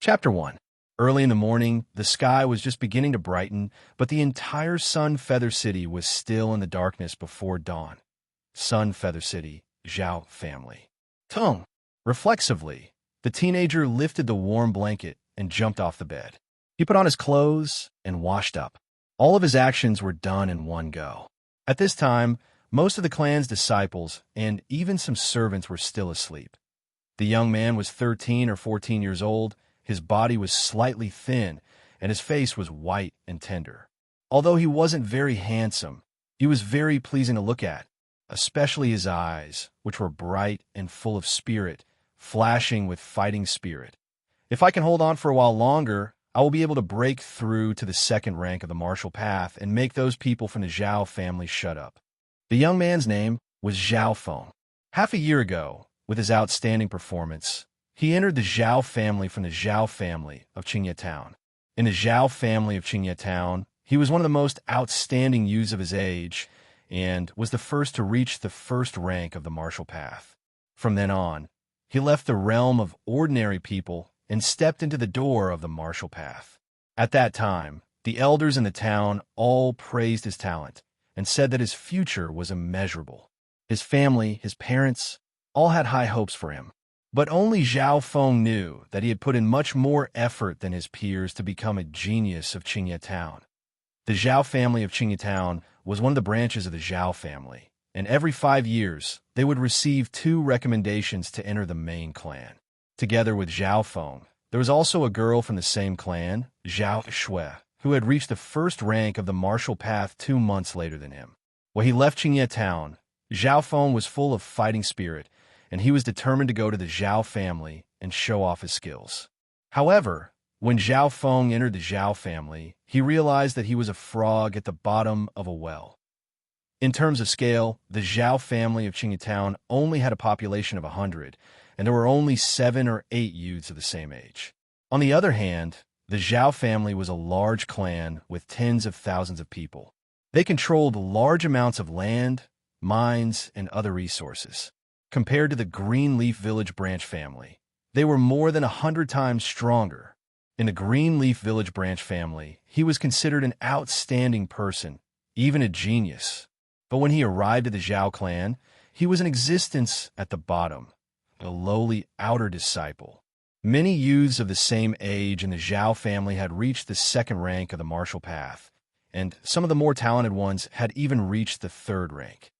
Chapter 1. Early in the morning, the sky was just beginning to brighten, but the entire Sun Feather City was still in the darkness before dawn. Sun Feather City, Zhao family. Tung. Reflexively, the teenager lifted the warm blanket and jumped off the bed. He put on his clothes and washed up. All of his actions were done in one go. At this time, most of the clan's disciples and even some servants were still asleep. The young man was 13 or 14 years old. His body was slightly thin, and his face was white and tender. Although he wasn't very handsome, he was very pleasing to look at, especially his eyes, which were bright and full of spirit, flashing with fighting spirit. If I can hold on for a while longer, I will be able to break through to the second rank of the martial path and make those people from the Zhao family shut up. The young man's name was Zhao Feng. Half a year ago, with his outstanding performance, he entered the Zhao family from the Zhao family of Qingye Town. In the Zhao family of Qingye Town, he was one of the most outstanding youths of his age and was the first to reach the first rank of the martial path. From then on, he left the realm of ordinary people and stepped into the door of the martial path. At that time, the elders in the town all praised his talent and said that his future was immeasurable. His family, his parents, all had high hopes for him. But only Zhao Feng knew that he had put in much more effort than his peers to become a genius of Qingye Town. The Zhao family of Qingye Town was one of the branches of the Zhao family, and every 5 years, they would receive 2 recommendations to enter the main clan. Together with Zhao Feng, there was also a girl from the same clan, Zhao Shui, who had reached the first rank of the martial path 2 months later than him. When he left Qingye Town, Zhao Feng was full of fighting spirit, and he was determined to go to the Zhao family and show off his skills. However, when Zhao Feng entered the Zhao family, he realized that he was a frog at the bottom of a well. In terms of scale, the Zhao family of Qingye Town only had a population of 100, and there were only 7 or 8 youths of the same age. On the other hand, the Zhao family was a large clan with tens of thousands of people. They controlled large amounts of land, mines, and other resources. Compared to the Greenleaf Village branch family, they were more than 100 times stronger. In the Greenleaf Village branch family, he was considered an outstanding person, even a genius. But when he arrived at the Zhao clan, he was in existence at the bottom, a lowly outer disciple. Many youths of the same age in the Zhao family had reached the second rank of the martial path, and some of the more talented ones had even reached the third rank.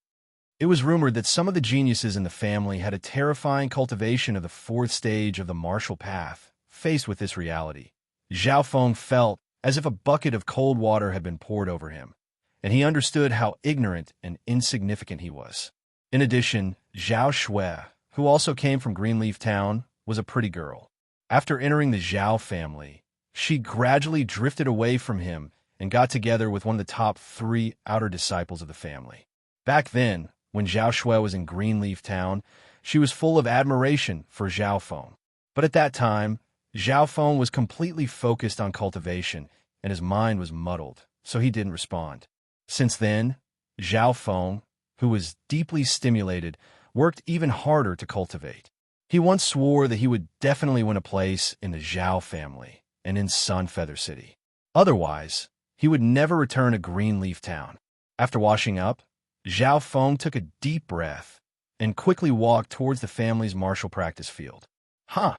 It was rumored that some of the geniuses in the family had a terrifying cultivation of the fourth stage of the martial path. Faced with this reality, Zhao Feng felt as if a bucket of cold water had been poured over him, and he understood how ignorant and insignificant he was. In addition, Zhao Shui, who also came from Greenleaf Town, was a pretty girl. After entering the Zhao family, she gradually drifted away from him and got together with one of the top 3 outer disciples of the family. Back then, when Zhao Shui was in Greenleaf Town, she was full of admiration for Zhao Feng. But at that time, Zhao Feng was completely focused on cultivation, and his mind was muddled, so he didn't respond. Since then, Zhao Feng, who was deeply stimulated, worked even harder to cultivate. He once swore that he would definitely win a place in the Zhao family and in Sun Feather City. Otherwise, he would never return to Greenleaf Town. After washing up, Zhao Feng took a deep breath and quickly walked towards the family's martial practice field. Huh.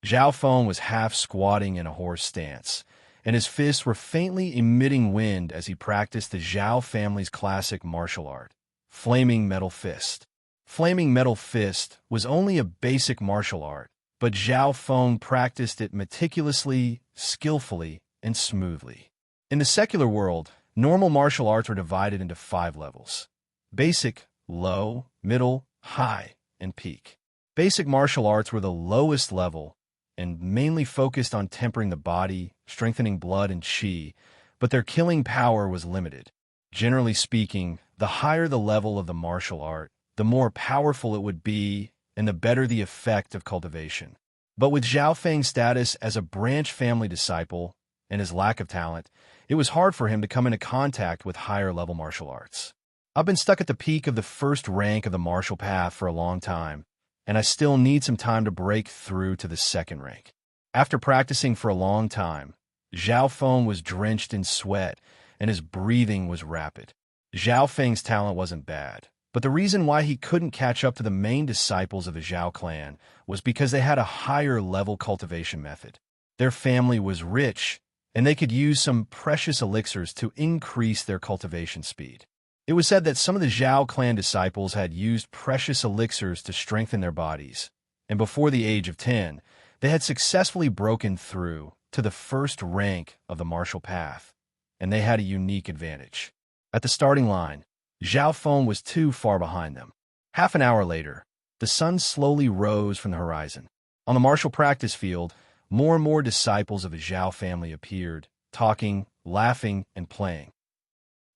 Zhao Feng was half squatting in a horse stance, and his fists were faintly emitting wind as he practiced the Zhao family's classic martial art, Flaming Metal Fist. Flaming Metal Fist was only a basic martial art, but Zhao Feng practiced it meticulously, skillfully, and smoothly. In the secular world, normal martial arts are divided into 5 levels: basic, low, middle, high, and peak. Basic martial arts were the lowest level and mainly focused on tempering the body, strengthening blood and qi, but their killing power was limited. Generally speaking, the higher the level of the martial art, the more powerful it would be and the better the effect of cultivation. But with Zhao Feng's status as a branch family disciple and his lack of talent, it was hard for him to come into contact with higher-level martial arts. I've been stuck at the peak of the first rank of the martial path for a long time, and I still need some time to break through to the second rank. After practicing for a long time, Zhao Feng was drenched in sweat, and his breathing was rapid. Zhao Feng's talent wasn't bad, but the reason why he couldn't catch up to the main disciples of the Zhao clan was because they had a higher-level cultivation method. Their family was rich, and they could use some precious elixirs to increase their cultivation speed. It was said that some of the Zhao clan disciples had used precious elixirs to strengthen their bodies, and before the age of 10, they had successfully broken through to the first rank of the martial path, and they had a unique advantage. At the starting line, Zhao Feng was too far behind them. Half an hour later, the sun slowly rose from the horizon. On the martial practice field, more and more disciples of the Zhao family appeared, talking, laughing, and playing.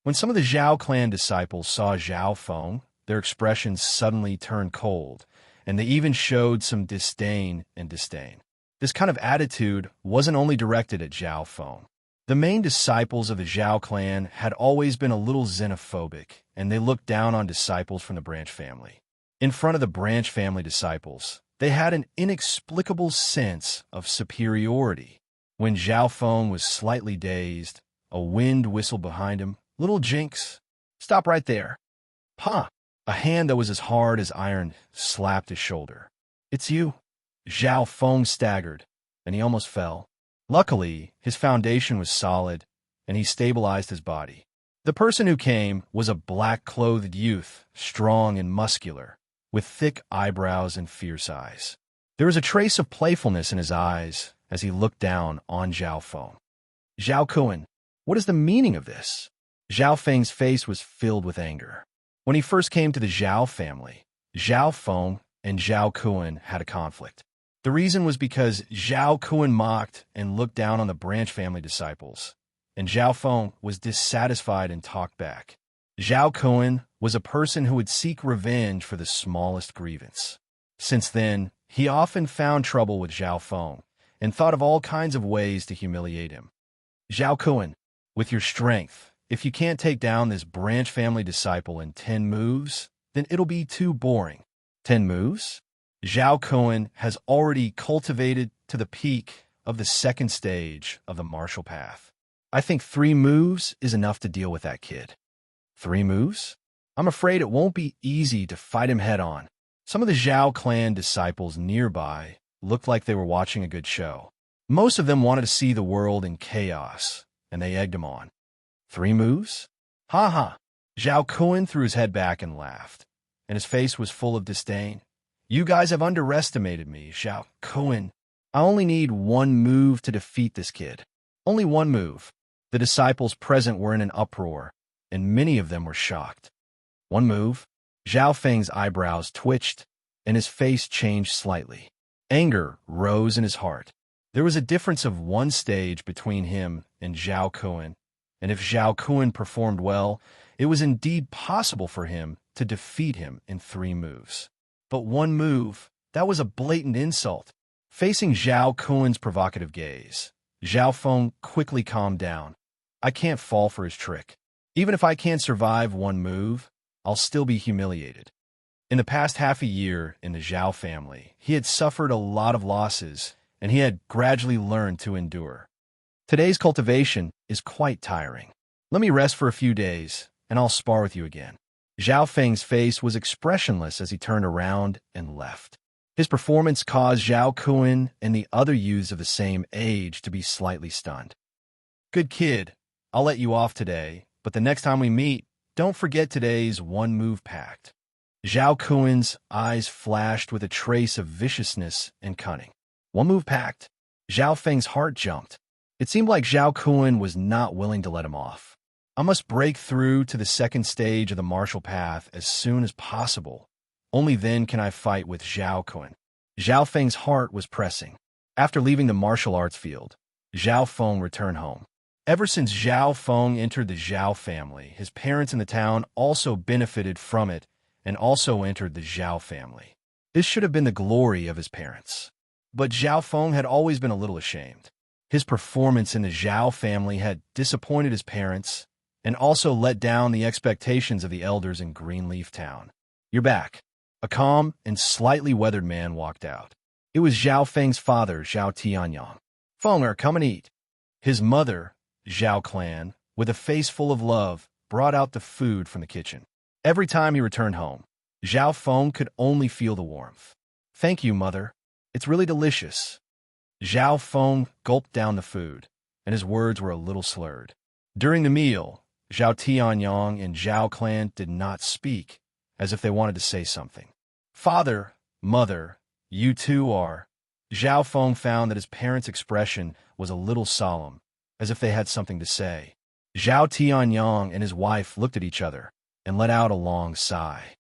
When some of the Zhao clan disciples saw Zhao Feng, their expressions suddenly turned cold, and they even showed some disdain and disdain. This kind of attitude wasn't only directed at Zhao Feng. The main disciples of the Zhao clan had always been a little xenophobic, and they looked down on disciples from the branch family. In front of the branch family disciples, they had an inexplicable sense of superiority. When Zhao Feng was slightly dazed, a wind whistled behind him. "Little Jinx, stop right there." "Pa!" A hand that was as hard as iron slapped his shoulder. "It's you." Zhao Feng staggered, and he almost fell. Luckily, his foundation was solid, and he stabilized his body. The person who came was a black-clothed youth, strong and muscular, with thick eyebrows and fierce eyes. There was a trace of playfulness in his eyes as he looked down on Zhao Feng. "Zhao Kun, what is the meaning of this?" Zhao Feng's face was filled with anger. When he first came to the Zhao family, Zhao Feng and Zhao Kun had a conflict. The reason was because Zhao Kun mocked and looked down on the branch family disciples, and Zhao Feng was dissatisfied and talked back. Zhao Kun was a person who would seek revenge for the smallest grievance. Since then, he often found trouble with Zhao Feng and thought of all kinds of ways to humiliate him. "Zhao Kun, with your strength, if you can't take down this branch family disciple in 10 moves, then it'll be too boring." 10 moves? Zhao Kun has already cultivated to the peak of the second stage of the martial path. "I think 3 moves is enough to deal with that kid." 3 moves? I'm afraid it won't be easy to fight him head-on. Some of the Zhao clan disciples nearby looked like they were watching a good show. Most of them wanted to see the world in chaos, and they egged him on. 3 moves? Ha ha! Zhao Kun threw his head back and laughed, and his face was full of disdain. "You guys have underestimated me, Zhao Kun. I only need 1 move to defeat this kid. Only 1 move." The disciples present were in an uproar, and many of them were shocked. 1 move? Zhao Feng's eyebrows twitched, and his face changed slightly. Anger rose in his heart. There was a difference of 1 stage between him and Zhao Kun, and if Zhao Kun performed well, it was indeed possible for him to defeat him in 3 moves. But 1 move, that was a blatant insult. Facing Zhao Kun's provocative gaze, Zhao Feng quickly calmed down. "I can't fall for his trick. Even if I can't survive 1 move, I'll still be humiliated." In the past half a year in the Zhao family, he had suffered a lot of losses, and he had gradually learned to endure. Today's cultivation is quite tiring. Let me rest for a few days, and I'll spar with you again. Zhao Feng's face was expressionless as he turned around and left. His performance caused Zhao Kun and the other youths of the same age to be slightly stunned. "Good kid, I'll let you off today, but the next time we meet, don't forget today's 1-move pact." Zhao Kun's eyes flashed with a trace of viciousness and cunning. 1-move pact? Zhao Feng's heart jumped. It seemed like Zhao Kun was not willing to let him off. "I must break through to the second stage of the martial path as soon as possible. Only then can I fight with Zhao Kun." Zhao Feng's heart was pressing. After leaving the martial arts field, Zhao Feng returned home. Ever since Zhao Feng entered the Zhao family, his parents in the town also benefited from it and also entered the Zhao family. This should have been the glory of his parents. But Zhao Feng had always been a little ashamed. His performance in the Zhao family had disappointed his parents and also let down the expectations of the elders in Greenleaf Town. "You're back." A calm and slightly weathered man walked out. It was Zhao Feng's father, Zhao Tianyang. Fenger, come and eat. His mother, Zhao Clan, with a face full of love, brought out the food from the kitchen. Every time he returned home, Zhao Feng could only feel the warmth. Thank you, mother. It's really delicious. Zhao Feng gulped down the food, and his words were a little slurred. During the meal, Zhao Tianyang and Zhao Clan did not speak, as if they wanted to say something. Father, mother, you two are. Zhao Feng found that his parents' expression was a little solemn, as if they had something to say. Zhao Tianyang and his wife looked at each other and let out a long sigh.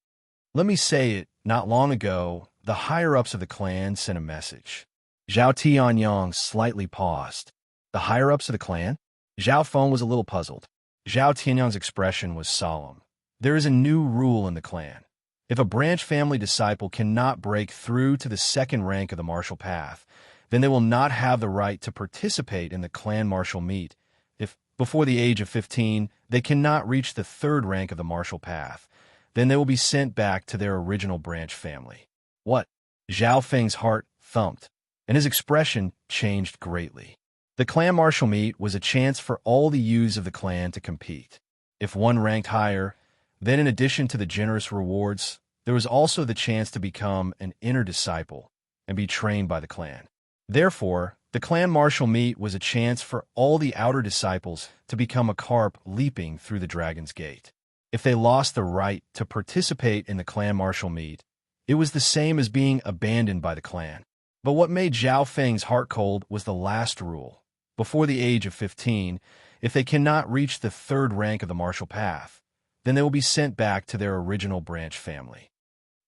Let me say it, not long ago, the higher-ups of the clan sent a message. Zhao Tianyang slightly paused. The higher-ups of the clan? Zhao Feng was a little puzzled. Zhao Tianyang's expression was solemn. There is a new rule in the clan. If a branch family disciple cannot break through to the second rank of the martial path, then they will not have the right to participate in the clan martial meet. If, before the age of 15, they cannot reach the third rank of the martial path, then they will be sent back to their original branch family. What? Zhao Feng's heart thumped, and his expression changed greatly. The clan martial meet was a chance for all the youths of the clan to compete. If one ranked higher, then in addition to the generous rewards, there was also the chance to become an inner disciple and be trained by the clan. Therefore, the clan martial meet was a chance for all the outer disciples to become a carp leaping through the dragon's gate. If they lost the right to participate in the clan martial meet, it was the same as being abandoned by the clan. But what made Zhao Feng's heart cold was the last rule. Before the age of 15, if they cannot reach the third rank of the martial path, then they will be sent back to their original branch family.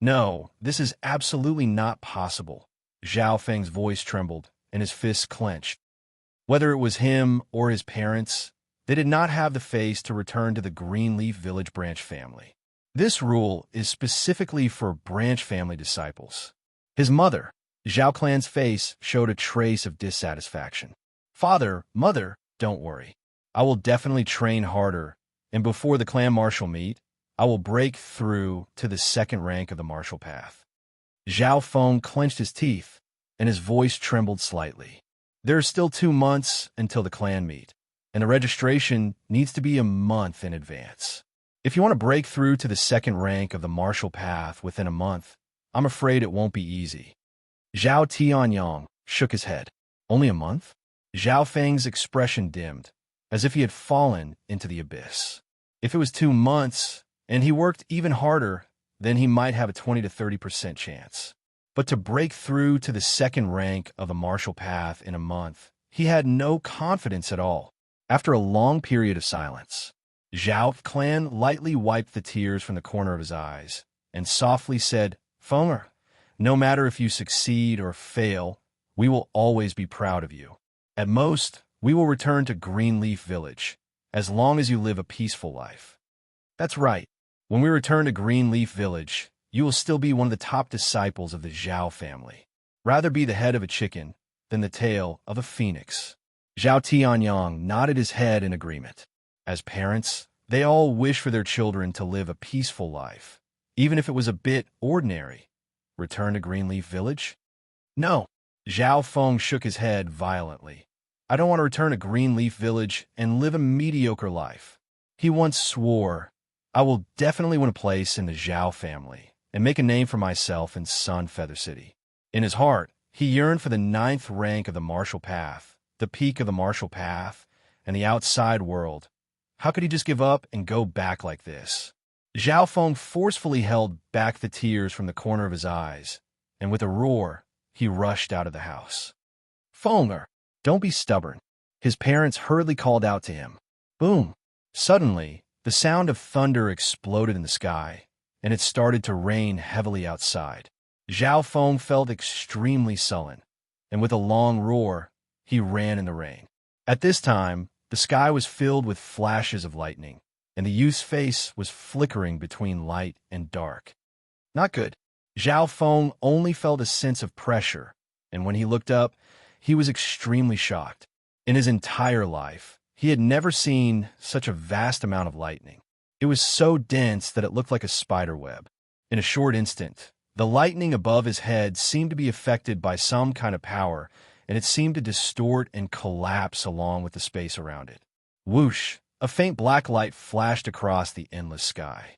No, this is absolutely not possible. Zhao Feng's voice trembled, and his fists clenched. Whether it was him or his parents, they did not have the face to return to the Greenleaf Village branch family. This rule is specifically for branch family disciples. His mother, Zhao Clan's face showed a trace of dissatisfaction. Father, mother, don't worry. I will definitely train harder, and before the clan martial meet, I will break through to the second rank of the martial path. Zhao Feng clenched his teeth, and his voice trembled slightly. There are still 2 months until the clan meet, and the registration needs to be a month in advance. If you want to break through to the second rank of the martial path within a month, I'm afraid it won't be easy. Zhao Tianyang shook his head. Only a month? Zhao Feng's expression dimmed, as if he had fallen into the abyss. If it was 2 months, and he worked even harder, then he might have a 20 to 30% chance. But to break through to the second rank of the martial path in a month, he had no confidence at all. After a long period of silence, Zhao Clan lightly wiped the tears from the corner of his eyes and softly said, Fenger, no matter if you succeed or fail, we will always be proud of you. At most, we will return to Greenleaf Village, as long as you live a peaceful life. That's right. When we return to Greenleaf Village, you will still be one of the top disciples of the Zhao family. Rather be the head of a chicken than the tail of a phoenix. Zhao Tianyang nodded his head in agreement. As parents, they all wish for their children to live a peaceful life, even if it was a bit ordinary. Return to Greenleaf Village? No. Zhao Feng shook his head violently. I don't want to return to Greenleaf Village and live a mediocre life. He once swore, I will definitely win a place in the Zhao family and make a name for myself in Sun Feather City. In his heart, he yearned for the 9th rank of the martial path, the peak of the martial path, and the outside world. How could he just give up and go back like this? Zhao Feng forcefully held back the tears from the corner of his eyes, and with a roar, he rushed out of the house. Fenger, don't be stubborn. His parents hurriedly called out to him. Boom! Suddenly, the sound of thunder exploded in the sky, and it started to rain heavily outside. Zhao Feng felt extremely sullen, and with a long roar, he ran in the rain. At this time, the sky was filled with flashes of lightning, and the youth's face was flickering between light and dark. Not good. Zhao Feng only felt a sense of pressure, and when he looked up, he was extremely shocked. In his entire life, he had never seen such a vast amount of lightning. It was so dense that it looked like a spider web. In a short instant, The lightning above his head seemed to be affected by some kind of power, and it seemed to distort and collapse along with the space around it. Whoosh! A faint black light flashed across the endless sky.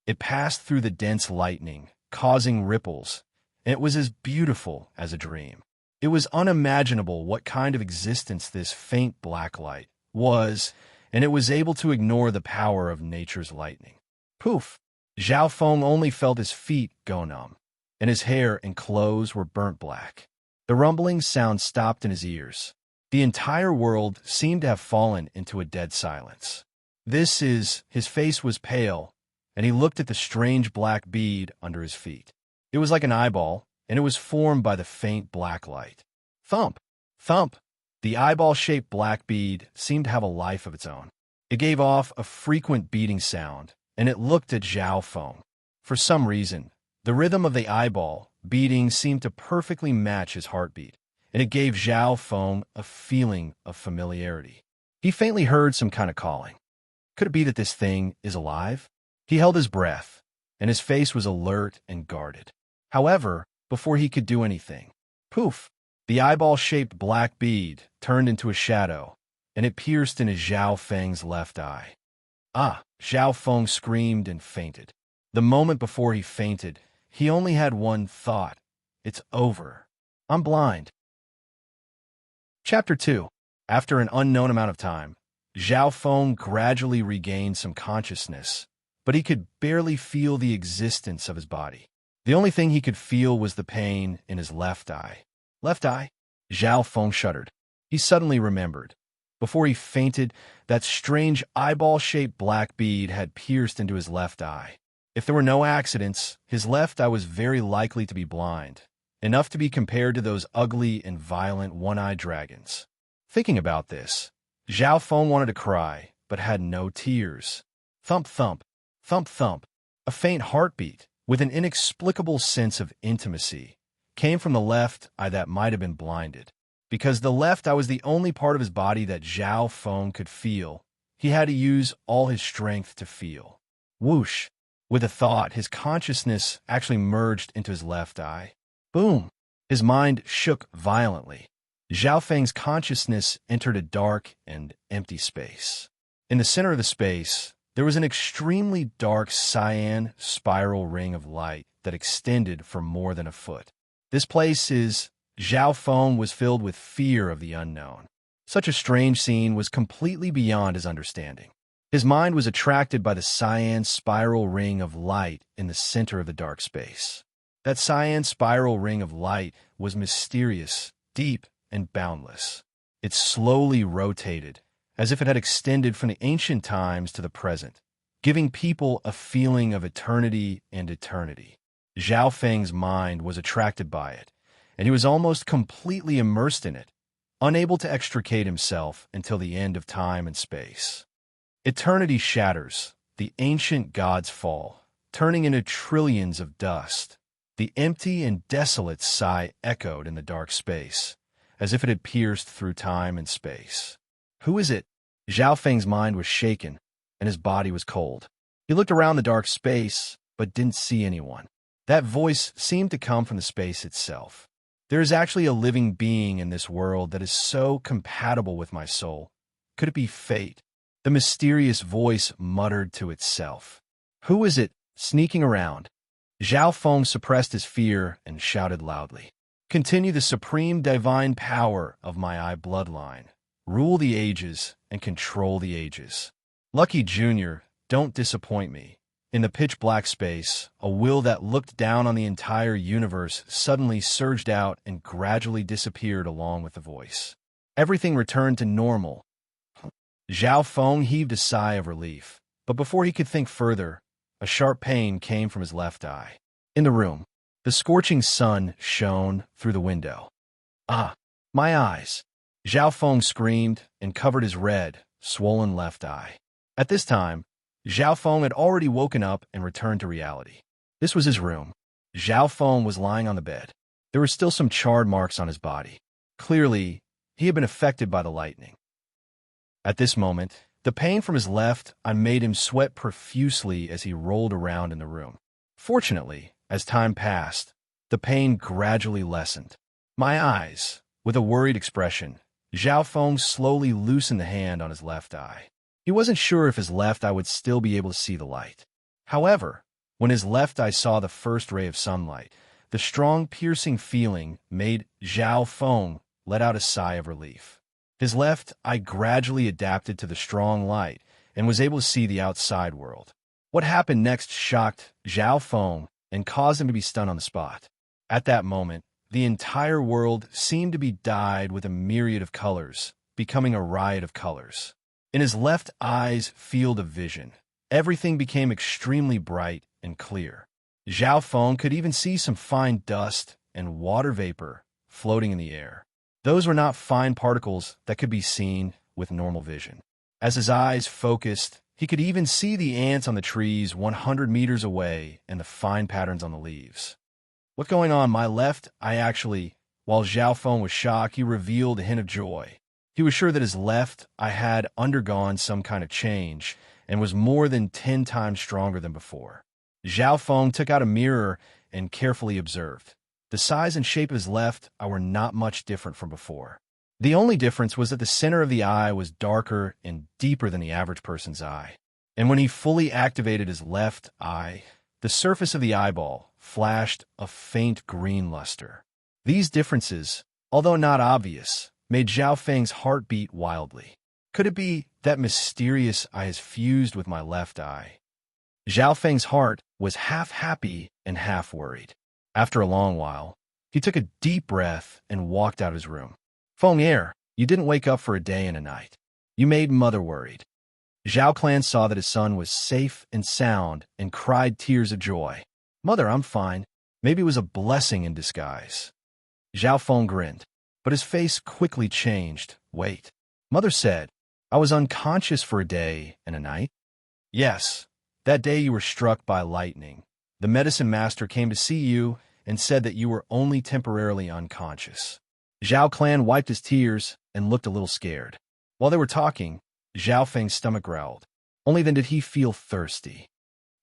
It passed through the dense lightning, causing ripples, and it was as beautiful as a dream. It was unimaginable what kind of existence this faint black light was, and it was able to ignore the power of nature's lightning. Poof! Zhao Feng only felt his feet go numb, and his hair and clothes were burnt black. The rumbling sound stopped in his ears. The entire world seemed to have fallen into a dead silence. His face was pale, and he looked at the strange black bead under his feet. It was like an eyeball, and it was formed by the faint black light. Thump! Thump! The eyeball-shaped black bead seemed to have a life of its own. It gave off a frequent beating sound, and it looked at Zhao Feng. For some reason, the rhythm of the eyeball beating seemed to perfectly match his heartbeat, and it gave Zhao Feng a feeling of familiarity. He faintly heard some kind of calling. Could it be that this thing is alive? He held his breath, and his face was alert and guarded. However, before he could do anything, poof! The eyeball-shaped black bead turned into a shadow, and it pierced into Zhao Feng's left eye. Ah! Zhao Feng screamed and fainted. The moment before he fainted, he only had one thought. It's over. I'm blind. Chapter 2. After an unknown amount of time, Zhao Feng gradually regained some consciousness, but he could barely feel the existence of his body. The only thing he could feel was the pain in his left eye. Left eye? Zhao Feng shuddered. He suddenly remembered. Before he fainted, that strange eyeball-shaped black bead had pierced into his left eye. If there were no accidents, his left eye was very likely to be blind, enough to be compared to those ugly and violent one-eyed dragons. Thinking about this, Zhao Feng wanted to cry, but had no tears. Thump, thump, thump, thump. A faint heartbeat, with an inexplicable sense of intimacy, came from the left eye that might have been blinded. Because the left eye was the only part of his body that Zhao Feng could feel, he had to use all his strength to feel. Whoosh! With a thought, his consciousness actually merged into his left eye. Boom! His mind shook violently. Zhao Feng's consciousness entered a dark and empty space. In the center of the space, there was an extremely dark cyan spiral ring of light that extended for more than a foot. This place Zhao Feng was filled with fear of the unknown. Such a strange scene was completely beyond his understanding. His mind was attracted by the cyan spiral ring of light in the center of the dark space. That cyan spiral ring of light was mysterious, deep, and boundless. It slowly rotated, as if it had extended from the ancient times to the present, giving people a feeling of eternity and eternity. Zhao Feng's mind was attracted by it, and he was almost completely immersed in it, unable to extricate himself until the end of time and space. Eternity shatters, the ancient gods fall, turning into trillions of dust. The empty and desolate sigh echoed in the dark space, as if it had pierced through time and space. Who is it? Zhao Feng's mind was shaken, and his body was cold. He looked around the dark space, but didn't see anyone. That voice seemed to come from the space itself. There is actually a living being in this world that is so compatible with my soul. Could it be fate? The mysterious voice muttered to itself. Who is it sneaking around? Zhao Feng suppressed his fear and shouted loudly. Continue the supreme divine power of my eye bloodline. Rule the ages and control the ages. Lucky Jr., don't disappoint me. In the pitch-black space, a will that looked down on the entire universe suddenly surged out and gradually disappeared along with the voice. Everything returned to normal. Zhao Feng heaved a sigh of relief, but before he could think further, a sharp pain came from his left eye. In the room, the scorching sun shone through the window. Ah, my eyes! Zhao Feng screamed and covered his red, swollen left eye. At this time, Zhao Feng had already woken up and returned to reality. This was his room. Zhao Feng was lying on the bed. There were still some charred marks on his body. Clearly, he had been affected by the lightning. At this moment, the pain from his left eye made him sweat profusely as he rolled around in the room. Fortunately, As time passed, the pain gradually lessened. My eyes, with a worried expression, Zhao Feng slowly loosened the hand on his left eye. He wasn't sure if his left eye would still be able to see the light. However, when his left eye saw the first ray of sunlight, the strong, piercing feeling made Zhao Feng let out a sigh of relief. His left eye gradually adapted to the strong light and was able to see the outside world. What happened next shocked Zhao Feng and caused him to be stunned on the spot. At that moment, the entire world seemed to be dyed with a myriad of colors, becoming a riot of colors. In his left eye's field of vision, everything became extremely bright and clear. Zhao Feng could even see some fine dust and water vapor floating in the air. Those were not fine particles that could be seen with normal vision. As his eyes focused, he could even see the ants on the trees 100 meters away and the fine patterns on the leaves. What's going on? My left eye actually, while Zhao Feng was shocked, he revealed a hint of joy. He was sure that his left eye had undergone some kind of change and was more than 10 times stronger than before. Zhao Feng took out a mirror and carefully observed. The size and shape of his left eye were not much different from before. The only difference was that the center of the eye was darker and deeper than the average person's eye. And when he fully activated his left eye, the surface of the eyeball flashed a faint green luster. These differences, although not obvious, made Zhao Feng's heart beat wildly. Could it be that mysterious eye has fused with my left eye? Zhao Feng's heart was half happy and half worried. After a long while, he took a deep breath and walked out of his room. Feng Er, you didn't wake up for a day and a night. You made Mother worried. Zhao Clan saw that his son was safe and sound and cried tears of joy. Mother, I'm fine. Maybe it was a blessing in disguise. Zhao Feng grinned, but his face quickly changed. Wait. Mother said, I was unconscious for a day and a night. Yes, that day you were struck by lightning. The medicine master came to see you and said that you were only temporarily unconscious. Zhao Clan wiped his tears and looked a little scared. While they were talking, Zhao Feng's stomach growled. Only then did he feel thirsty.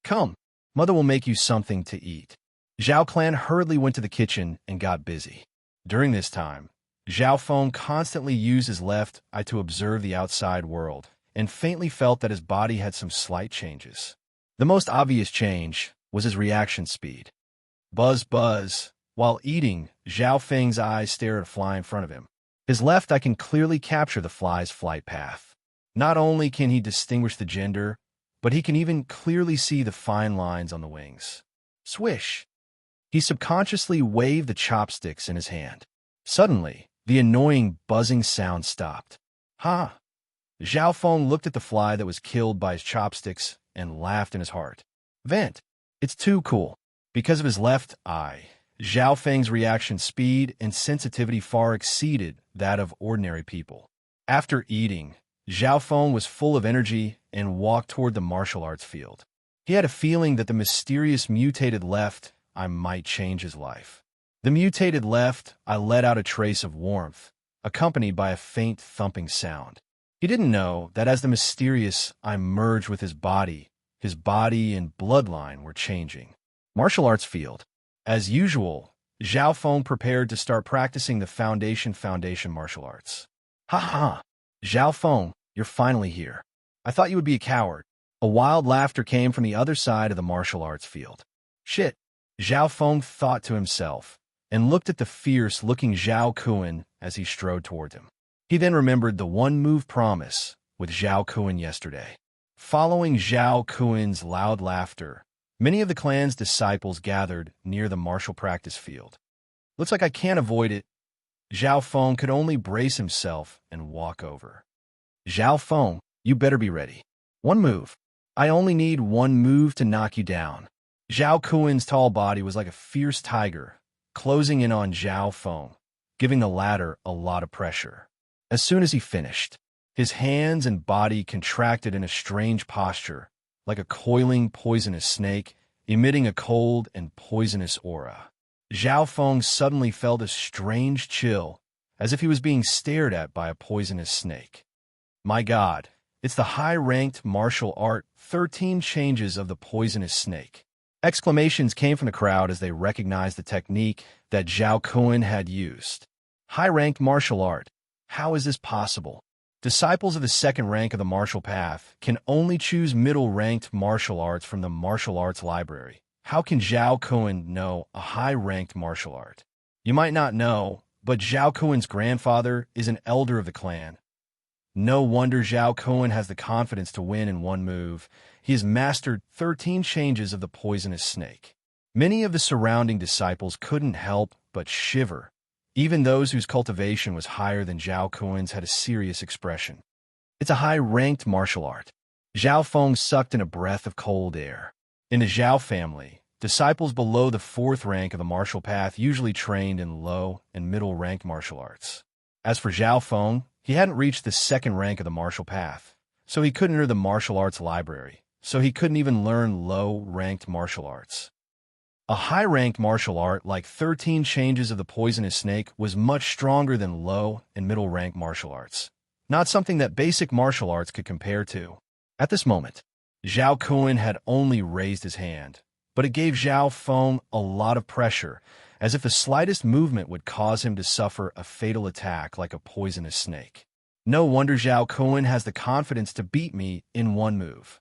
Come, Mother will make you something to eat. Zhao Clan hurriedly went to the kitchen and got busy. During this time, Zhao Feng constantly used his left eye to observe the outside world and faintly felt that his body had some slight changes. The most obvious change was his reaction speed. Buzz, buzz. While eating, Zhao Feng's eyes stare at a fly in front of him. His left eye can clearly capture the fly's flight path. Not only can he distinguish the gender, but he can even clearly see the fine lines on the wings. Swish! He subconsciously waved the chopsticks in his hand. Suddenly, the annoying buzzing sound stopped. Ha! Zhao Feng looked at the fly that was killed by his chopsticks and laughed in his heart. Vent! It's too cool. Because of his left eye, Zhao Feng's reaction speed and sensitivity far exceeded that of ordinary people. After eating, Zhao Feng was full of energy and walked toward the martial arts field. He had a feeling that the mysterious mutated left eye might change his life. The mutated left eye let out a trace of warmth, accompanied by a faint thumping sound. He didn't know that as the mysterious eye merged with his body and bloodline were changing. Martial arts field. As usual, Zhao Feng prepared to start practicing the foundation martial arts. Ha ha! Zhao Feng, you're finally here. I thought you would be a coward. A wild laughter came from the other side of the martial arts field. Shit, Zhao Feng thought to himself, and looked at the fierce-looking Zhao Kuan as he strode toward him. He then remembered the one-move promise with Zhao Kuan yesterday. Following Zhao Kuan's loud laughter, many of the clan's disciples gathered near the martial practice field. Looks like I can't avoid it. Zhao Feng could only brace himself and walk over. Zhao Feng, you better be ready. One move. I only need one move to knock you down. Zhao Kuan's tall body was like a fierce tiger, closing in on Zhao Feng, giving the latter a lot of pressure. As soon as he finished, his hands and body contracted in a strange posture, like a coiling poisonous snake, emitting a cold and poisonous aura. Zhao Feng suddenly felt a strange chill, as if he was being stared at by a poisonous snake. My God, it's the high-ranked martial art 13 changes of the poisonous snake. Exclamations came from the crowd as they recognized the technique that Zhao Kun had used. High-ranked martial art. How is this possible? Disciples of the second rank of the martial path can only choose middle-ranked martial arts from the martial arts library. How can Zhao Kun know a high-ranked martial art? You might not know, but Zhao Kun's grandfather is an elder of the clan. No wonder Zhao Kun has the confidence to win in one move. He has mastered 13 changes of the poisonous snake. Many of the surrounding disciples couldn't help but shiver. Even those whose cultivation was higher than Zhao Kun's had a serious expression. It's a high-ranked martial art. Zhao Feng sucked in a breath of cold air. In the Zhao family, disciples below the fourth rank of the martial path usually trained in low and middle-ranked martial arts. As for Zhao Feng, he hadn't reached the second rank of the martial path, so he couldn't enter the martial arts library, so he couldn't even learn low-ranked martial arts. A high-ranked martial art like 13 changes of the poisonous snake was much stronger than low and middle-ranked martial arts, not something that basic martial arts could compare to. At this moment, Zhao Kun had only raised his hand, but it gave Zhao Feng a lot of pressure, as if the slightest movement would cause him to suffer a fatal attack like a poisonous snake. No wonder Zhao Kun has the confidence to beat me in one move.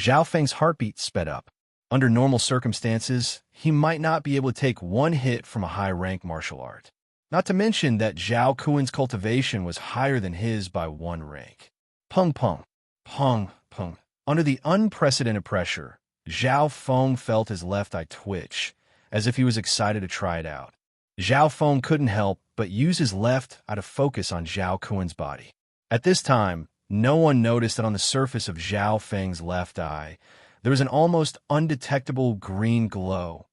Zhao Feng's heartbeat sped up. Under normal circumstances, he might not be able to take one hit from a high-ranked martial art. Not to mention that Zhao Kun's cultivation was higher than his by one rank. Pung pung, pung pung. Under the unprecedented pressure, Zhao Feng felt his left eye twitch, as if he was excited to try it out. Zhao Feng couldn't help but use his left eye to focus on Zhao Kun's body. At this time, no one noticed that on the surface of Zhao Feng's left eye, there was an almost undetectable green glow.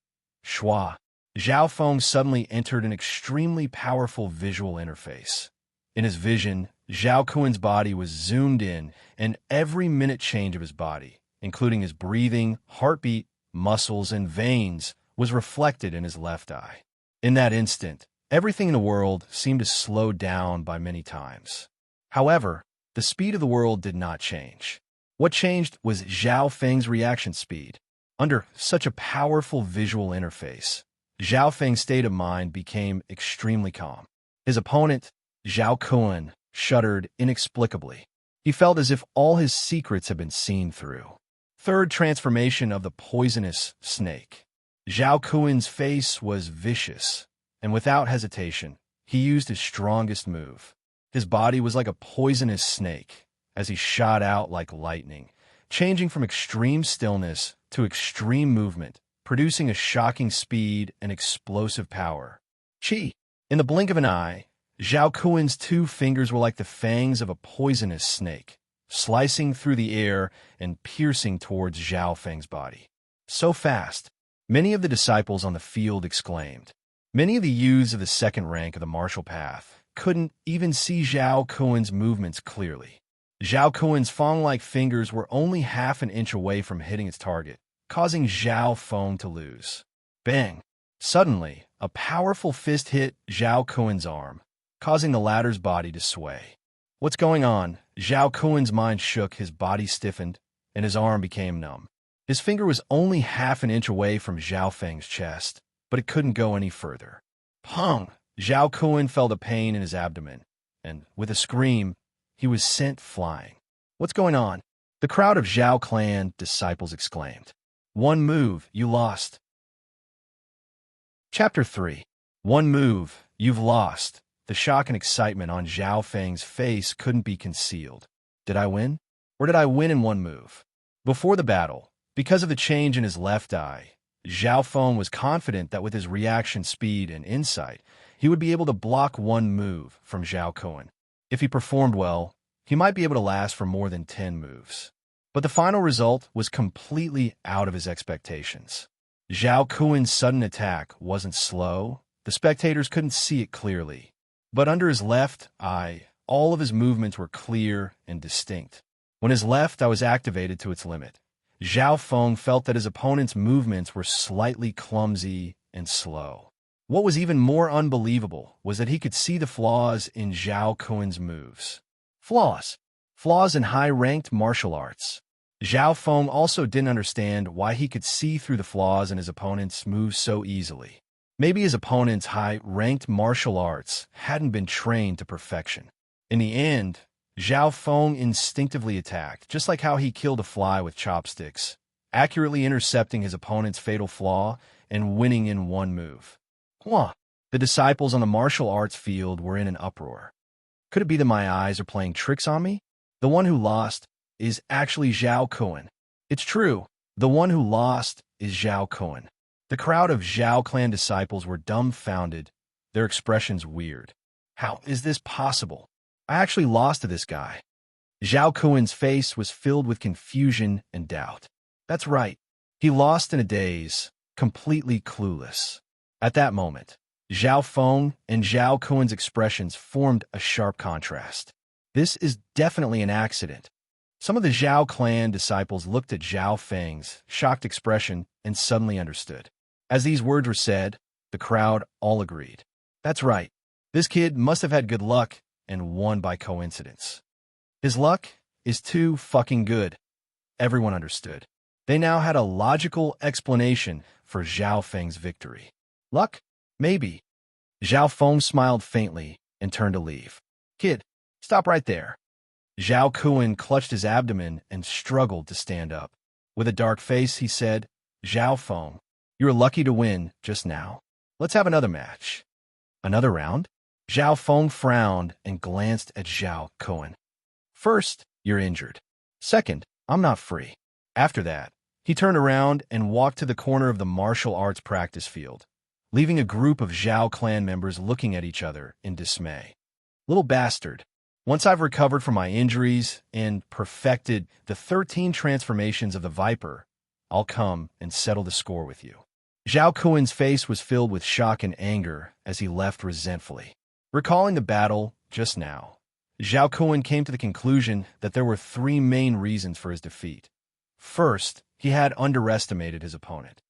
Shua. Zhao Feng suddenly entered an extremely powerful visual interface. In his vision, Zhao Kun's body was zoomed in, and every minute change of his body, including his breathing, heartbeat, muscles, and veins, was reflected in his left eye. In that instant, everything in the world seemed to slow down by many times. However, the speed of the world did not change. What changed was Zhao Feng's reaction speed. Under such a powerful visual interface, Zhao Feng's state of mind became extremely calm. His opponent, Zhao Kun, shuddered inexplicably. He felt as if all his secrets had been seen through. Third transformation of the poisonous snake. Zhao Kun's face was vicious, and without hesitation, he used his strongest move. His body was like a poisonous snake, as he shot out like lightning, changing from extreme stillness to extreme movement, producing a shocking speed and explosive power. Chi! In the blink of an eye, Zhao Kun's two fingers were like the fangs of a poisonous snake, slicing through the air and piercing towards Zhao Feng's body. So fast, many of the disciples on the field exclaimed. Many of the youths of the second rank of the martial path couldn't even see Zhao Kun's movements clearly. Zhao Kun's fang-like fingers were only half an inch away from hitting its target, causing Zhao Feng to lose. Bang! Suddenly, a powerful fist hit Zhao Kun's arm, causing the latter's body to sway. What's going on? Zhao Kun's mind shook, his body stiffened, and his arm became numb. His finger was only half an inch away from Zhao Feng's chest, but it couldn't go any further. Pong! Zhao Kun felt a pain in his abdomen, and, with a scream, he was sent flying. What's going on? The crowd of Zhao clan disciples exclaimed. One move, you lost. Chapter 3. One move, you've lost. The shock and excitement on Zhao Feng's face couldn't be concealed. Did I win? Or did I win in one move? Before the battle, because of the change in his left eye, Zhao Feng was confident that with his reaction speed and insight, he would be able to block one move from Zhao Kun. If he performed well, he might be able to last for more than 10 moves. But the final result was completely out of his expectations. Zhao Kun's sudden attack wasn't slow. The spectators couldn't see it clearly. But under his left eye, all of his movements were clear and distinct. When his left eye was activated to its limit, Zhao Feng felt that his opponent's movements were slightly clumsy and slow. What was even more unbelievable was that he could see the flaws in Zhao Kun's moves. Flaws. Flaws in high-ranked martial arts. Zhao Feng also didn't understand why he could see through the flaws in his opponent's moves so easily. Maybe his opponent's high-ranked martial arts hadn't been trained to perfection. In the end, Zhao Feng instinctively attacked, just like how he killed a fly with chopsticks, accurately intercepting his opponent's fatal flaw and winning in one move. Huh. The disciples on the martial arts field were in an uproar. Could it be that my eyes are playing tricks on me? The one who lost is actually Zhao Kuan. It's true. The one who lost is Zhao Kuan. The crowd of Zhao clan disciples were dumbfounded, their expressions weird. How is this possible? I actually lost to this guy. Zhao Kuan's face was filled with confusion and doubt. That's right. He lost in a daze, completely clueless. At that moment, Zhao Feng and Zhao Kuan's expressions formed a sharp contrast. This is definitely an accident. Some of the Zhao clan disciples looked at Zhao Feng's shocked expression and suddenly understood. As these words were said, the crowd all agreed. That's right. This kid must have had good luck and won by coincidence. His luck is too fucking good. Everyone understood. They now had a logical explanation for Zhao Feng's victory. Luck? Maybe. Zhao Feng smiled faintly and turned to leave. Kid, stop right there. Zhao Kuan clutched his abdomen and struggled to stand up. With a dark face, he said, Zhao Feng, you're lucky to win just now. Let's have another match. Another round? Zhao Feng frowned and glanced at Zhao Kuan. First, you're injured. Second, I'm not free. After that, he turned around and walked to the corner of the martial arts practice field, leaving a group of Zhao clan members looking at each other in dismay. Little bastard. Once I've recovered from my injuries and perfected the 13 transformations of the Viper, I'll come and settle the score with you. Zhao Kuan's face was filled with shock and anger as he left resentfully. Recalling the battle just now, Zhao Kuan came to the conclusion that there were three main reasons for his defeat. First, he had underestimated his opponent.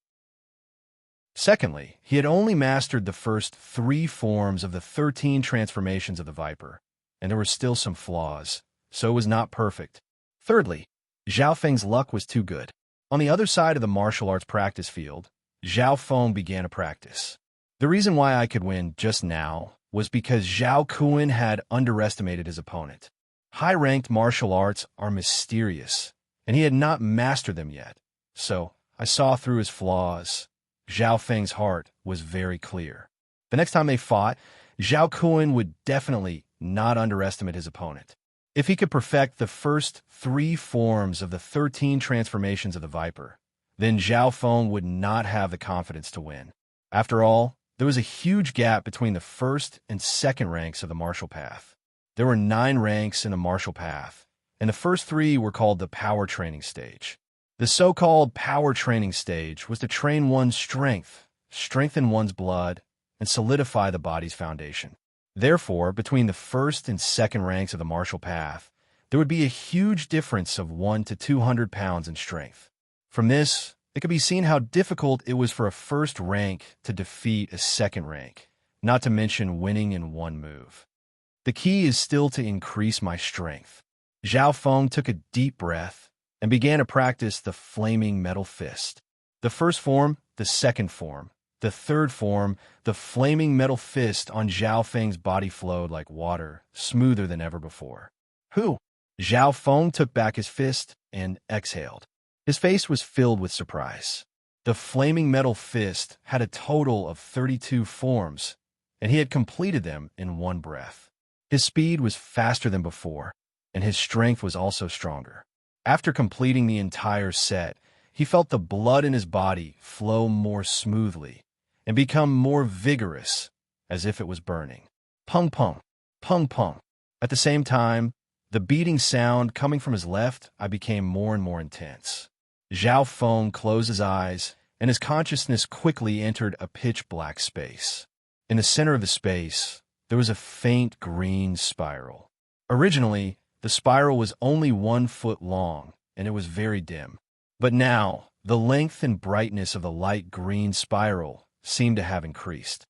Secondly, he had only mastered the first 3 forms of the 13 transformations of the Viper, and there were still some flaws, so it was not perfect. Thirdly, Zhao Feng's luck was too good. On the other side of the martial arts practice field, Zhao Feng began a practice. The reason why I could win just now was because Zhao Kuan had underestimated his opponent. High-ranked martial arts are mysterious, and he had not mastered them yet, so I saw through his flaws. Zhao Feng's heart was very clear. The next time they fought, Zhao Kuan would definitely not underestimate his opponent. If he could perfect the first 3 forms of the 13 transformations of the Viper, then Zhao Feng would not have the confidence to win. After all, there was a huge gap between the first and second ranks of the martial path. There were 9 ranks in the martial path, and the first 3 were called the power training stage. The so-called power training stage was to train one's strength, strengthen one's blood, and solidify the body's foundation. Therefore, between the first and second ranks of the martial path, there would be a huge difference of 1 to 200 pounds in strength. From this, it could be seen how difficult it was for a first rank to defeat a second rank, not to mention winning in one move. The key is still to increase my strength. Zhao Feng took a deep breath and began to practice the flaming metal fist. The first form, the second form, the third form, the flaming metal fist on Zhao Feng's body flowed like water, smoother than ever before. Who? Zhao Feng took back his fist and exhaled. His face was filled with surprise. The flaming metal fist had a total of 32 forms, and he had completed them in one breath. His speed was faster than before, and his strength was also stronger. After completing the entire set, he felt the blood in his body flow more smoothly and become more vigorous, as if it was burning. Pung pung, pung pung. At the same time, the beating sound coming from his left eye became more and more intense. Zhao Feng closed his eyes, and his consciousness quickly entered a pitch-black space. In the center of the space, there was a faint green spiral. Originally, the spiral was only 1 foot long, and it was very dim. But now, the length and brightness of the light green spiral seemed to have increased.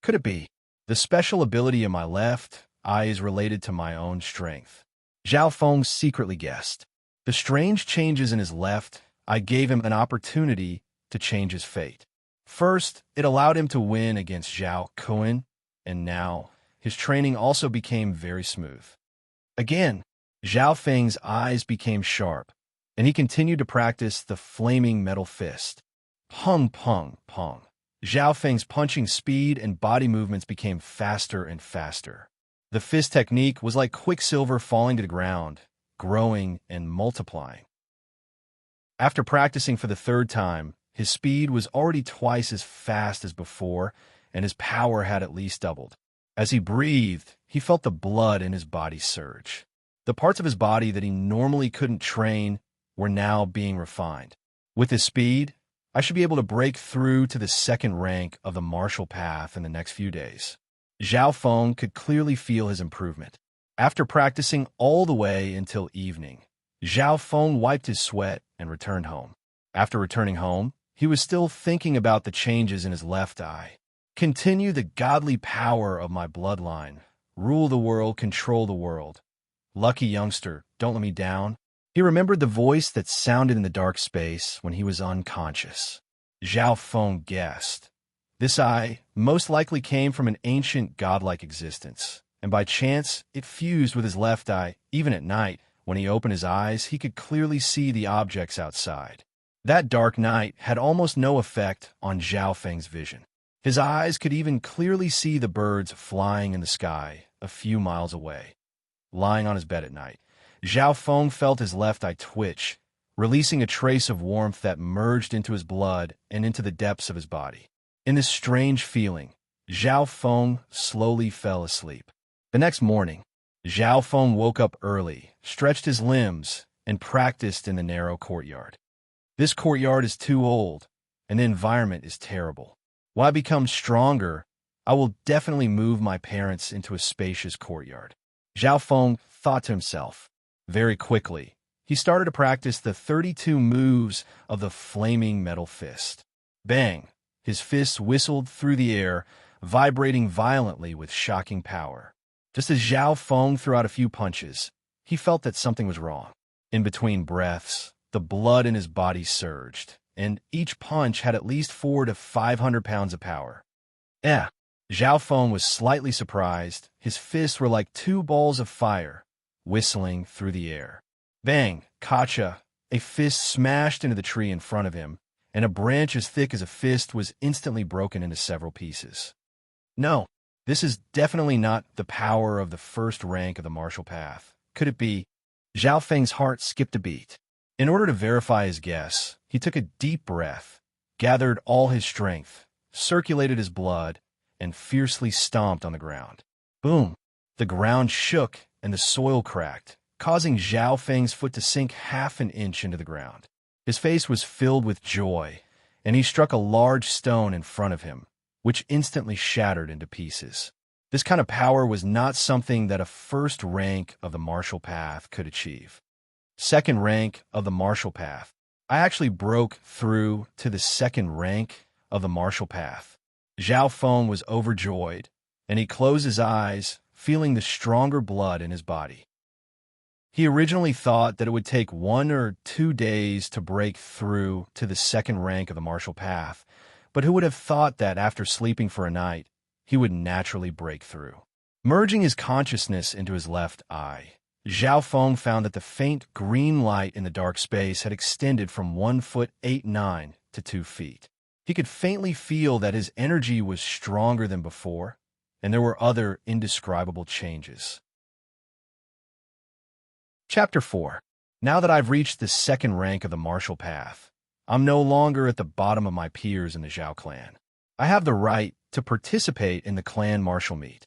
Could it be? The special ability in my left eye is related to my own strength. Zhao Feng secretly guessed. The strange changes in his left eye gave him an opportunity to change his fate. First, it allowed him to win against Zhao Kuan, and now his training also became very smooth. Again, Zhao Feng's eyes became sharp, and he continued to practice the flaming metal fist. Pung, pung, pung. Zhao Feng's punching speed and body movements became faster and faster. The fist technique was like quicksilver falling to the ground, growing and multiplying. After practicing for the third time, his speed was already twice as fast as before, and his power had at least doubled. As he breathed, he felt the blood in his body surge. The parts of his body that he normally couldn't train were now being refined. With his speed, I should be able to break through to the second rank of the martial path in the next few days. Zhao Feng could clearly feel his improvement. After practicing all the way until evening, Zhao Feng wiped his sweat and returned home. After returning home, he was still thinking about the changes in his left eye. Continue the godly power of my bloodline. Rule the world, control the world. Lucky youngster, don't let me down. He remembered the voice that sounded in the dark space when he was unconscious. Zhao Feng guessed. This eye most likely came from an ancient godlike existence, and by chance it fused with his left eye. Even at night, when he opened his eyes, he could clearly see the objects outside. That dark night had almost no effect on Zhao Feng's vision. His eyes could even clearly see the birds flying in the sky a few miles away. Lying on his bed at night, Zhao Feng felt his left eye twitch, releasing a trace of warmth that merged into his blood and into the depths of his body. In this strange feeling, Zhao Feng slowly fell asleep. The next morning, Zhao Feng woke up early, stretched his limbs, and practiced in the narrow courtyard. This courtyard is too old, and the environment is terrible. When I become stronger, I will definitely move my parents into a spacious courtyard. Zhao Feng thought to himself. Very quickly, he started to practice the 32 moves of the flaming metal fist. Bang! His fists whistled through the air, vibrating violently with shocking power. Just as Zhao Feng threw out a few punches, he felt that something was wrong. In between breaths, the blood in his body surged, and each punch had at least 400 to 500 pounds of power. Zhao Feng was slightly surprised. His fists were like two balls of fire, whistling through the air. Bang! Kacha! A fist smashed into the tree in front of him, and a branch as thick as a fist was instantly broken into several pieces. No, this is definitely not the power of the first rank of the martial path. Could it be? Zhao Feng's heart skipped a beat. In order to verify his guess, he took a deep breath, gathered all his strength, circulated his blood, and fiercely stomped on the ground. Boom! The ground shook and the soil cracked, causing Zhao Feng's foot to sink half an inch into the ground. His face was filled with joy, and he struck a large stone in front of him, which instantly shattered into pieces. This kind of power was not something that a first rank of the martial path could achieve. Second rank of the martial path. I actually broke through to the second rank of the martial path. Zhao Feng was overjoyed, and he closed his eyes, feeling the stronger blood in his body. He originally thought that it would take 1 or 2 days to break through to the second rank of the martial path, but who would have thought that after sleeping for a night, he would naturally break through. Merging his consciousness into his left eye, Zhao Feng found that the faint green light in the dark space had extended from 1 foot 8'9" to 2 feet. He could faintly feel that his energy was stronger than before, and there were other indescribable changes. Chapter 4. Now that I've reached the second rank of the martial path, I'm no longer at the bottom of my peers in the Zhao clan. I have the right to participate in the clan martial meet.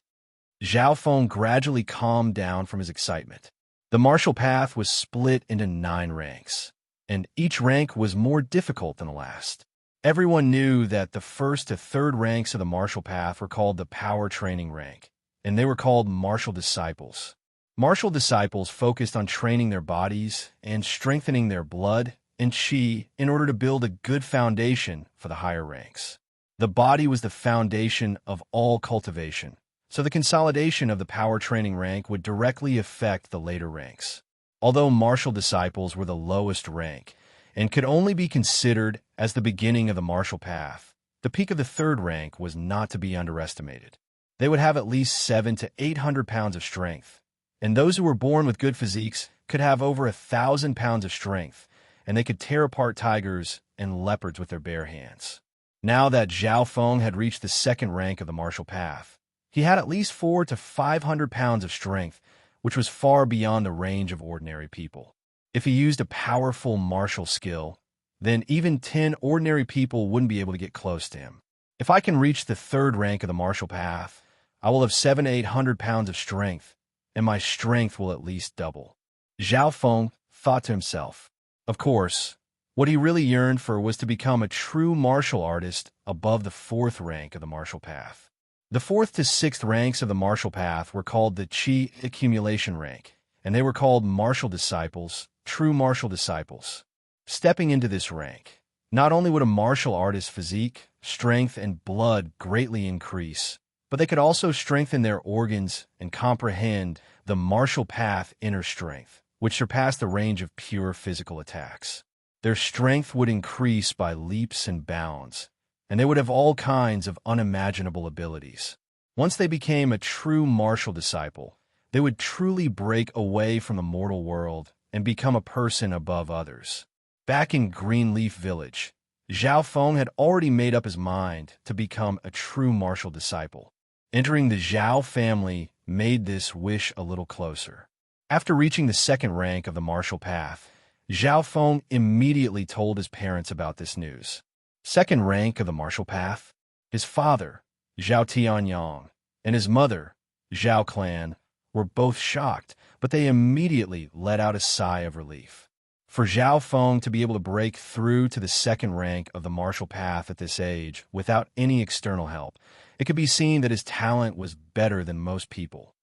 Zhao Feng gradually calmed down from his excitement. The martial path was split into 9 ranks, and each rank was more difficult than the last. Everyone knew that the first to third ranks of the martial path were called the power training rank, and they were called martial disciples. Martial disciples focused on training their bodies and strengthening their blood and chi in order to build a good foundation for the higher ranks. The body was the foundation of all cultivation, so the consolidation of the power training rank would directly affect the later ranks. Although martial disciples were the lowest rank and could only be considered as the beginning of the martial path, the peak of the third rank was not to be underestimated. They would have at least 700 to 800 pounds of strength, and those who were born with good physiques could have over 1,000 pounds of strength, and they could tear apart tigers and leopards with their bare hands. Now that Zhao Feng had reached the second rank of the martial path, he had at least 400 to 500 pounds of strength, which was far beyond the range of ordinary people. If he used a powerful martial skill, then even 10 ordinary people wouldn't be able to get close to him. If I can reach the third rank of the martial path, I will have 700 to 800 pounds of strength, and my strength will at least double. Zhao Feng thought to himself. Of course, what he really yearned for was to become a true martial artist above the fourth rank of the martial path. The fourth to sixth ranks of the martial path were called the Qi accumulation rank, and they were called martial disciples, true martial disciples. Stepping into this rank, not only would a martial artist's physique, strength, and blood greatly increase, but they could also strengthen their organs and comprehend the martial path inner strength, which surpassed the range of pure physical attacks. Their strength would increase by leaps and bounds, and they would have all kinds of unimaginable abilities. Once they became a true martial disciple, they would truly break away from the mortal world and become a person above others. Back in Greenleaf Village, Zhao Feng had already made up his mind to become a true martial disciple. Entering the Zhao family made this wish a little closer. After reaching the second rank of the martial path, Zhao Feng immediately told his parents about this news. Second rank of the martial path? His father, Zhao Tianyang, and his mother, Zhao Clan, were both shocked, but they immediately let out a sigh of relief. For Zhao Feng to be able to break through to the second rank of the martial path at this age without any external help, it could be seen that his talent was better than most people.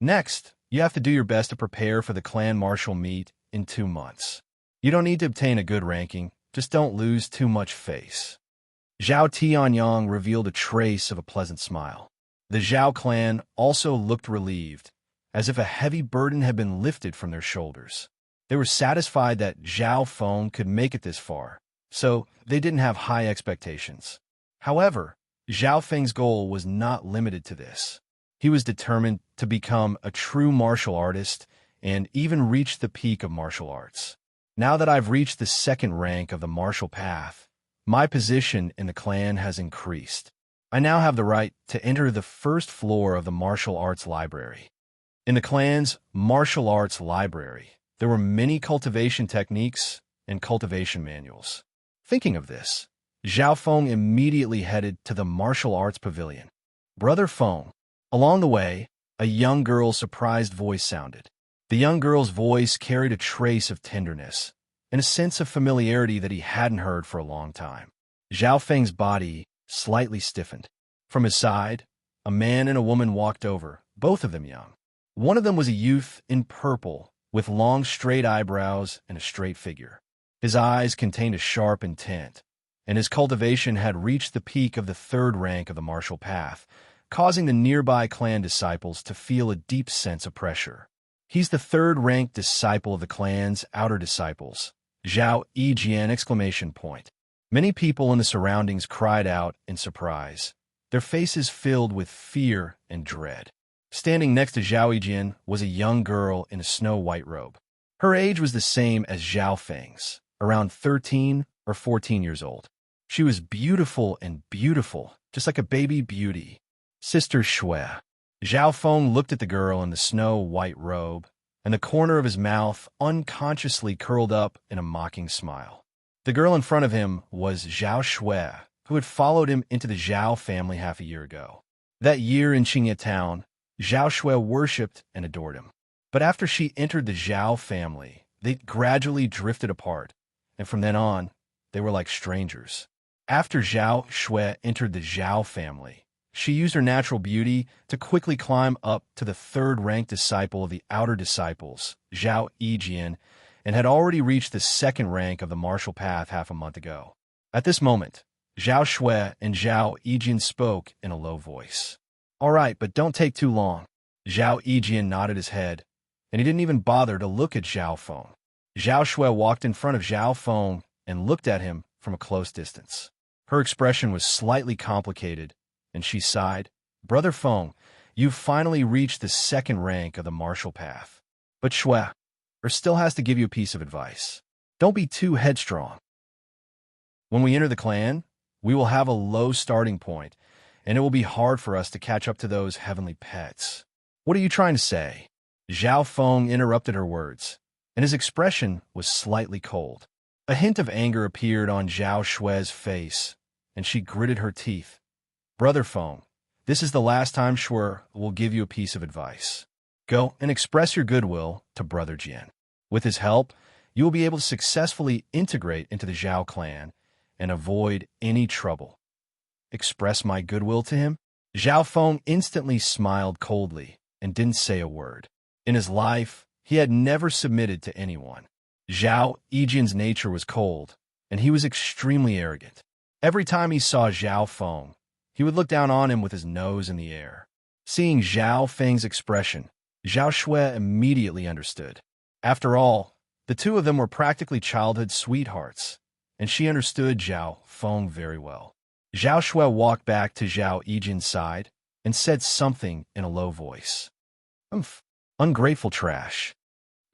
Next, you have to do your best to prepare for the clan martial meet in 2 months. You don't need to obtain a good ranking, just don't lose too much face. Zhao Tianyang revealed a trace of a pleasant smile. The Zhao clan also looked relieved, as if a heavy burden had been lifted from their shoulders. They were satisfied that Zhao Feng could make it this far, so they didn't have high expectations. However, Zhao Feng's goal was not limited to this. He was determined to become a true martial artist and even reach the peak of martial arts. Now that I've reached the second rank of the martial path, my position in the clan has increased. I now have the right to enter the first floor of the martial arts library. In the clan's martial arts library, there were many cultivation techniques and cultivation manuals. Thinking of this, Zhao Feng immediately headed to the martial arts pavilion. Brother Feng. Along the way, a young girl's surprised voice sounded. The young girl's voice carried a trace of tenderness and a sense of familiarity that he hadn't heard for a long time. Zhao Feng's body slightly stiffened. From his side, a man and a woman walked over, both of them young. One of them was a youth in purple, with long straight eyebrows and a straight figure. His eyes contained a sharp intent, and his cultivation had reached the peak of the third rank of the martial path, causing the nearby clan disciples to feel a deep sense of pressure. He's the third-ranked disciple of the clan's outer disciples, Zhao Yijian! Many people in the surroundings cried out in surprise, their faces filled with fear and dread. Standing next to Zhao Yijian was a young girl in a snow-white robe. Her age was the same as Zhao Feng's, around 13 or 14 years old. She was beautiful, just like a baby beauty. Sister Shui. Zhao Feng looked at the girl in the snow-white robe, and the corner of his mouth unconsciously curled up in a mocking smile. The girl in front of him was Zhao Shui, who had followed him into the Zhao family half a year ago. That year in Qingye town, Zhao Shui worshipped and adored him. But after she entered the Zhao family, they gradually drifted apart, and from then on, they were like strangers. After Zhao Shui entered the Zhao family, she used her natural beauty to quickly climb up to the third-ranked disciple of the outer disciples, Zhao Yijian, and had already reached the second rank of the martial path half a month ago. At this moment, Zhao Shui and Zhao Yijian spoke in a low voice. "All right, but don't take too long." Zhao Yijian nodded his head, and he didn't even bother to look at Zhao Feng. Zhao Shui walked in front of Zhao Feng and looked at him from a close distance. Her expression was slightly complicated, and she sighed. "Brother Feng, you've finally reached the second rank of the martial path. But Shui still has to give you a piece of advice. Don't be too headstrong. When we enter the clan, we will have a low starting point, and it will be hard for us to catch up to those heavenly pets." "What are you trying to say?" Zhao Feng interrupted her words, and his expression was slightly cold. A hint of anger appeared on Zhao Shui's face, and she gritted her teeth. "Brother Feng, this is the last time Shui will give you a piece of advice. Go and express your goodwill to Brother Jian. With his help, you will be able to successfully integrate into the Zhao clan and avoid any trouble." "Express my goodwill to him?" Zhao Feng instantly smiled coldly and didn't say a word. In his life, he had never submitted to anyone. Zhao Yijian's nature was cold, and he was extremely arrogant. Every time he saw Zhao Feng, he would look down on him with his nose in the air. Seeing Zhao Feng's expression, Zhao Shui immediately understood. After all, the two of them were practically childhood sweethearts, and she understood Zhao Feng very well. Zhao Shui walked back to Zhao Yijian's side and said something in a low voice. "Umph, ungrateful trash."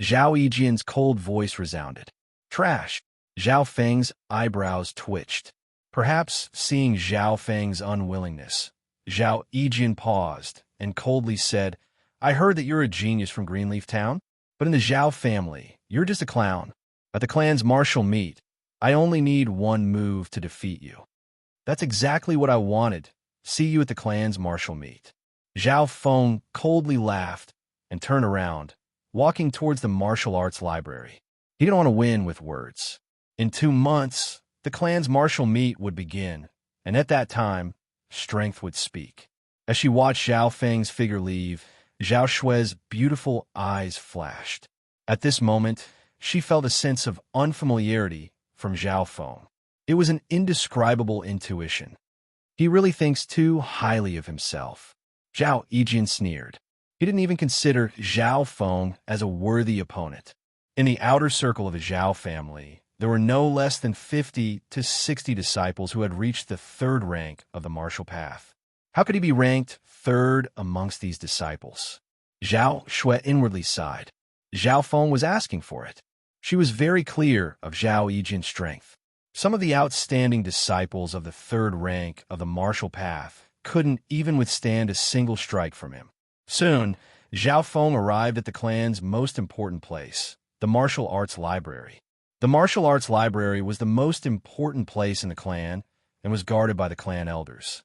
Zhao Yijian's cold voice resounded. "Trash?" Zhao Feng's eyebrows twitched. Perhaps seeing Zhao Feng's unwillingness, Zhao Yijian paused and coldly said, "I heard that you're a genius from Greenleaf Town, but in the Zhao family, you're just a clown. At the clan's martial meet, I only need one move to defeat you." "That's exactly what I wanted. See you at the clan's martial meet." Zhao Feng coldly laughed and turned around, walking towards the martial arts library. He didn't want to win with words. In 2 months, the clan's martial meet would begin, and at that time, strength would speak. As she watched Zhao Feng's figure leave, Zhao Shui's beautiful eyes flashed. At this moment, she felt a sense of unfamiliarity from Zhao Feng. It was an indescribable intuition. He really thinks too highly of himself. Zhao Yijian sneered. He didn't even consider Zhao Feng as a worthy opponent. In the outer circle of the Zhao family, there were no less than 50 to 60 disciples who had reached the third rank of the martial path. How could he be ranked third amongst these disciples? Zhao Shui inwardly sighed. Zhao Feng was asking for it. She was very clear of Zhao Yijian's strength. Some of the outstanding disciples of the third rank of the martial path couldn't even withstand a single strike from him. Soon, Zhao Feng arrived at the clan's most important place, the martial arts library. The martial arts library was the most important place in the clan and was guarded by the clan elders.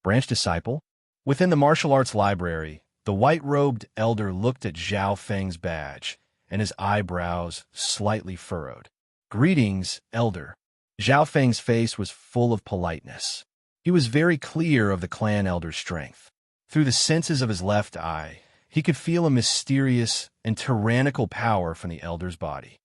Branch disciple? Within the martial arts library, the white-robed elder looked at Zhao Feng's badge, and his eyebrows slightly furrowed. "Greetings, elder." Zhao Feng's face was full of politeness. He was very clear of the clan elder's strength. Through the senses of his left eye, he could feel a mysterious and tyrannical power from the elder's body.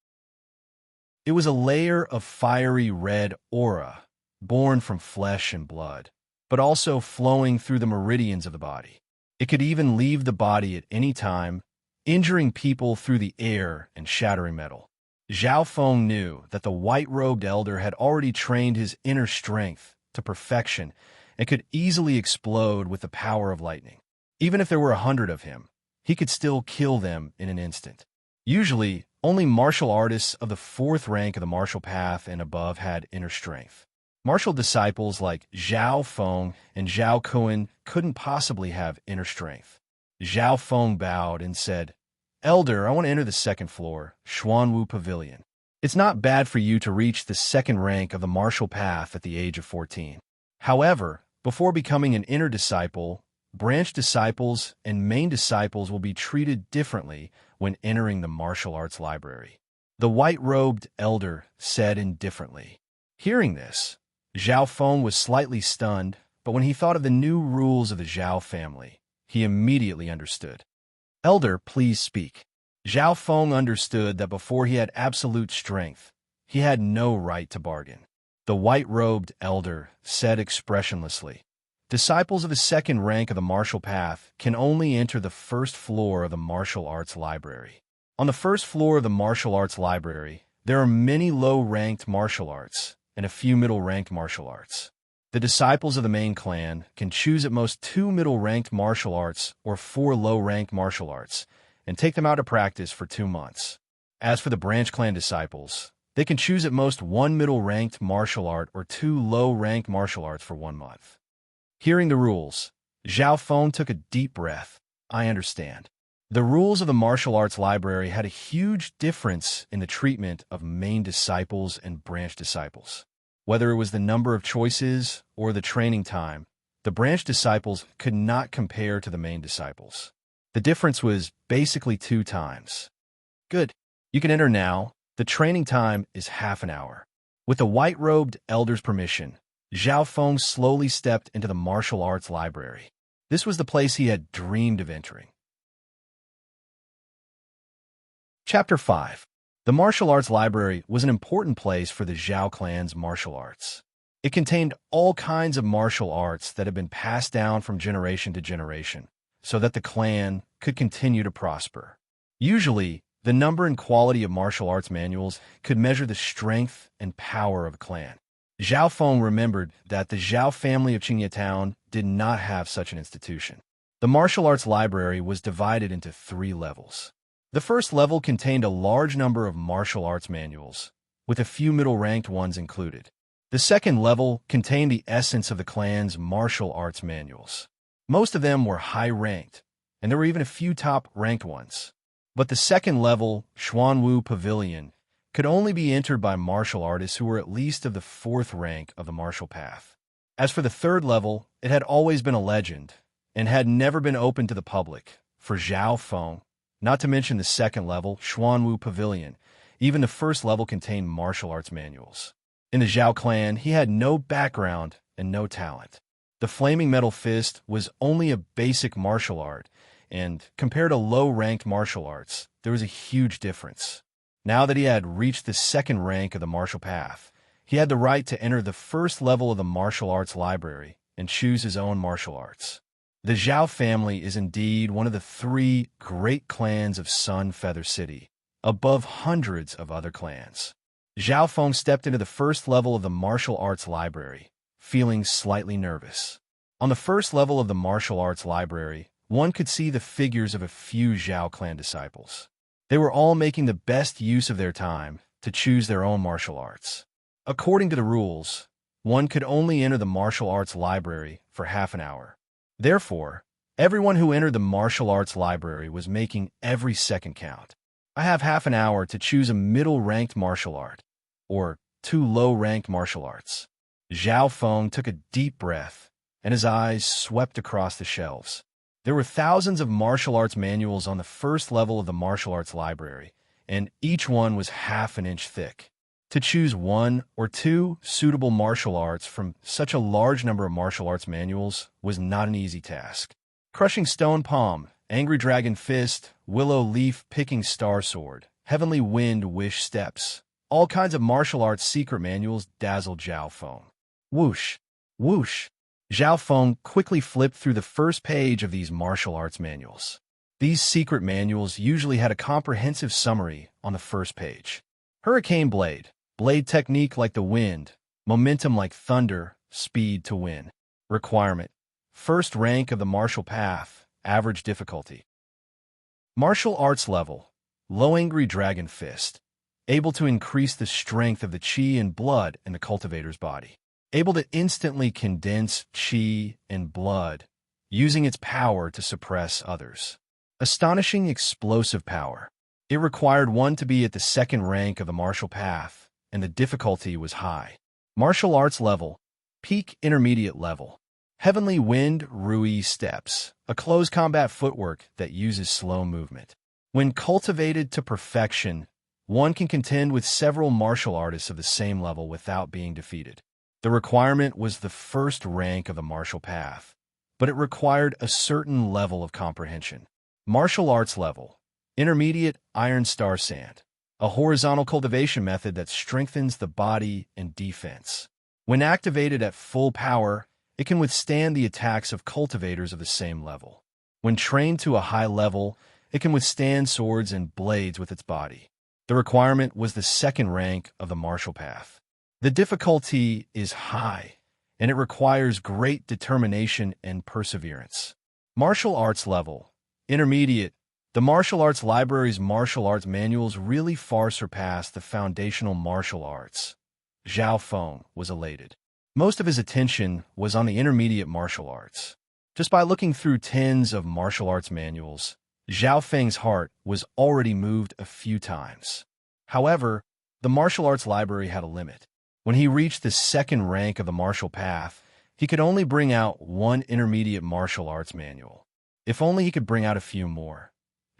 It was a layer of fiery red aura, born from flesh and blood, but also flowing through the meridians of the body. It could even leave the body at any time, injuring people through the air and shattering metal. Zhao Feng knew that the white-robed elder had already trained his inner strength to perfection and could easily explode with the power of lightning. Even if there were 100 of him, he could still kill them in an instant. Usually, only martial artists of the fourth rank of the martial path and above had inner strength. Martial disciples like Zhao Feng and Zhao Kuan couldn't possibly have inner strength. Zhao Feng bowed and said, "Elder, I want to enter the second floor, Xuanwu Pavilion. It's not bad for you to reach the second rank of the martial path at the age of 14. However, before becoming an inner disciple, branch disciples and main disciples will be treated differently when entering the martial arts library," the white-robed elder said indifferently. Hearing this, Zhao Feng was slightly stunned, but when he thought of the new rules of the Zhao family, he immediately understood. "Elder, please speak." Zhao Feng understood that before he had absolute strength, he had no right to bargain. The white-robed elder said expressionlessly, Disciples of the second rank of the martial path can only enter the first floor of the martial arts library. On the first floor of the martial arts library, there are many low-ranked martial arts and a few middle-ranked martial arts. The disciples of the main clan can choose at most 2 middle-ranked martial arts or 4 low-ranked martial arts and take them out to practice for 2 months. As for the branch clan disciples, they can choose at most 1 middle-ranked martial art or 2 low-ranked martial arts for 1 month. Hearing the rules, Zhao Feng took a deep breath. I understand. The rules of the martial arts library had a huge difference in the treatment of main disciples and branch disciples. Whether it was the number of choices or the training time, the branch disciples could not compare to the main disciples. The difference was basically 2 times. Good. You can enter now. The training time is half an hour. With the white-robed elder's permission, Zhao Feng slowly stepped into the martial arts library. This was the place he had dreamed of entering. Chapter 5. The martial arts library was an important place for the Zhao clan's martial arts. It contained all kinds of martial arts that had been passed down from generation to generation, so that the clan could continue to prosper. Usually, the number and quality of martial arts manuals could measure the strength and power of a clan. Zhao Feng remembered that the Zhao family of Qingye Town did not have such an institution. The martial arts library was divided into 3 levels. The first level contained a large number of martial arts manuals, with a few middle-ranked ones included. The second level contained the essence of the clan's martial arts manuals. Most of them were high-ranked, and there were even a few top-ranked ones. But the second level, Xuanwu Pavilion, could only be entered by martial artists who were at least of the 4th rank of the martial path. As for the third level, it had always been a legend, and had never been open to the public. For Zhao Feng, not to mention the second level, Xuanwu Pavilion, even the first level contained martial arts manuals. In the Zhao clan, he had no background and no talent. The Flaming Metal Fist was only a basic martial art, and compared to low-ranked martial arts, there was a huge difference. Now that he had reached the second rank of the martial path, he had the right to enter the first level of the martial arts library and choose his own martial arts. The Zhao family is indeed one of the 3 great clans of Sun Feather City, above hundreds of other clans. Zhao Feng stepped into the first level of the martial arts library, feeling slightly nervous. On the first level of the martial arts library, one could see the figures of a few Zhao clan disciples. They were all making the best use of their time to choose their own martial arts. According to the rules, one could only enter the martial arts library for half an hour. Therefore, everyone who entered the martial arts library was making every second count. I have half an hour to choose a middle-ranked martial art, or 2 low-ranked martial arts. Zhao Feng took a deep breath, and his eyes swept across the shelves. There were thousands of martial arts manuals on the first level of the martial arts library, and each one was half an inch thick. To choose 1 or 2 suitable martial arts from such a large number of martial arts manuals was not an easy task. Crushing Stone Palm, Angry Dragon Fist, Willow Leaf Picking Star Sword, Heavenly Wind Wish Steps, all kinds of martial arts secret manuals dazzled Zhao Feng. Whoosh! Whoosh! Zhao Feng quickly flipped through the first page of these martial arts manuals. These secret manuals usually had a comprehensive summary on the first page. Hurricane Blade. Blade technique like the wind, momentum like thunder, speed to win. Requirement: first rank of the martial path, average difficulty. Martial arts level: low Angry Dragon Fist, able to increase the strength of the chi and blood in the cultivator's body. Able to instantly condense chi and blood, using its power to suppress others. Astonishing explosive power. It required one to be at the second rank of the martial path, and the difficulty was high. Martial arts level: peak intermediate level. Heavenly Wind Rui Steps, a close combat footwork that uses slow movement. When cultivated to perfection, one can contend with several martial artists of the same level without being defeated. The requirement was the first rank of the martial path, but it required a certain level of comprehension. Martial arts level: intermediate Iron Star Sand, a horizontal cultivation method that strengthens the body and defense. When activated at full power, it can withstand the attacks of cultivators of the same level. When trained to a high level, it can withstand swords and blades with its body. The requirement was the second rank of the martial path. The difficulty is high, and it requires great determination and perseverance. Martial arts level. Intermediate. The martial arts library's martial arts manuals really far surpass the foundational martial arts. Zhao Feng was elated. Most of his attention was on the intermediate martial arts. Just by looking through tens of martial arts manuals, Zhao Feng's heart was already moved a few times. However, the martial arts library had a limit. When he reached the second rank of the martial path, he could only bring out one intermediate martial arts manual. If only he could bring out a few more.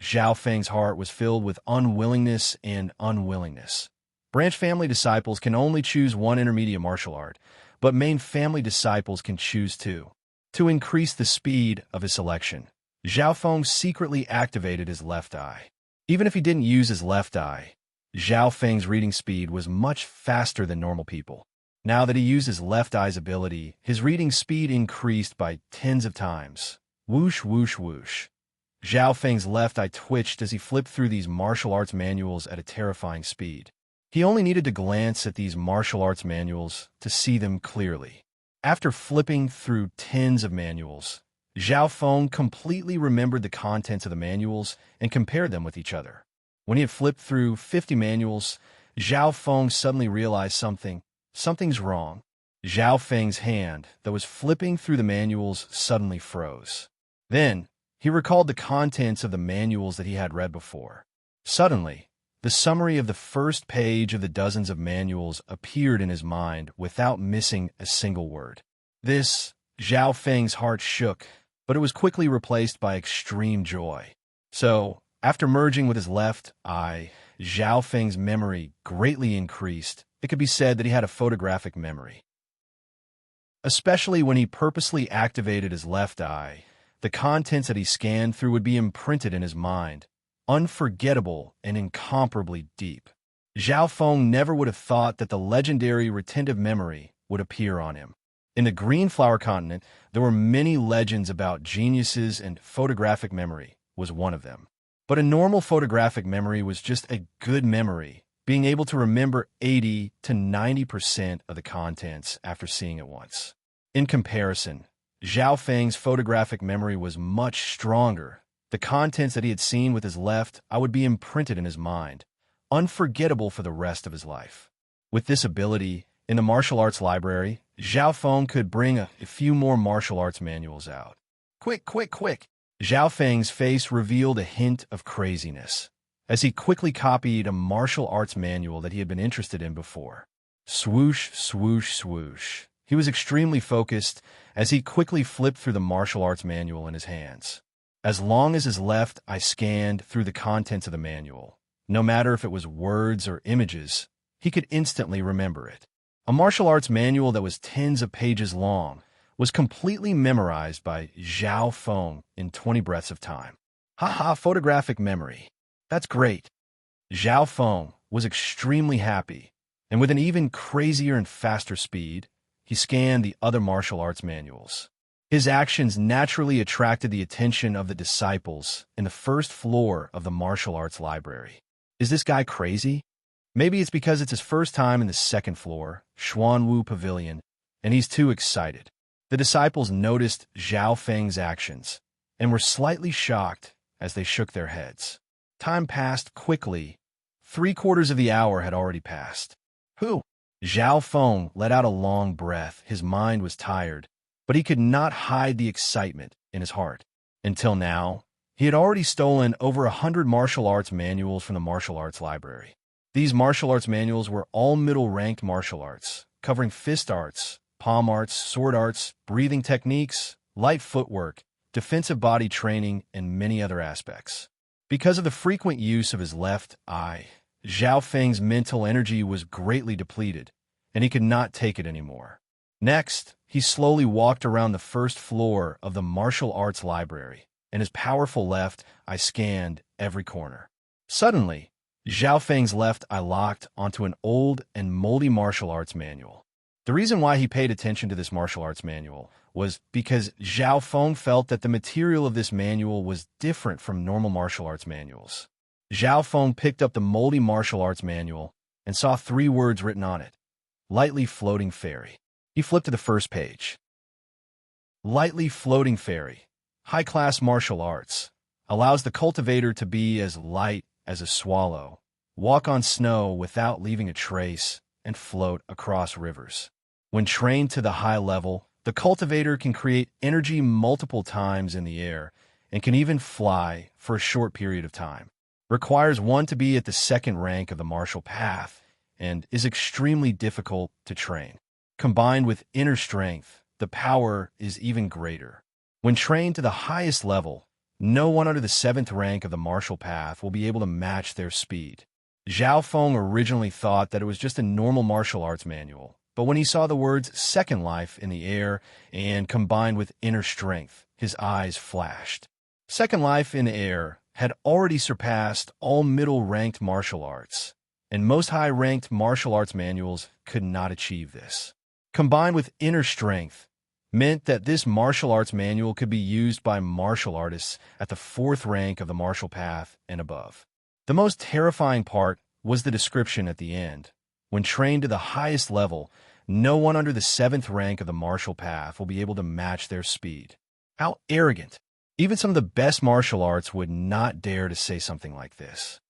Zhao Feng's heart was filled with unwillingness and unwillingness. Branch family disciples can only choose one intermediate martial art, but main family disciples can choose two. To increase the speed of his selection, Zhao Feng secretly activated his left eye. Even if he didn't use his left eye, Zhao Feng's reading speed was much faster than normal people. Now that he used his left eye's ability, his reading speed increased by tens of times. Whoosh, whoosh, whoosh. Zhao Feng's left eye twitched as he flipped through these martial arts manuals at a terrifying speed. He only needed to glance at these martial arts manuals to see them clearly. After flipping through tens of manuals, Zhao Feng completely remembered the contents of the manuals and compared them with each other. When he had flipped through 50 manuals, Zhao Feng suddenly realized something's wrong. Zhao Feng's hand that was flipping through the manuals suddenly froze. Then, he recalled the contents of the manuals that he had read before. Suddenly, the summary of the first page of the dozens of manuals appeared in his mind without missing a single word. Zhao Feng's heart shook, but it was quickly replaced by extreme joy. So, after merging with his left eye, Zhao Feng's memory greatly increased. It could be said that he had a photographic memory. Especially when he purposely activated his left eye, the contents that he scanned through would be imprinted in his mind, unforgettable and incomparably deep. Zhao Feng never would have thought that the legendary retentive memory would appear on him. In the Green Flower Continent, there were many legends about geniuses, and photographic memory was one of them. But a normal photographic memory was just a good memory, being able to remember 80 to 90% of the contents after seeing it once. In comparison, Zhao Feng's photographic memory was much stronger. The contents that he had seen with his left eye would be imprinted in his mind, unforgettable for the rest of his life. With this ability, in the martial arts library, Zhao Feng could bring a few more martial arts manuals out. Quick, quick, quick! Zhao Feng's face revealed a hint of craziness, as he quickly copied a martial arts manual that he had been interested in before. Swoosh, swoosh, swoosh. He was extremely focused as he quickly flipped through the martial arts manual in his hands. As long as his left eye scanned through the contents of the manual, no matter if it was words or images, he could instantly remember it. A martial arts manual that was tens of pages long was completely memorized by Zhao Feng in 20 breaths of time. Haha, photographic memory. That's great. Zhao Feng was extremely happy, and with an even crazier and faster speed, he scanned the other martial arts manuals. His actions naturally attracted the attention of the disciples in the first floor of the martial arts library. Is this guy crazy? Maybe it's because it's his first time in the second floor, Xuanwu Pavilion, and he's too excited. The disciples noticed Zhao Feng's actions and were slightly shocked as they shook their heads. Time passed quickly. 3/4 of the hour had already passed. Who? Zhao Feng let out a long breath. His mind was tired, but he could not hide the excitement in his heart. Until now, he had already stolen over 100 martial arts manuals from the martial arts library. These martial arts manuals were all middle-ranked martial arts, covering fist arts, palm arts, sword arts, breathing techniques, light footwork, defensive body training, and many other aspects. Because of the frequent use of his left eye, Zhao Feng's mental energy was greatly depleted, and he could not take it anymore. Next, he slowly walked around the first floor of the martial arts library, and his powerful left eye scanned every corner. Suddenly, Zhao Feng's left eye locked onto an old and moldy martial arts manual. The reason why he paid attention to this martial arts manual was because Zhao Feng felt that the material of this manual was different from normal martial arts manuals. Zhao Feng picked up the moldy martial arts manual and saw 3 words written on it: lightly floating fairy. He flipped to the first page. Lightly floating fairy, high-class martial arts, allows the cultivator to be as light as a swallow, walk on snow without leaving a trace, and float across rivers. When trained to the high level, the cultivator can create energy multiple times in the air and can even fly for a short period of time. Requires one to be at the 2nd rank of the martial path and is extremely difficult to train. Combined with inner strength, the power is even greater. When trained to the highest level, no one under the 7th rank of the martial path will be able to match their speed. Zhao Feng originally thought that it was just a normal martial arts manual, but when he saw the words second life in the air and combined with inner strength, his eyes flashed. Second life in the air had already surpassed all middle-ranked martial arts, and most high-ranked martial arts manuals could not achieve this. Combined with inner strength meant that this martial arts manual could be used by martial artists at the 4th rank of the martial path and above. The most terrifying part was the description at the end. When trained to the highest level, no one under the 7th rank of the martial path will be able to match their speed. How arrogant! Even some of the best martial arts would not dare to say something like this.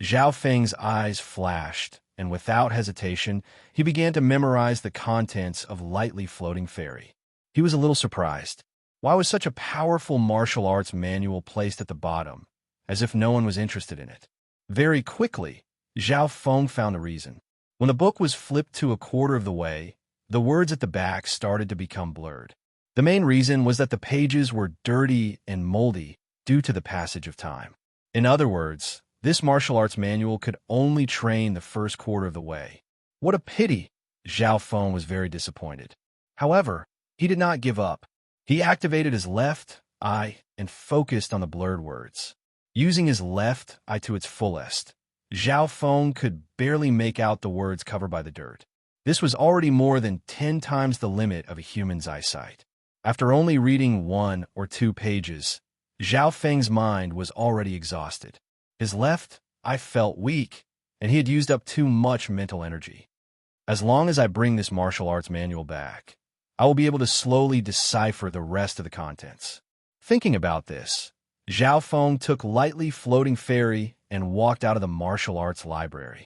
Zhao Feng's eyes flashed, and without hesitation, he began to memorize the contents of Lightly Floating Fairy. He was a little surprised. Why was such a powerful martial arts manual placed at the bottom, as if no one was interested in it? Very quickly, Zhao Feng found a reason. When the book was flipped to a quarter of the way, the words at the back started to become blurred. The main reason was that the pages were dirty and moldy due to the passage of time. In other words, this martial arts manual could only train the first quarter of the way. What a pity! Zhao Feng was very disappointed. However, he did not give up. He activated his left eye and focused on the blurred words. Using his left eye to its fullest, Zhao Feng could barely make out the words covered by the dirt. This was already more than 10 times the limit of a human's eyesight. After only reading 1 or 2 pages, Zhao Feng's mind was already exhausted. His left eye felt weak, and he had used up too much mental energy. As long as I bring this martial arts manual back, I will be able to slowly decipher the rest of the contents. Thinking about this, Zhao Feng took Lightly Floating Fairy and walked out of the martial arts library.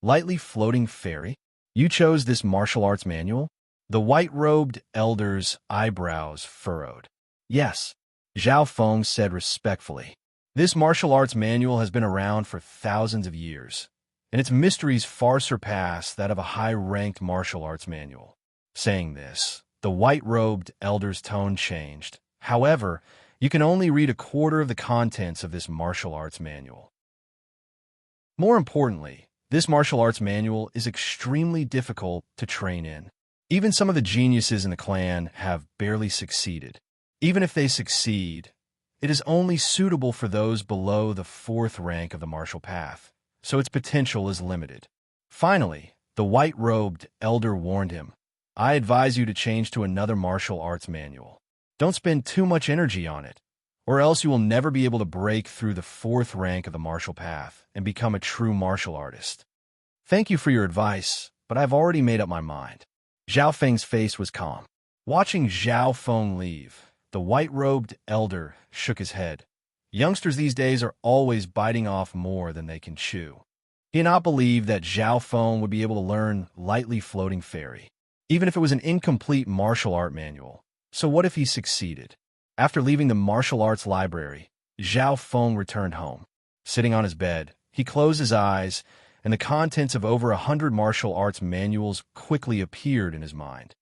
Lightly Floating Fairy? You chose this martial arts manual? The white-robed elder's eyebrows furrowed. Yes, Zhao Feng said respectfully. This martial arts manual has been around for thousands of years, and its mysteries far surpass that of a high-ranked martial arts manual. Saying this, the white-robed elder's tone changed. However, you can only read a quarter of the contents of this martial arts manual. More importantly, this martial arts manual is extremely difficult to train in. Even some of the geniuses in the clan have barely succeeded. Even if they succeed, it is only suitable for those below the 4th rank of the martial path, so its potential is limited. Finally, the white-robed elder warned him, I advise you to change to another martial arts manual. Don't spend too much energy on it, or else you will never be able to break through the 4th rank of the martial path and become a true martial artist. Thank you for your advice, but I've already made up my mind. Zhao Feng's face was calm. Watching Zhao Feng leave, the white-robed elder shook his head. Youngsters these days are always biting off more than they can chew. He did not believe that Zhao Feng would be able to learn Lightly Floating Fairy, even if it was an incomplete martial art manual. So what if he succeeded? After leaving the martial arts library, Zhao Feng returned home. Sitting on his bed, he closed his eyes, and the contents of over 100 martial arts manuals quickly appeared in his mind.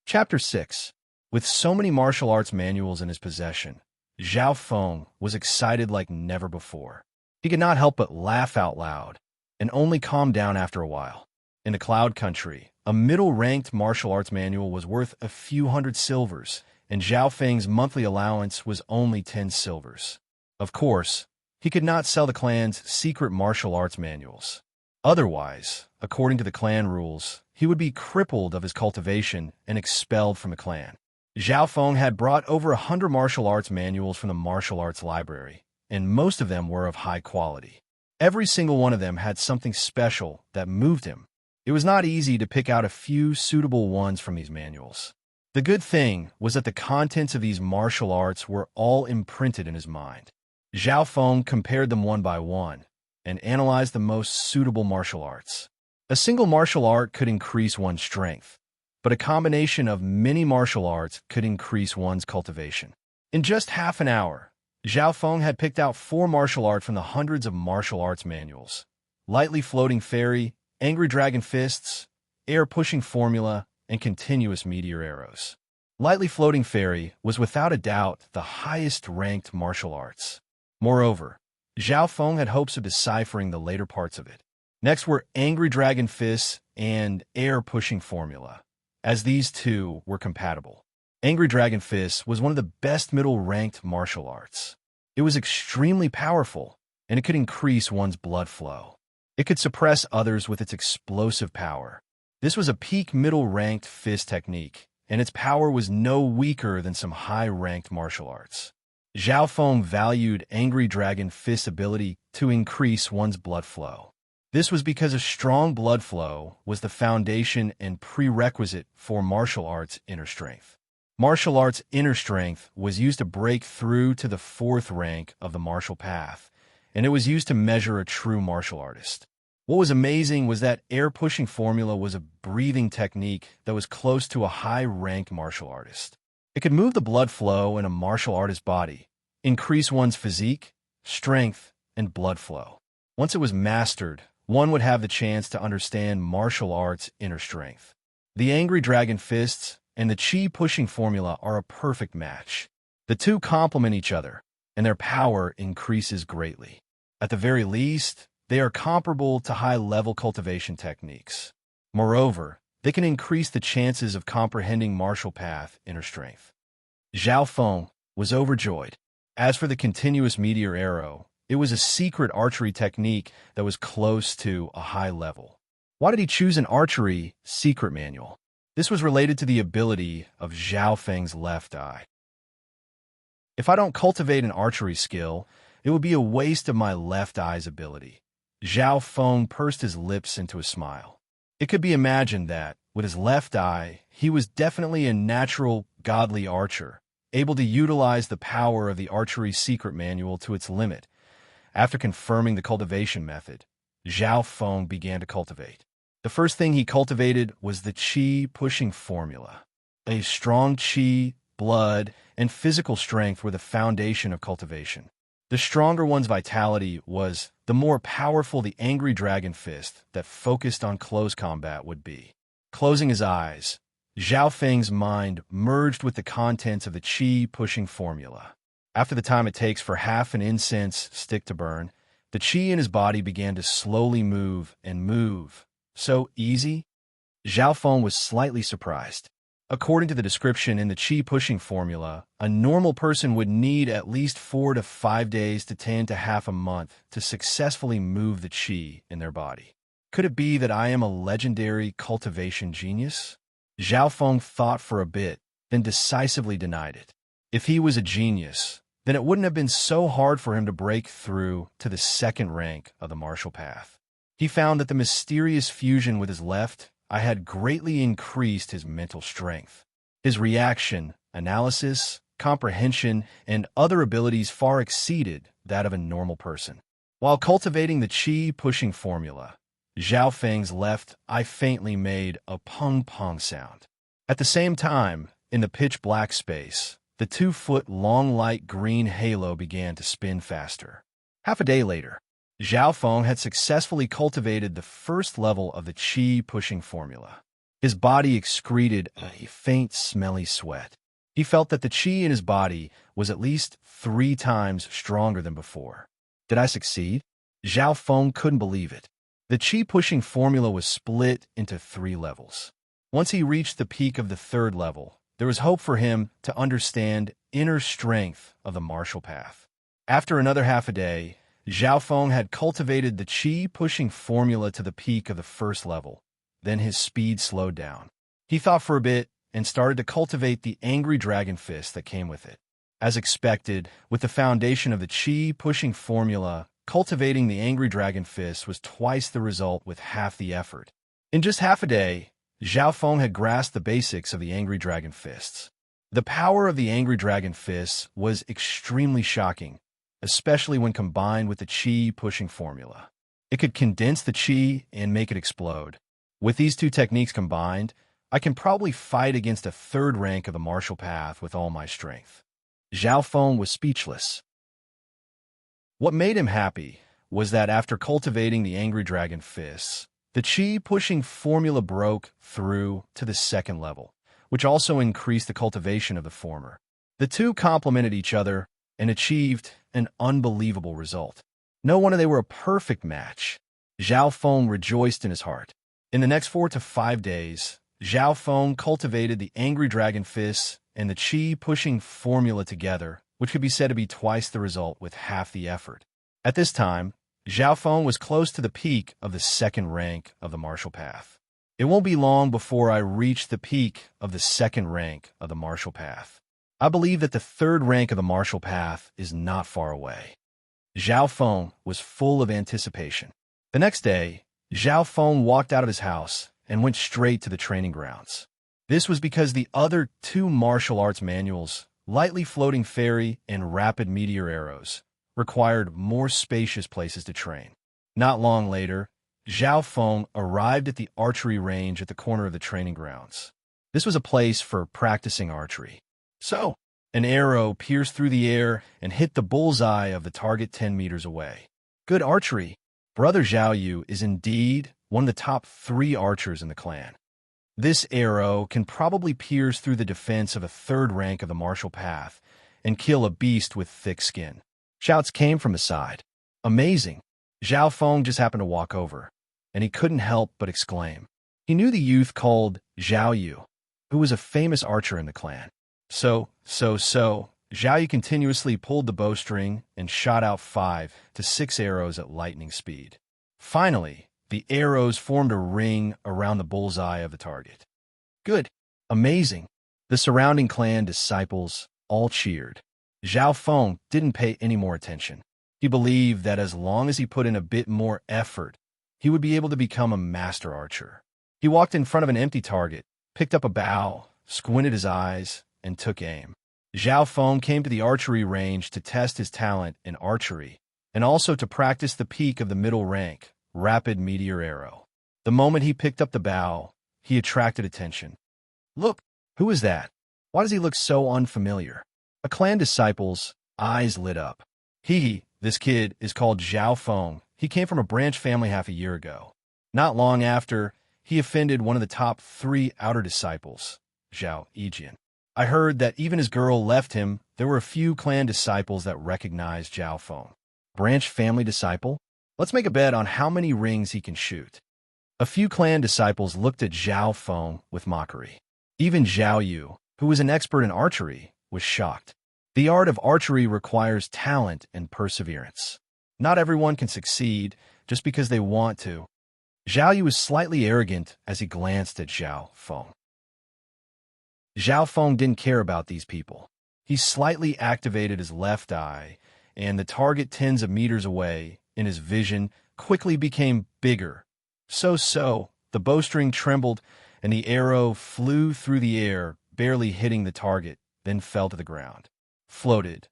Chapter 6. With so many martial arts manuals in his possession, Zhao Feng was excited like never before. He could not help but laugh out loud, and only calmed down after a while. In the Cloud Country, a middle-ranked martial arts manual was worth a few hundred silvers, and Zhao Feng's monthly allowance was only 10 silvers. Of course, he could not sell the clan's secret martial arts manuals. Otherwise, according to the clan rules, he would be crippled of his cultivation and expelled from the clan. Zhao Feng had brought over 100 martial arts manuals from the martial arts library, and most of them were of high quality. Every single one of them had something special that moved him. It was not easy to pick out a few suitable ones from these manuals. The good thing was that the contents of these martial arts were all imprinted in his mind. Zhao Feng compared them one by one and analyzed the most suitable martial arts. A single martial art could increase one's strength, but a combination of many martial arts could increase one's cultivation. In just half an hour, Zhao Feng had picked out 4 martial arts from the hundreds of martial arts manuals: lightly floating fairy, angry dragon fists, air-pushing formula, and continuous meteor arrows. Lightly floating fairy was without a doubt the highest-ranked martial arts. Moreover, Zhao Feng had hopes of deciphering the later parts of it. Next were angry dragon fists and air-pushing formula, as these two were compatible. Angry Dragon Fist was one of the best middle-ranked martial arts. It was extremely powerful, and it could increase one's blood flow. It could suppress others with its explosive power. This was a peak middle-ranked fist technique, and its power was no weaker than some high-ranked martial arts. Zhao Feng valued Angry Dragon Fist's ability to increase one's blood flow. This was because a strong blood flow was the foundation and prerequisite for martial arts inner strength. Martial arts inner strength was used to break through to the 4th rank of the martial path, and it was used to measure a true martial artist. What was amazing was that air-pushing formula was a breathing technique that was close to a high-ranked martial artist. It could move the blood flow in a martial artist's body, increase one's physique, strength, and blood flow. Once it was mastered, one would have the chance to understand martial arts inner strength. The Angry Dragon Fists and the Chi-pushing formula are a perfect match. The two complement each other, and their power increases greatly. At the very least, they are comparable to high-level cultivation techniques. Moreover, they can increase the chances of comprehending martial path inner strength. Zhao Feng was overjoyed. As for the continuous meteor arrow, it was a secret archery technique that was close to a high level. Why did he choose an archery secret manual? This was related to the ability of Zhao Feng's left eye. If I don't cultivate an archery skill, it would be a waste of my left eye's ability. Zhao Feng pursed his lips into a smile. It could be imagined that, with his left eye, he was definitely a natural, godly archer, able to utilize the power of the archery secret manual to its limit. After confirming the cultivation method, Zhao Feng began to cultivate. The first thing he cultivated was the Chi-pushing formula. A strong Chi, blood, and physical strength were the foundation of cultivation. The stronger one's vitality was, the more powerful the Angry Dragon Fist that focused on close combat would be. Closing his eyes, Zhao Feng's mind merged with the contents of the Chi-pushing formula. After the time it takes for half an incense stick to burn, the Chi in his body began to slowly move and move. So easy? Zhao Feng was slightly surprised. According to the description in the Chi-pushing formula, a normal person would need at least 4 to 5 days to 10 to half a month to successfully move the Chi in their body. Could it be that I am a legendary cultivation genius? Zhao Feng thought for a bit, then decisively denied it. If he was a genius, then it wouldn't have been so hard for him to break through to the 2nd rank of the martial path. He found that the mysterious fusion with his left eye had greatly increased his mental strength. His reaction, analysis, comprehension, and other abilities far exceeded that of a normal person. While cultivating the Chi-pushing formula, Zhao Feng's left eye faintly made a pong-pong sound. At the same time, in the pitch-black space, the 2-foot-long light green halo began to spin faster. Half a day later, Zhao Feng had successfully cultivated the first level of the Chi-pushing formula. His body excreted a faint, smelly sweat. He felt that the Chi in his body was at least 3 times stronger than before. Did I succeed? Zhao Feng couldn't believe it. The Chi-pushing formula was split into 3 levels. Once he reached the peak of the 3rd level, there was hope for him to understand inner strength of the martial path. After another half a day, Zhao Feng had cultivated the chi-pushing formula to the peak of the first level. Then his speed slowed down. He thought for a bit and started to cultivate the angry dragon fist that came with it. As expected, with the foundation of the chi-pushing formula, cultivating the angry dragon fist was twice the result with half the effort. In just half a day, Zhao Feng had grasped the basics of the angry dragon fists. The power of the angry dragon fists was extremely shocking, especially when combined with the chi-pushing formula. It could condense the chi and make it explode. With these two techniques combined, I can probably fight against a third rank of the martial path with all my strength. Zhao Feng was speechless. What made him happy was that after cultivating the angry dragon fists, the chi-pushing formula broke through to the second level, which also increased the cultivation of the former. The two complemented each other and achieved an unbelievable result. No wonder they were a perfect match. Zhao Feng rejoiced in his heart. In the next 4 to 5 days, Zhao Feng cultivated the angry dragon fists and the chi-pushing formula together, which could be said to be twice the result with half the effort. At this time, Zhao Feng was close to the peak of the second rank of the martial path. It won't be long before I reach the peak of the second rank of the martial path. I believe that the third rank of the martial path is not far away. Zhao Feng was full of anticipation. The next day, Zhao Feng walked out of his house and went straight to the training grounds. This was because the other two martial arts manuals, lightly floating fairy and rapid meteor arrows, required more spacious places to train. Not long later, Zhao Feng arrived at the archery range at the corner of the training grounds. This was a place for practicing archery. So, an arrow pierced through the air and hit the bullseye of the target 10 meters away. Good archery. Brother Zhao Yu is indeed one of the top 3 archers in the clan. This arrow can probably pierce through the defense of a third rank of the martial path and kill a beast with thick skin. Shouts came from the side. Amazing. Zhao Feng just happened to walk over, and he couldn't help but exclaim. He knew the youth called Zhao Yu, who was a famous archer in the clan. So, Zhao Yu continuously pulled the bowstring and shot out 5 to 6 arrows at lightning speed. Finally, the arrows formed a ring around the bullseye of the target. Good. Amazing. The surrounding clan disciples all cheered. Zhao Feng didn't pay any more attention. He believed that as long as he put in a bit more effort, he would be able to become a master archer. He walked in front of an empty target, picked up a bow, squinted his eyes, and took aim. Zhao Feng came to the archery range to test his talent in archery, and also to practice the peak of the middle rank, rapid meteor arrow. The moment he picked up the bow, he attracted attention. Look, who is that? Why does he look so unfamiliar? A clan disciple's eyes lit up. This kid is called Zhao Feng. He came from a branch family half a year ago. Not long after, he offended one of the top 3 outer disciples, Zhao Yijian. I heard that even his girl left him. There were a few clan disciples that recognized Zhao Feng. Branch family disciple? Let's make a bet on how many rings he can shoot. A few clan disciples looked at Zhao Feng with mockery. Even Zhao Yu, who was an expert in archery, was shocked. The art of archery requires talent and perseverance. Not everyone can succeed just because they want to. Zhao Yu was slightly arrogant as he glanced at Zhao Feng. Zhao Feng didn't care about these people. He slightly activated his left eye, and the target tens of meters away, in his vision, quickly became bigger. The bowstring trembled, and the arrow flew through the air, barely hitting the target, then fell to the ground. Floated.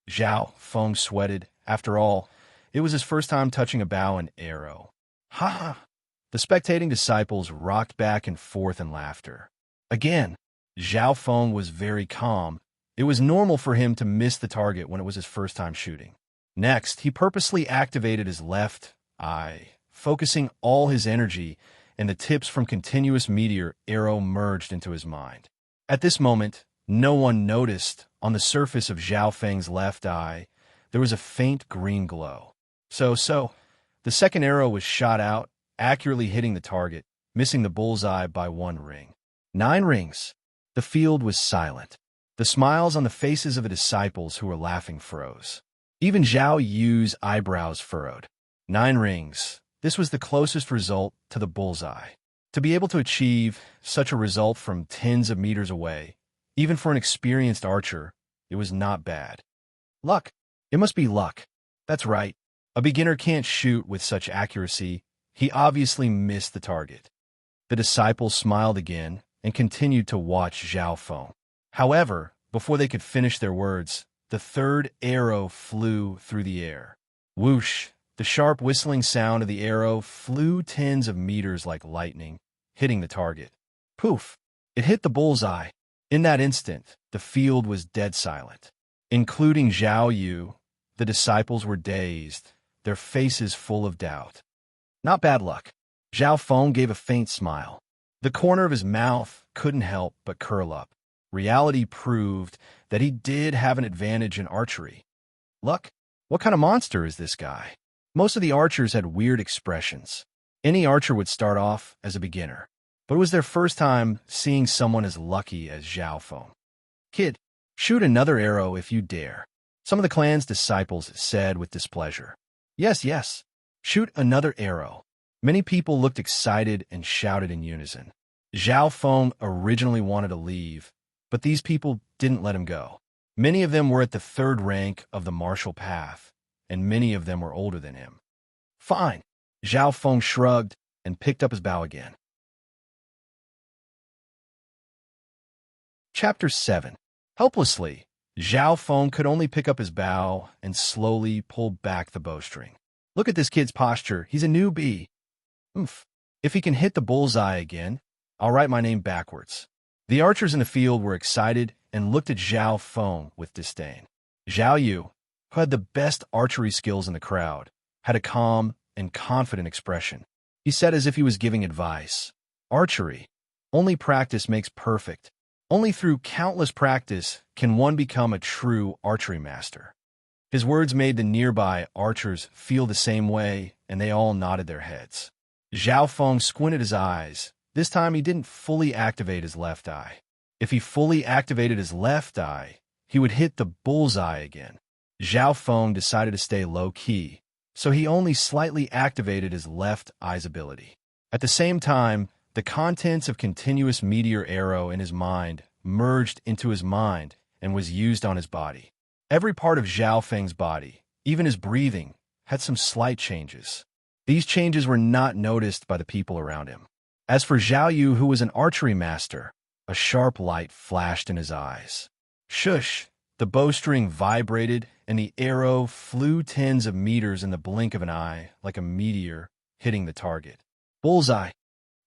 Zhao Feng sweated. After all, it was his first time touching a bow and arrow. Ha ha! The spectating disciples rocked back and forth in laughter. Again, Zhao Feng was very calm. It was normal for him to miss the target when it was his first time shooting. Next, he purposely activated his left eye, focusing all his energy, and the tips from continuous meteor arrow merged into his mind. At this moment, no one noticed on the surface of Zhao Feng's left eye, there was a faint green glow. The second arrow was shot out, accurately hitting the target, missing the bullseye by 1 ring. 9 rings. The field was silent. The smiles on the faces of the disciples who were laughing froze. Even Zhao Yu's eyebrows furrowed. 9 rings. This was the closest result to the bullseye. To be able to achieve such a result from tens of meters away, even for an experienced archer, it was not bad. Luck. It must be luck. That's right. A beginner can't shoot with such accuracy. He obviously missed the target. The disciples smiled again and continued to watch Zhao Feng. However, before they could finish their words, the third arrow flew through the air. Whoosh! The sharp whistling sound of the arrow flew tens of meters like lightning, hitting the target. Poof! It hit the bullseye. In that instant, the field was dead silent. Including Zhao Yu, the disciples were dazed, their faces full of doubt. Not bad luck. Zhao Feng gave a faint smile. The corner of his mouth couldn't help but curl up. Reality proved that he did have an advantage in archery. Luck? What kind of monster is this guy? Most of the archers had weird expressions. Any archer would start off as a beginner, but it was their first time seeing someone as lucky as Zhao Feng. Kid, shoot another arrow if you dare, some of the clan's disciples said with displeasure. Yes, yes, shoot another arrow. Many people looked excited and shouted in unison. Zhao Feng originally wanted to leave, but these people didn't let him go. Many of them were at the 3rd rank of the martial path, and many of them were older than him. Fine. Zhao Feng shrugged and picked up his bow again. Chapter 7. Helplessly, Zhao Feng could only pick up his bow and slowly pull back the bowstring. Look at this kid's posture. He's a newbie. Oomph. If he can hit the bullseye again, I'll write my name backwards. The archers in the field were excited and looked at Zhao Feng with disdain. Zhao Yu, who had the best archery skills in the crowd, had a calm and confident expression. He said as if he was giving advice. Archery. Only practice makes perfect. Only through countless practice can one become a true archery master. His words made the nearby archers feel the same way, and they all nodded their heads. Zhao Feng squinted his eyes. This time he didn't fully activate his left eye. If he fully activated his left eye, he would hit the bullseye again. Zhao Feng decided to stay low-key, so he only slightly activated his left eye's ability. At the same time, the contents of continuous meteor arrow in his mind merged into his mind and was used on his body. Every part of Zhao Feng's body, even his breathing, had some slight changes. These changes were not noticed by the people around him. As for Zhao Yu, who was an archery master, a sharp light flashed in his eyes. Shush! The bowstring vibrated, and the arrow flew tens of meters in the blink of an eye, like a meteor hitting the target. Bullseye!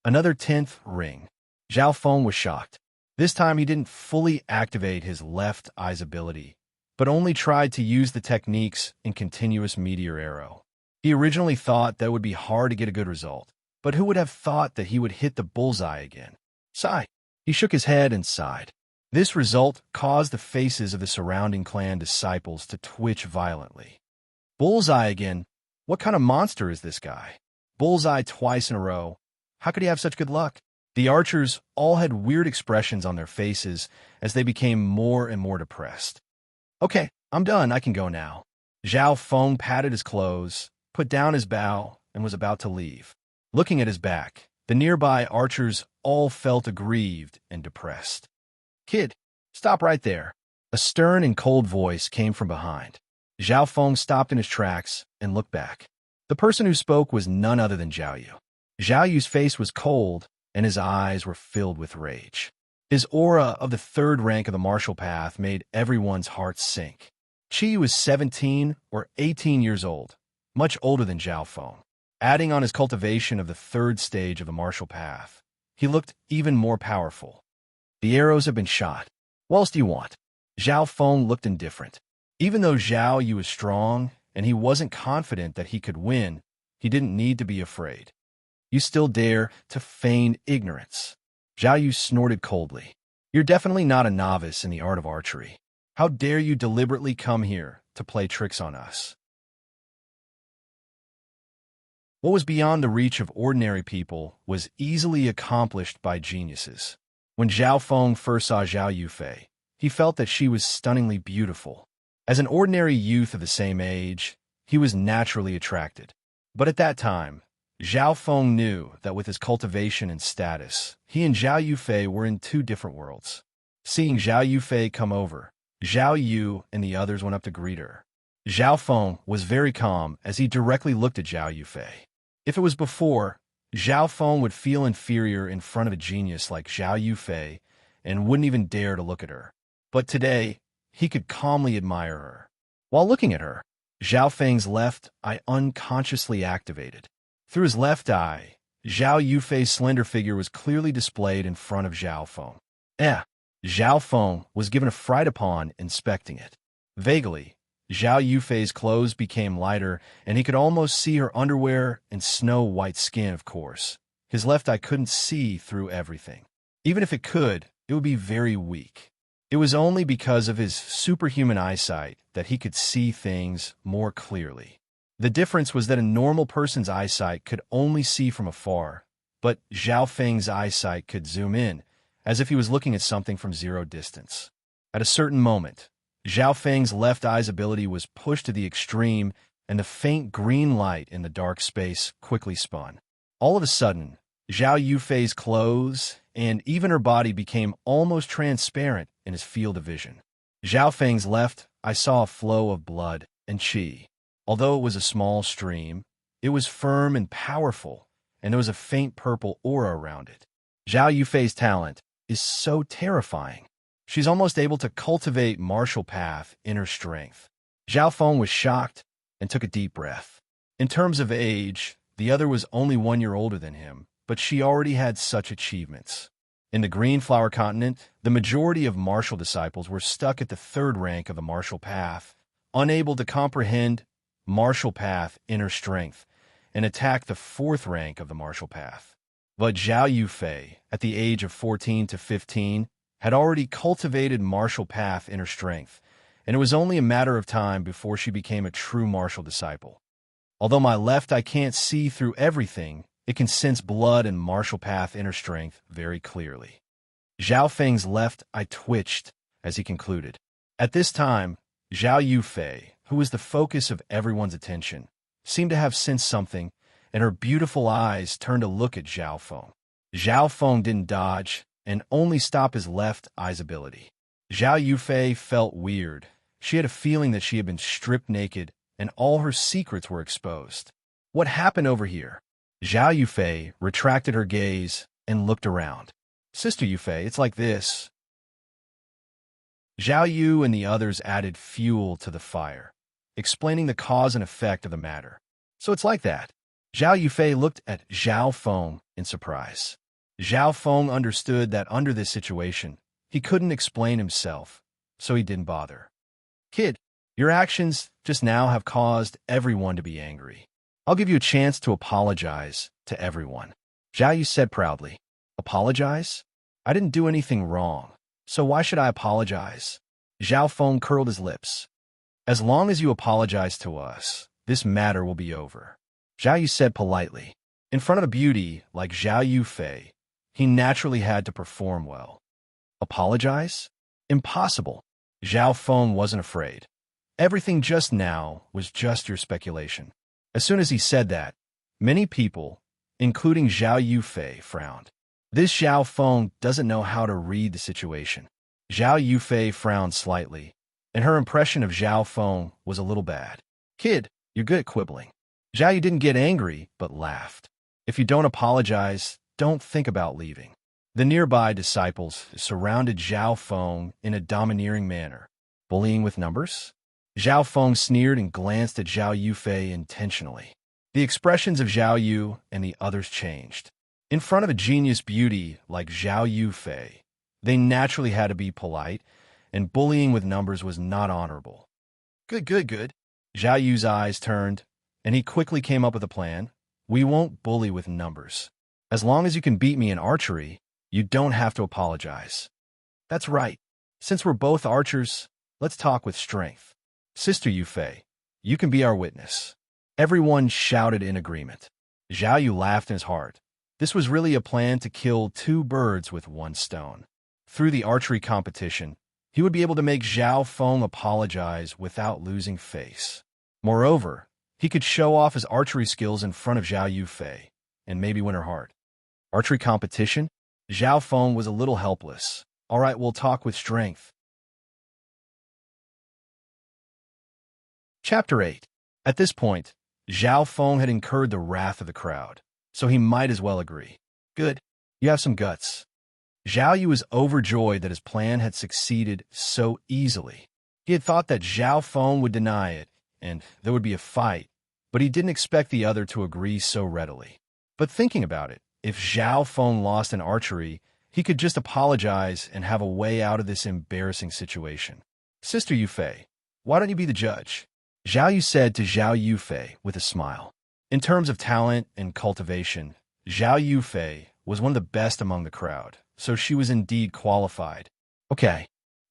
Another 10th ring. Zhao Feng was shocked. This time he didn't fully activate his left eye's ability, but only tried to use the techniques in continuous meteor arrow. He originally thought that it would be hard to get a good result, but who would have thought that he would hit the bullseye again? Sigh. He shook his head and sighed. This result caused the faces of the surrounding clan disciples to twitch violently. Bullseye again? What kind of monster is this guy? Bullseye twice in a row. How could he have such good luck? The archers all had weird expressions on their faces as they became more and more depressed. Okay, I'm done. I can go now. Zhao Feng patted his clothes, put down his bow, and was about to leave. Looking at his back, the nearby archers all felt aggrieved and depressed. Kid, stop right there. A stern and cold voice came from behind. Zhao Feng stopped in his tracks and looked back. The person who spoke was none other than Zhao Yu. Zhao Yu's face was cold, and his eyes were filled with rage. His aura of the 3rd rank of the martial path made everyone's heart sink. Qi was 17 or 18 years old, much older than Zhao Feng. Adding on his cultivation of the 3rd stage of the martial path, he looked even more powerful. The arrows have been shot. What else do you want? Zhao Feng looked indifferent. Even though Zhao Yu was strong and he wasn't confident that he could win, he didn't need to be afraid. You still dare to feign ignorance? Zhao Yu snorted coldly. You're definitely not a novice in the art of archery. How dare you deliberately come here to play tricks on us? What was beyond the reach of ordinary people was easily accomplished by geniuses. When Zhao Feng first saw Zhao Yufei, he felt that she was stunningly beautiful. As an ordinary youth of the same age, he was naturally attracted. But at that time, Zhao Feng knew that with his cultivation and status, he and Zhao Yufei were in two different worlds. Seeing Zhao Yufei come over, Zhao Yu and the others went up to greet her. Zhao Feng was very calm as he directly looked at Zhao Yufei. If it was before, Zhao Feng would feel inferior in front of a genius like Zhao Yufei and wouldn't even dare to look at her. But today, he could calmly admire her. While looking at her, Zhao Feng's left eye unconsciously activated. Through his left eye, Zhao Yufei's slender figure was clearly displayed in front of Zhao Feng. Zhao Feng was given a fright upon inspecting it. Vaguely, Zhao Yufei's clothes became lighter, and he could almost see her underwear and snow-white skin, of course. His left eye couldn't see through everything. Even if it could, it would be very weak. It was only because of his superhuman eyesight that he could see things more clearly. The difference was that a normal person's eyesight could only see from afar, but Zhao Feng's eyesight could zoom in, as if he was looking at something from zero distance. At a certain moment, Zhao Feng's left eye's ability was pushed to the extreme, and the faint green light in the dark space quickly spun. All of a sudden, Zhao Yufei's clothes and even her body became almost transparent in his field of vision. Zhao Feng's left eye saw a flow of blood and qi. Although it was a small stream, it was firm and powerful, and there was a faint purple aura around it. Zhao Yufei's talent is so terrifying. She's almost able to cultivate martial path in her strength. Zhao Feng was shocked and took a deep breath. In terms of age, the other was only 1 year older than him, but she already had such achievements. In the Green Flower Continent, the majority of martial disciples were stuck at the 3rd rank of the martial path, unable to comprehend martial path inner strength, and attack the 4th rank of the martial path. But Zhao Yufei, at the age of 14 to 15, had already cultivated martial path inner strength, and it was only a matter of time before she became a true martial disciple. Although my left eye can't see through everything, it can sense blood and martial path inner strength very clearly. Zhao Feng's left eye twitched as he concluded. At this time, Zhao Yufei, who was the focus of everyone's attention, seemed to have sensed something, and her beautiful eyes turned to look at Zhao Feng. Zhao Feng didn't dodge and only stop his left eye's ability. Zhao Yufei felt weird. She had a feeling that she had been stripped naked and all her secrets were exposed. What happened over here? Zhao Yufei retracted her gaze and looked around. Sister Yufei, it's like this. Zhao Yu and the others added fuel to the fire, explaining the cause and effect of the matter. So it's like that. Zhao Yufei looked at Zhao Feng in surprise. Zhao Feng understood that under this situation, he couldn't explain himself, so he didn't bother. Kid, your actions just now have caused everyone to be angry. I'll give you a chance to apologize to everyone. Zhao Yu said proudly. Apologize? I didn't do anything wrong, so why should I apologize? Zhao Feng curled his lips. As long as you apologize to us, this matter will be over. Zhao Yu said politely. In front of a beauty like Zhao Yufei, he naturally had to perform well. Apologize? Impossible. Zhao Feng wasn't afraid. Everything just now was just your speculation. As soon as he said that, many people, including Zhao Yufei, frowned. This Zhao Feng doesn't know how to read the situation. Zhao Yufei frowned slightly, and her impression of Zhao Feng was a little bad. Kid, you're good at quibbling. Zhao Yu didn't get angry, but laughed. If you don't apologize, don't think about leaving. The nearby disciples surrounded Zhao Feng in a domineering manner. Bullying with numbers? Zhao Feng sneered and glanced at Zhao Yufei intentionally. The expressions of Zhao Yu and the others changed. In front of a genius beauty like Zhao Yufei, they naturally had to be polite, and bullying with numbers was not honorable. Good. Zhao Yu's eyes turned, and he quickly came up with a plan. We won't bully with numbers. As long as you can beat me in archery, you don't have to apologize. That's right. Since we're both archers, let's talk with strength. Sister Yufei, you can be our witness. Everyone shouted in agreement. Zhao Yu laughed in his heart. This was really a plan to kill 2 birds with 1 stone. Through the archery competition, he would be able to make Zhao Feng apologize without losing face. Moreover, he could show off his archery skills in front of Zhao Yufei and maybe win her heart. Archery competition? Zhao Feng was a little helpless. All right, we'll talk with strength. Chapter 8. At this point, Zhao Feng had incurred the wrath of the crowd, so he might as well agree. Good, you have some guts. Zhao Yu was overjoyed that his plan had succeeded so easily. He had thought that Zhao Feng would deny it, and there would be a fight, but he didn't expect the other to agree so readily. But thinking about it, if Zhao Feng lost in archery, he could just apologize and have a way out of this embarrassing situation. Sister Yufei, why don't you be the judge? Zhao Yu said to Zhao Yufei with a smile. In terms of talent and cultivation, Zhao Yufei was one of the best among the crowd, so she was indeed qualified. Okay.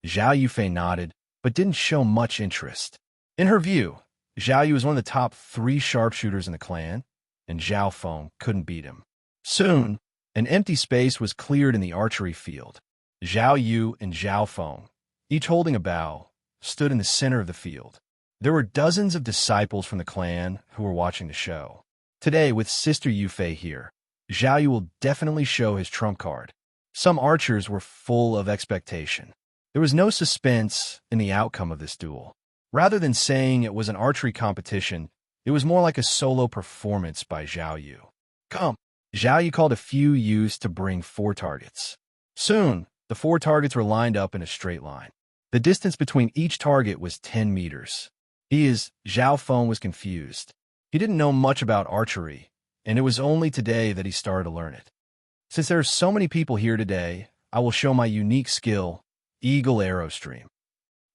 Zhao Yufei nodded, but didn't show much interest. In her view, Zhao Yu was one of the top 3 sharpshooters in the clan, and Zhao Feng couldn't beat him. Soon, an empty space was cleared in the archery field. Zhao Yu and Zhao Feng, each holding a bow, stood in the center of the field. There were dozens of disciples from the clan who were watching the show. Today, with Sister Yufei here, Zhao Yu will definitely show his trump card. Some archers were full of expectation. There was no suspense in the outcome of this duel. Rather than saying it was an archery competition, it was more like a solo performance by Zhao Yu. Come. Zhao Yu called a few youths to bring 4 targets. Soon, the 4 targets were lined up in a straight line. The distance between each target was 10 meters. Zhao Feng was confused. He didn't know much about archery, and it was only today that he started to learn it. Since there are so many people here today, I will show my unique skill, Eagle Arrow Stream.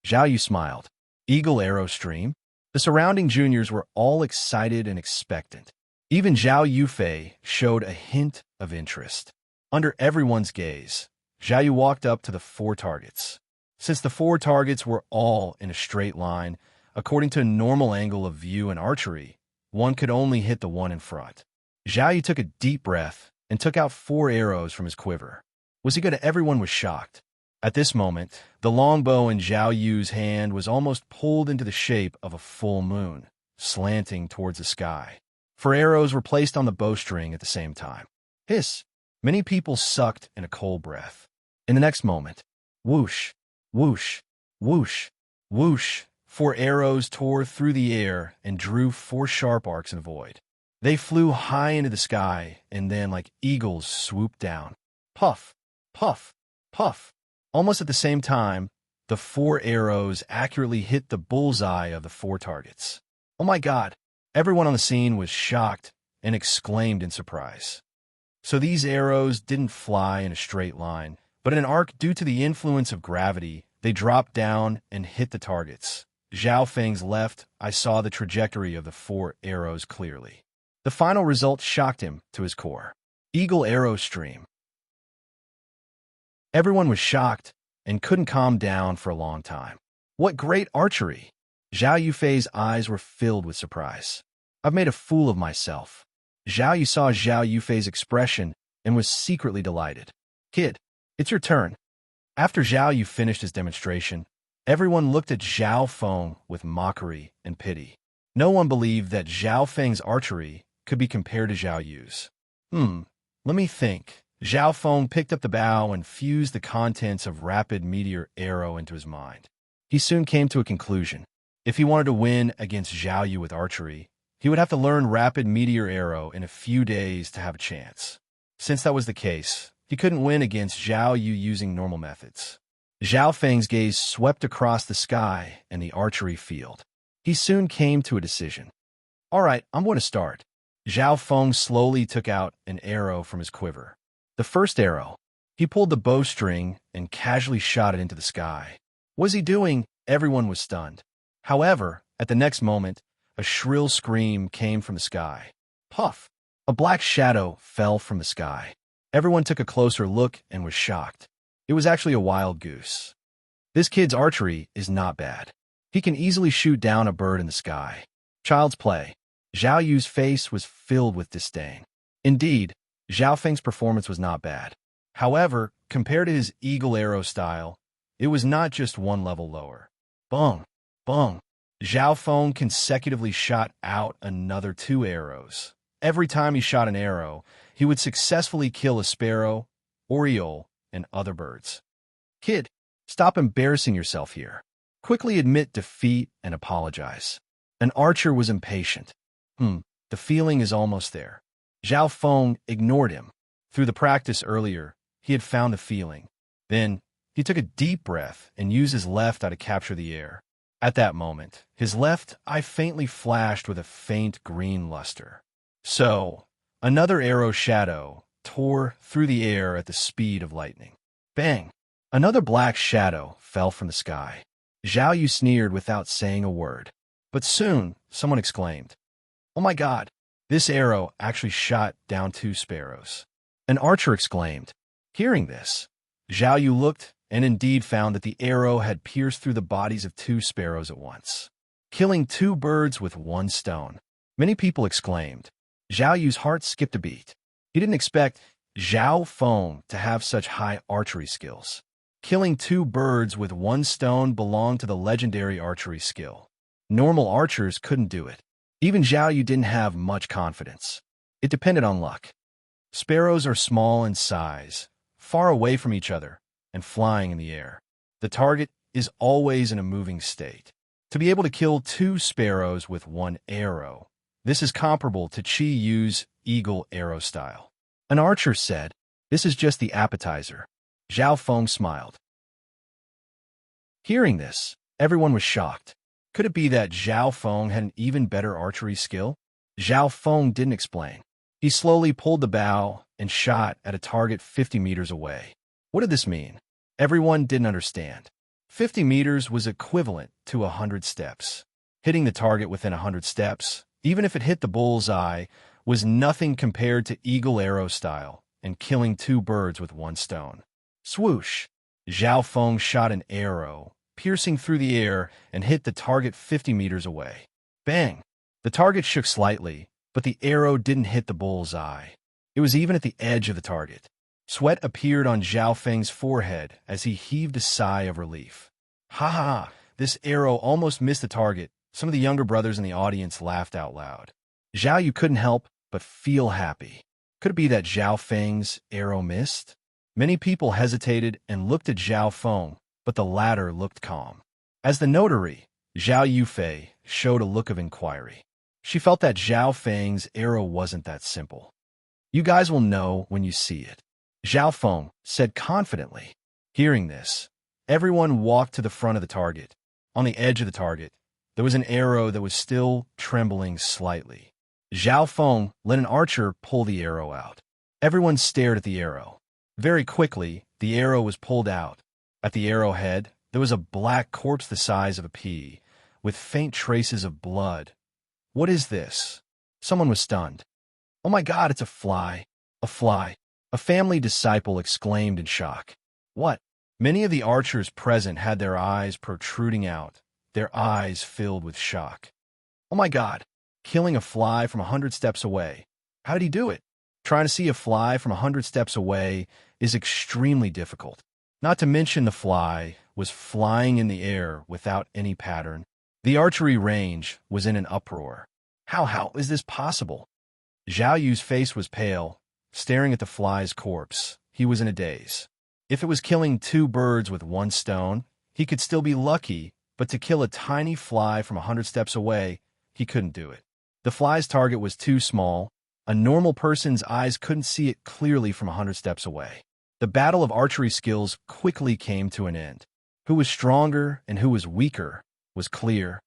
Zhao Yu smiled. Eagle Arrow Stream? The surrounding juniors were all excited and expectant. Even Zhao Yufei showed a hint of interest. Under everyone's gaze, Zhao Yu walked up to the 4 targets. Since the 4 targets were all in a straight line, according to a normal angle of view in archery, one could only hit the one in front. Zhao Yu took a deep breath and took out 4 arrows from his quiver. Was he good? Everyone was shocked. At this moment, the longbow in Zhao Yu's hand was almost pulled into the shape of a full moon, slanting towards the sky. 4 arrows were placed on the bowstring at the same time. Hiss! Many people sucked in a cold breath. In the next moment, whoosh, whoosh, whoosh, whoosh, 4 arrows tore through the air and drew 4 sharp arcs in the void. They flew high into the sky and then, like eagles, swooped down. Puff, puff, puff. Almost at the same time, the 4 arrows accurately hit the bullseye of the 4 targets. Oh my God! Everyone on the scene was shocked and exclaimed in surprise. So these arrows didn't fly in a straight line, but in an arc due to the influence of gravity, they dropped down and hit the targets. Zhao Feng's left, I saw the trajectory of the 4 arrows clearly. The final result shocked him to his core. Eagle Arrow Stream. Everyone was shocked and couldn't calm down for a long time. What great archery! Zhao Yufei's eyes were filled with surprise. I've made a fool of myself. Zhao Yu saw Zhao Yufei's expression and was secretly delighted. Kid, it's your turn. After Zhao Yu finished his demonstration, everyone looked at Zhao Feng with mockery and pity. No one believed that Zhao Feng's archery could be compared to Zhao Yu's. Let me think. Zhao Feng picked up the bow and fused the contents of Rapid Meteor Arrow into his mind. He soon came to a conclusion. If he wanted to win against Zhao Yu with archery, he would have to learn Rapid Meteor Arrow in a few days to have a chance. Since that was the case, he couldn't win against Zhao Yu using normal methods. Zhao Feng's gaze swept across the sky and the archery field. He soon came to a decision. All right, I'm going to start. Zhao Feng slowly took out an arrow from his quiver. The first arrow. He pulled the bowstring and casually shot it into the sky. What was he doing? Everyone was stunned. However, at the next moment, a shrill scream came from the sky. Puff! A black shadow fell from the sky. Everyone took a closer look and was shocked. It was actually a wild goose. This kid's archery is not bad. He can easily shoot down a bird in the sky. Child's play. Zhao Yu's face was filled with disdain. Indeed, Zhao Feng's performance was not bad. However, compared to his eagle arrow style, It was not just one level lower. Bung! Bung! Zhao Feng consecutively shot out another 2 arrows. Every time he shot an arrow, he would successfully kill a sparrow, oriole, and other birds. Kid, stop embarrassing yourself here. Quickly admit defeat and apologize. An archer was impatient. The feeling is almost there. Zhao Feng ignored him. Through the practice earlier, he had found the feeling. Then, he took a deep breath and used his left eye to capture the air. At that moment, his left eye faintly flashed with a faint green luster. So, another arrow shadow tore through the air at the speed of lightning. Bang! Another black shadow fell from the sky. Zhao Yu sneered without saying a word. But soon, someone exclaimed, "Oh my God, this arrow actually shot down 2 sparrows." An archer exclaimed. Hearing this, Zhao Yu looked and indeed found that the arrow had pierced through the bodies of 2 sparrows at once, killing 2 birds with 1 stone. Many people exclaimed. Zhao Yu's heart skipped a beat. He didn't expect Zhao Feng to have such high archery skills. Killing 2 birds with 1 stone belonged to the legendary archery skill. Normal archers couldn't do it. Even Zhao Yu didn't have much confidence. It depended on luck. Sparrows are small in size, far away from each other, and flying in the air. The target is always in a moving state. To be able to kill 2 sparrows with 1 arrow, this is comparable to Qi Yu's eagle arrow style. An archer said, "This is just the appetizer." Zhao Feng smiled. Hearing this, everyone was shocked. Could it be that Zhao Feng had an even better archery skill? Zhao Feng didn't explain. He slowly pulled the bow and shot at a target 50 meters away. What did this mean? Everyone didn't understand. 50 meters was equivalent to 100 steps. Hitting the target within 100 steps, even if it hit the bull's eye, was nothing compared to eagle arrow style and killing 2 birds with 1 stone. Swoosh! Zhao Feng shot an arrow, piercing through the air and hit the target 50 meters away. Bang! The target shook slightly, but the arrow didn't hit the bull's eye. It was even at the edge of the target. Sweat appeared on Zhao Feng's forehead as he heaved a sigh of relief. Ha ha! This arrow almost missed the target. Some of the younger brothers in the audience laughed out loud. Zhao Yu couldn't help but feel happy. Could it be that Zhao Feng's arrow missed? Many people hesitated and looked at Zhao Feng, but the latter looked calm. As the notary, Zhao Yufei showed a look of inquiry. She felt that Zhao Feng's arrow wasn't that simple. You guys will know when you see it, Zhao Feng said confidently. Hearing this, everyone walked to the front of the target. On the edge of the target, there was an arrow that was still trembling slightly. Zhao Feng let an archer pull the arrow out. Everyone stared at the arrow. Very quickly, the arrow was pulled out. At the arrowhead, there was a black corpse the size of a pea, with faint traces of blood. What is this? Someone was stunned. Oh my God, it's a fly. A fly. A family disciple exclaimed in shock. What? Many of the archers present had their eyes protruding out, their eyes filled with shock. Oh my God, killing a fly from 100 steps away. How did he do it? Trying to see a fly from 100 steps away is extremely difficult. Not to mention the fly was flying in the air without any pattern. The archery range was in an uproar. How is this possible? Zhao Yu's face was pale, staring at the fly's corpse. He was in a daze. If it was killing 2 birds with 1 stone, he could still be lucky, but to kill a tiny fly from 100 steps away, he couldn't do it. The fly's target was too small. A normal person's eyes couldn't see it clearly from 100 steps away. The battle of archery skills quickly came to an end. Who was stronger and who was weaker was clear.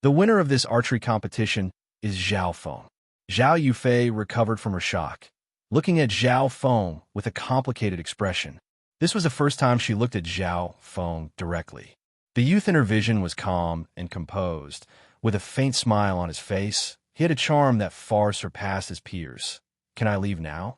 The winner of this archery competition is Zhao Feng. Zhao Yufei recovered from her shock, looking at Zhao Feng with a complicated expression. This was the first time she looked at Zhao Feng directly. The youth in her vision was calm and composed, with a faint smile on his face. He had a charm that far surpassed his peers. Can I leave now?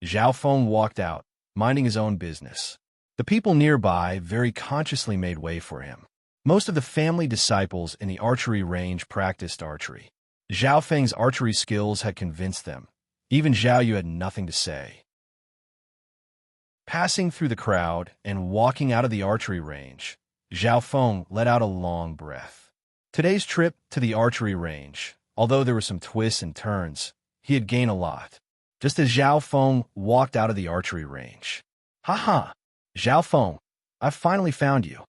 Zhao Feng walked out, minding his own business. The people nearby very consciously made way for him. Most of the family disciples in the archery range practiced archery. Zhao Feng's archery skills had convinced them. Even Zhao Yu had nothing to say. Passing through the crowd and walking out of the archery range, Zhao Feng let out a long breath. Today's trip to the archery range, although there were some twists and turns, he had gained a lot. Just as Zhao Feng walked out of the archery range. "Ha! Zhao Feng, I've finally found you."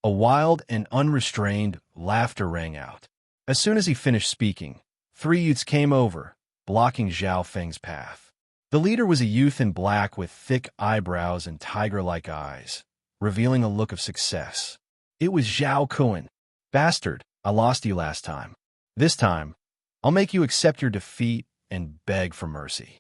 A wild and unrestrained laughter rang out. As soon as he finished speaking, 3 youths came over, blocking Zhao Feng's path. The leader was a youth in black with thick eyebrows and tiger-like eyes, revealing a look of success. It was Zhao Kun. "Bastard, I lost you last time. This time, I'll make you accept your defeat and beg for mercy."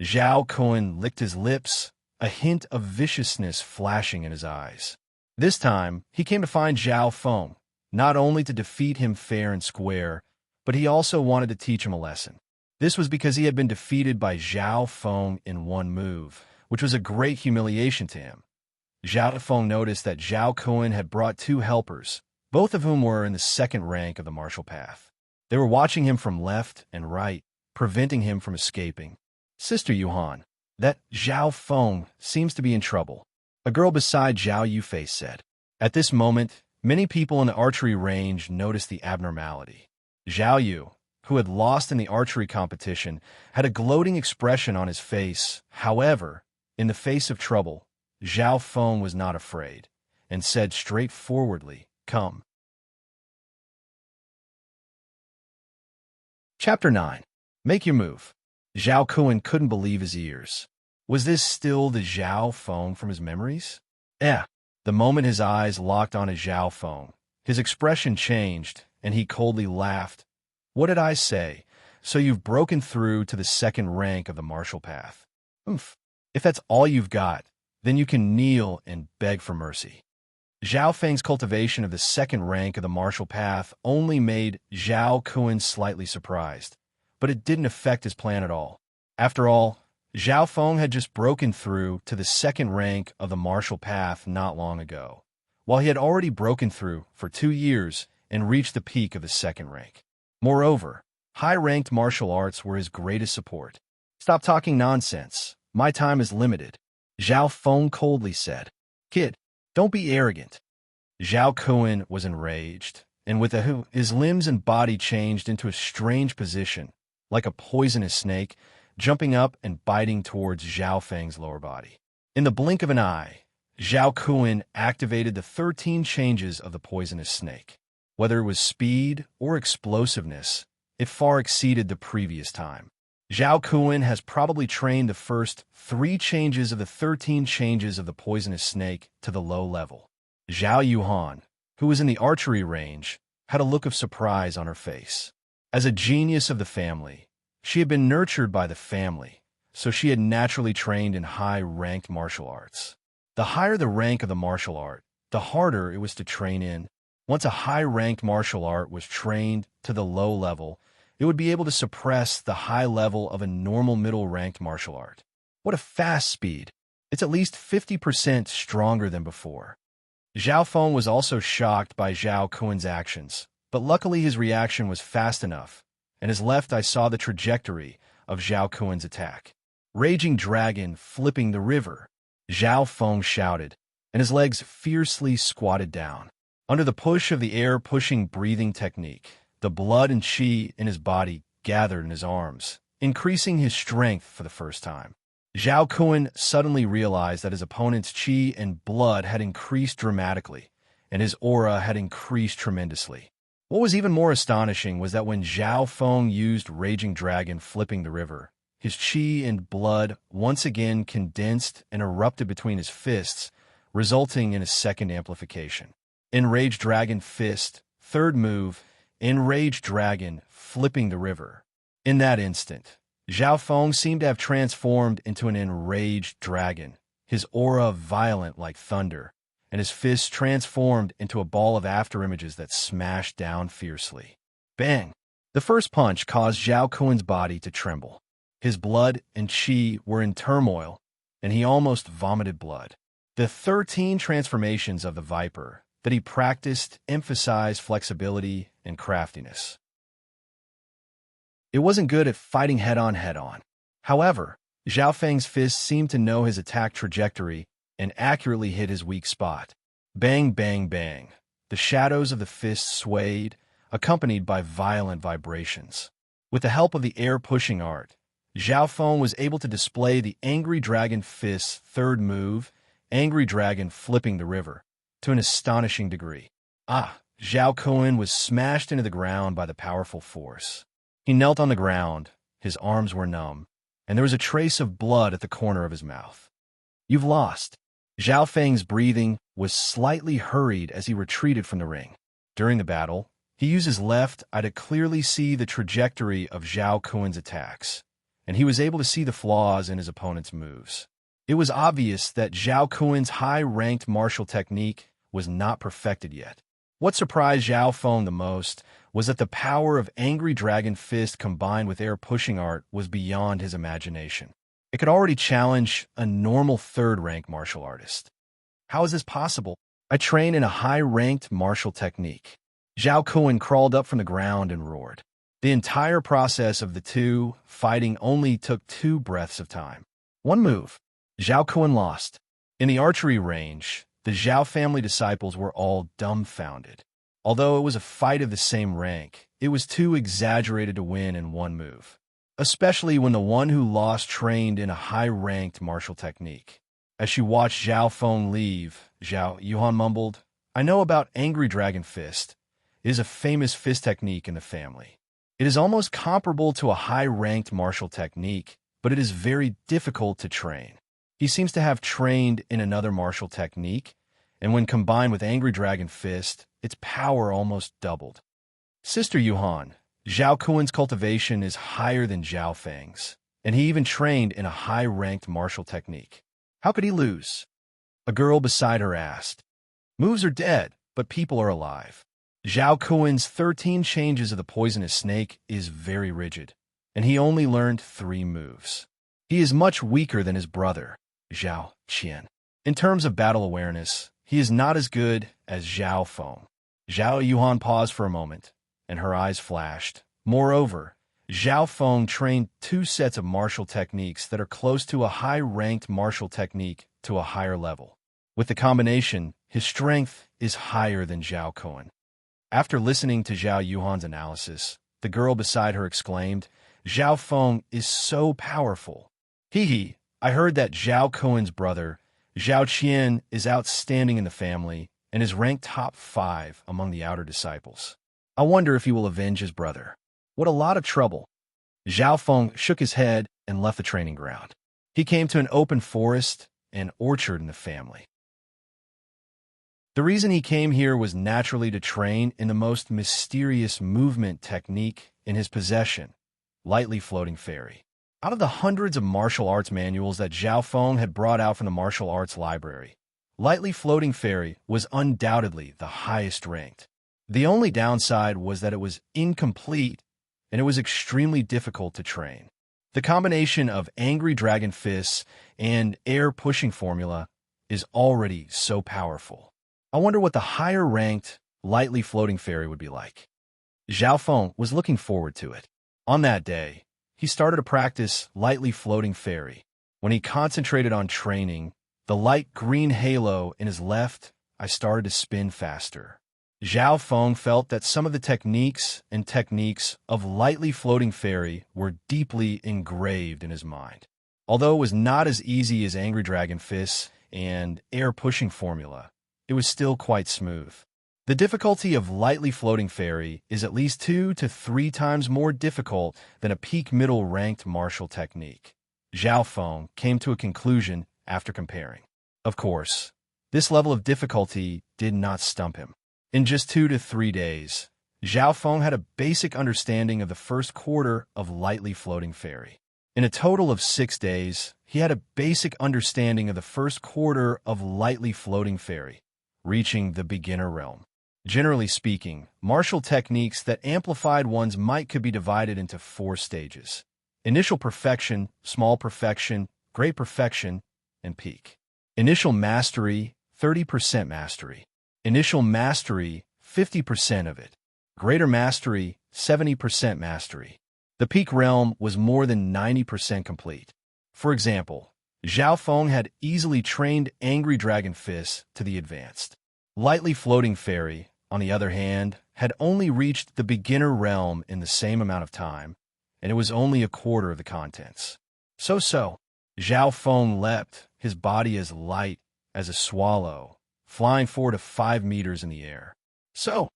Zhao Kun licked his lips, a hint of viciousness flashing in his eyes. This time, he came to find Zhao Feng, not only to defeat him fair and square, but he also wanted to teach him a lesson. This was because he had been defeated by Zhao Feng in one move, which was a great humiliation to him. Zhao Feng noticed that Zhao Kun had brought 2 helpers, both of whom were in the second rank of the martial path. They were watching him from left and right, preventing him from escaping. "Sister Yuhan, that Zhao Feng seems to be in trouble," a girl beside Zhao Yufei said. At this moment, many people in the archery range noticed the abnormality. Zhao Yu, who had lost in the archery competition, had a gloating expression on his face. However, in the face of trouble, Zhao Feng was not afraid, and said straightforwardly, "Come." Chapter 9. Make your move. Zhao Kun couldn't believe his ears. Was this still the Zhao Feng from his memories? The moment his eyes locked on Zhao Feng, his expression changed, and he coldly laughed. "What did I say? So you've broken through to the second rank of the martial path. Oomph. If that's all you've got, then you can kneel and beg for mercy." Zhao Feng's cultivation of the second rank of the martial path only made Zhao Kun slightly surprised, but it didn't affect his plan at all. After all, Zhao Feng had just broken through to the second rank of the martial path not long ago, while he had already broken through for 2 years and reached the peak of the second rank. Moreover, high-ranked martial arts were his greatest support. "Stop talking nonsense. My time is limited," Zhao Feng coldly said. "Kid, don't be arrogant." Zhao Kun was enraged, and with a hoot, his limbs and body changed into a strange position, like a poisonous snake, jumping up and biting towards Zhao Feng's lower body. In the blink of an eye, Zhao Kun activated the 13 changes of the poisonous snake. Whether it was speed or explosiveness, it far exceeded the previous time. Zhao Kun has probably trained the first 3 changes of the 13 changes of the poisonous snake to the low level. Zhao Yuhan, who was in the archery range, had a look of surprise on her face. As a genius of the family, she had been nurtured by the family, so she had naturally trained in high-ranked martial arts. The higher the rank of the martial art, the harder it was to train in. Once a high-ranked martial art was trained to the low level, it would be able to suppress the high level of a normal middle-ranked martial art. What a fast speed! It's at least 50% stronger than before. Zhao Feng was also shocked by Zhao Kun's actions, but luckily his reaction was fast enough, and his left eye saw the trajectory of Zhao Kun's attack. "Raging dragon flipping the river," Zhao Feng shouted, and his legs fiercely squatted down. Under the push of the air-pushing breathing technique, the blood and qi in his body gathered in his arms, increasing his strength for the first time. Zhao Kun suddenly realized that his opponent's qi and blood had increased dramatically, and his aura had increased tremendously. What was even more astonishing was that when Zhao Feng used Raging Dragon flipping the river, his qi and blood once again condensed and erupted between his fists, resulting in a second amplification. Enraged Dragon Fist, third move, Enraged Dragon flipping the river. In that instant, Zhao Feng seemed to have transformed into an enraged dragon, his aura violent like thunder, and his fists transformed into a ball of afterimages that smashed down fiercely. Bang! The first punch caused Zhao Kun's body to tremble. His blood and qi were in turmoil, and he almost vomited blood. The 13 transformations of the Viper that he practiced emphasized flexibility and craftiness. It wasn't good at fighting head-on. However, Zhao Feng's fist seemed to know his attack trajectory and accurately hit his weak spot. Bang, bang, bang. The shadows of the fist swayed, accompanied by violent vibrations. With the help of the air-pushing art, Zhao Feng was able to display the Angry Dragon Fist's third move, Angry Dragon Flipping the River, to an astonishing degree. Zhao Kun was smashed into the ground by the powerful force. He knelt on the ground, his arms were numb, and there was a trace of blood at the corner of his mouth. You've lost. Zhao Feng's breathing was slightly hurried as he retreated from the ring. During the battle, he used his left eye to clearly see the trajectory of Zhao Kun's attacks, and he was able to see the flaws in his opponent's moves. It was obvious that Zhao Kun's high-ranked martial technique was not perfected yet. What surprised Zhao Feng the most was that the power of Angry Dragon Fist combined with air-pushing art was beyond his imagination. It could already challenge a normal third-rank martial artist. How is this possible? I train in a high-ranked martial technique. Zhao Kun crawled up from the ground and roared. The entire process of the two fighting only took 2 breaths of time. One move. Zhao Kun lost. In the archery range, the Zhao family disciples were all dumbfounded. Although it was a fight of the same rank, it was too exaggerated to win in one move, especially when the one who lost trained in a high-ranked martial technique. As she watched Zhao Feng leave, Zhao Yuhan mumbled, I know about Angry Dragon Fist. It is a famous fist technique in the family. It is almost comparable to a high-ranked martial technique, but it is very difficult to train. He seems to have trained in another martial technique, and when combined with Angry Dragon Fist, its power almost doubled. Sister Yuhan, Zhao Kun's cultivation is higher than Zhao Feng's, and he even trained in a high-ranked martial technique. How could he lose? A girl beside her asked. Moves are dead, but people are alive. Zhao Kun's 13 changes of the poisonous snake is very rigid, and he only learned 3 moves. He is much weaker than his brother, Zhao Qian. In terms of battle awareness, he is not as good as Zhao Feng. Zhao Yuhan paused for a moment, and her eyes flashed. Moreover, Zhao Feng trained 2 sets of martial techniques that are close to a high-ranked martial technique to a higher level. With the combination, his strength is higher than Zhao Kun. After listening to Zhao Yuhan's analysis, the girl beside her exclaimed, Zhao Feng is so powerful. Hee, I heard that Zhao Kun's brother, Zhao Qian, is outstanding in the family and is ranked top 5 among the outer disciples. I wonder if he will avenge his brother. What a lot of trouble. Zhao Feng shook his head and left the training ground. He came to an open forest and orchard in the family. The reason he came here was naturally to train in the most mysterious movement technique in his possession, lightly floating fairy. Out of the hundreds of martial arts manuals that Zhao Feng had brought out from the martial arts library, lightly floating fairy was undoubtedly the highest ranked. The only downside was that it was incomplete and it was extremely difficult to train. The combination of Angry Dragon Fists and air-pushing formula is already so powerful. I wonder what the higher-ranked, lightly floating fairy would be like. Zhao Feng was looking forward to it. On that day, he started to practice lightly floating fairy. When he concentrated on training, the light green halo in his left eye started to spin faster. Zhao Feng felt that some of the techniques of lightly floating fairy were deeply engraved in his mind. Although it was not as easy as Angry Dragon Fists and air-pushing formula, it was still quite smooth. The difficulty of lightly floating fairy is at least 2 to 3 times more difficult than a peak middle ranked martial technique. Zhao Feng came to a conclusion after comparing. Of course, this level of difficulty did not stump him. In just 2 to 3 days, Zhao Feng had a basic understanding of the first quarter of lightly floating fairy. In a total of 6 days, he had a basic understanding of the first quarter of lightly floating fairy, reaching the beginner realm. Generally speaking, martial techniques that amplified one's might could be divided into 4 stages: initial perfection, small perfection, great perfection, and peak. Initial mastery, 30% mastery. Initial mastery, 50% of it. Greater mastery, 70% mastery. The peak realm was more than 90% complete. For example, Zhao Feng had easily trained Angry Dragon Fist to the advanced. Lightly Floating Fairy, on the other hand, had only reached the beginner realm in the same amount of time, and it was only a quarter of the contents. So, Zhao Feng leapt, his body as light as a swallow, flying 4 to 5 meters in the air. So,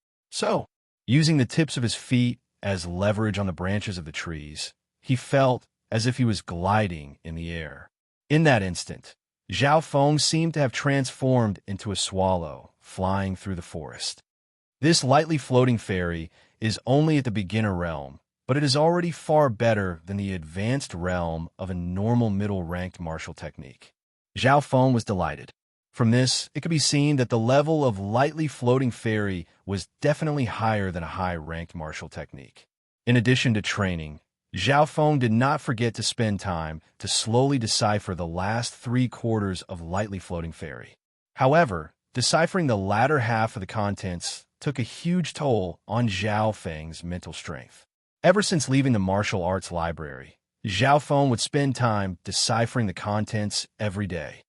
using the tips of his feet as leverage on the branches of the trees, he felt as if he was gliding in the air. In that instant, Zhao Feng seemed to have transformed into a swallow, flying through the forest. This lightly floating fairy is only at the beginner realm, but it is already far better than the advanced realm of a normal middle-ranked martial technique. Zhao Feng was delighted. From this, it could be seen that the level of lightly floating fairy was definitely higher than a high-ranked martial technique. In addition to training, Zhao Feng did not forget to spend time to slowly decipher the last 3/4 of lightly floating fairy. However, deciphering the latter half of the contents took a huge toll on Zhao Feng's mental strength. Ever since leaving the martial arts library, Zhao Feng would spend time deciphering the contents every day.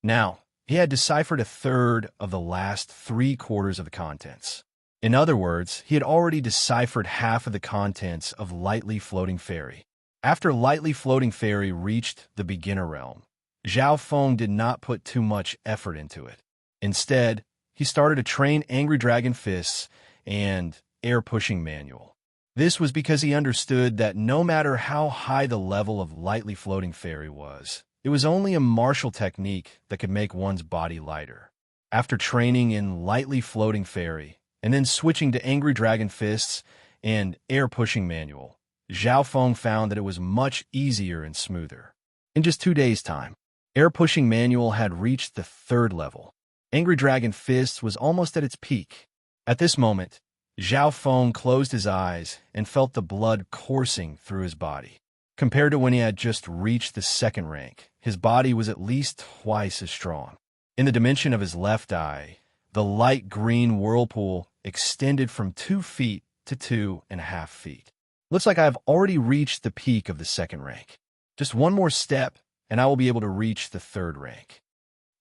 Now, he had deciphered a third of the last 3/4 of the contents. In other words, he had already deciphered half of the contents of Lightly Floating Fairy. After Lightly Floating Fairy reached the beginner realm, Zhao Feng did not put too much effort into it. Instead, he started to train Angry Dragon Fists and Air Pushing Manual. This was because he understood that no matter how high the level of Lightly Floating Fairy was, it was only a martial technique that could make one's body lighter. After training in Lightly Floating Fairy, and then switching to Angry Dragon Fists and Air Pushing Manual, Zhao Feng found that it was much easier and smoother. In just 2 days' time, Air Pushing Manual had reached the 3rd level. Angry Dragon Fists was almost at its peak. At this moment, Zhao Feng closed his eyes and felt the blood coursing through his body. Compared to when he had just reached the 2nd rank, his body was at least twice as strong. In the dimension of his left eye, the light green whirlpool extended from 2 feet to 2.5 feet. Looks like I have already reached the peak of the 2nd rank. Just one more step, and I will be able to reach the 3rd rank.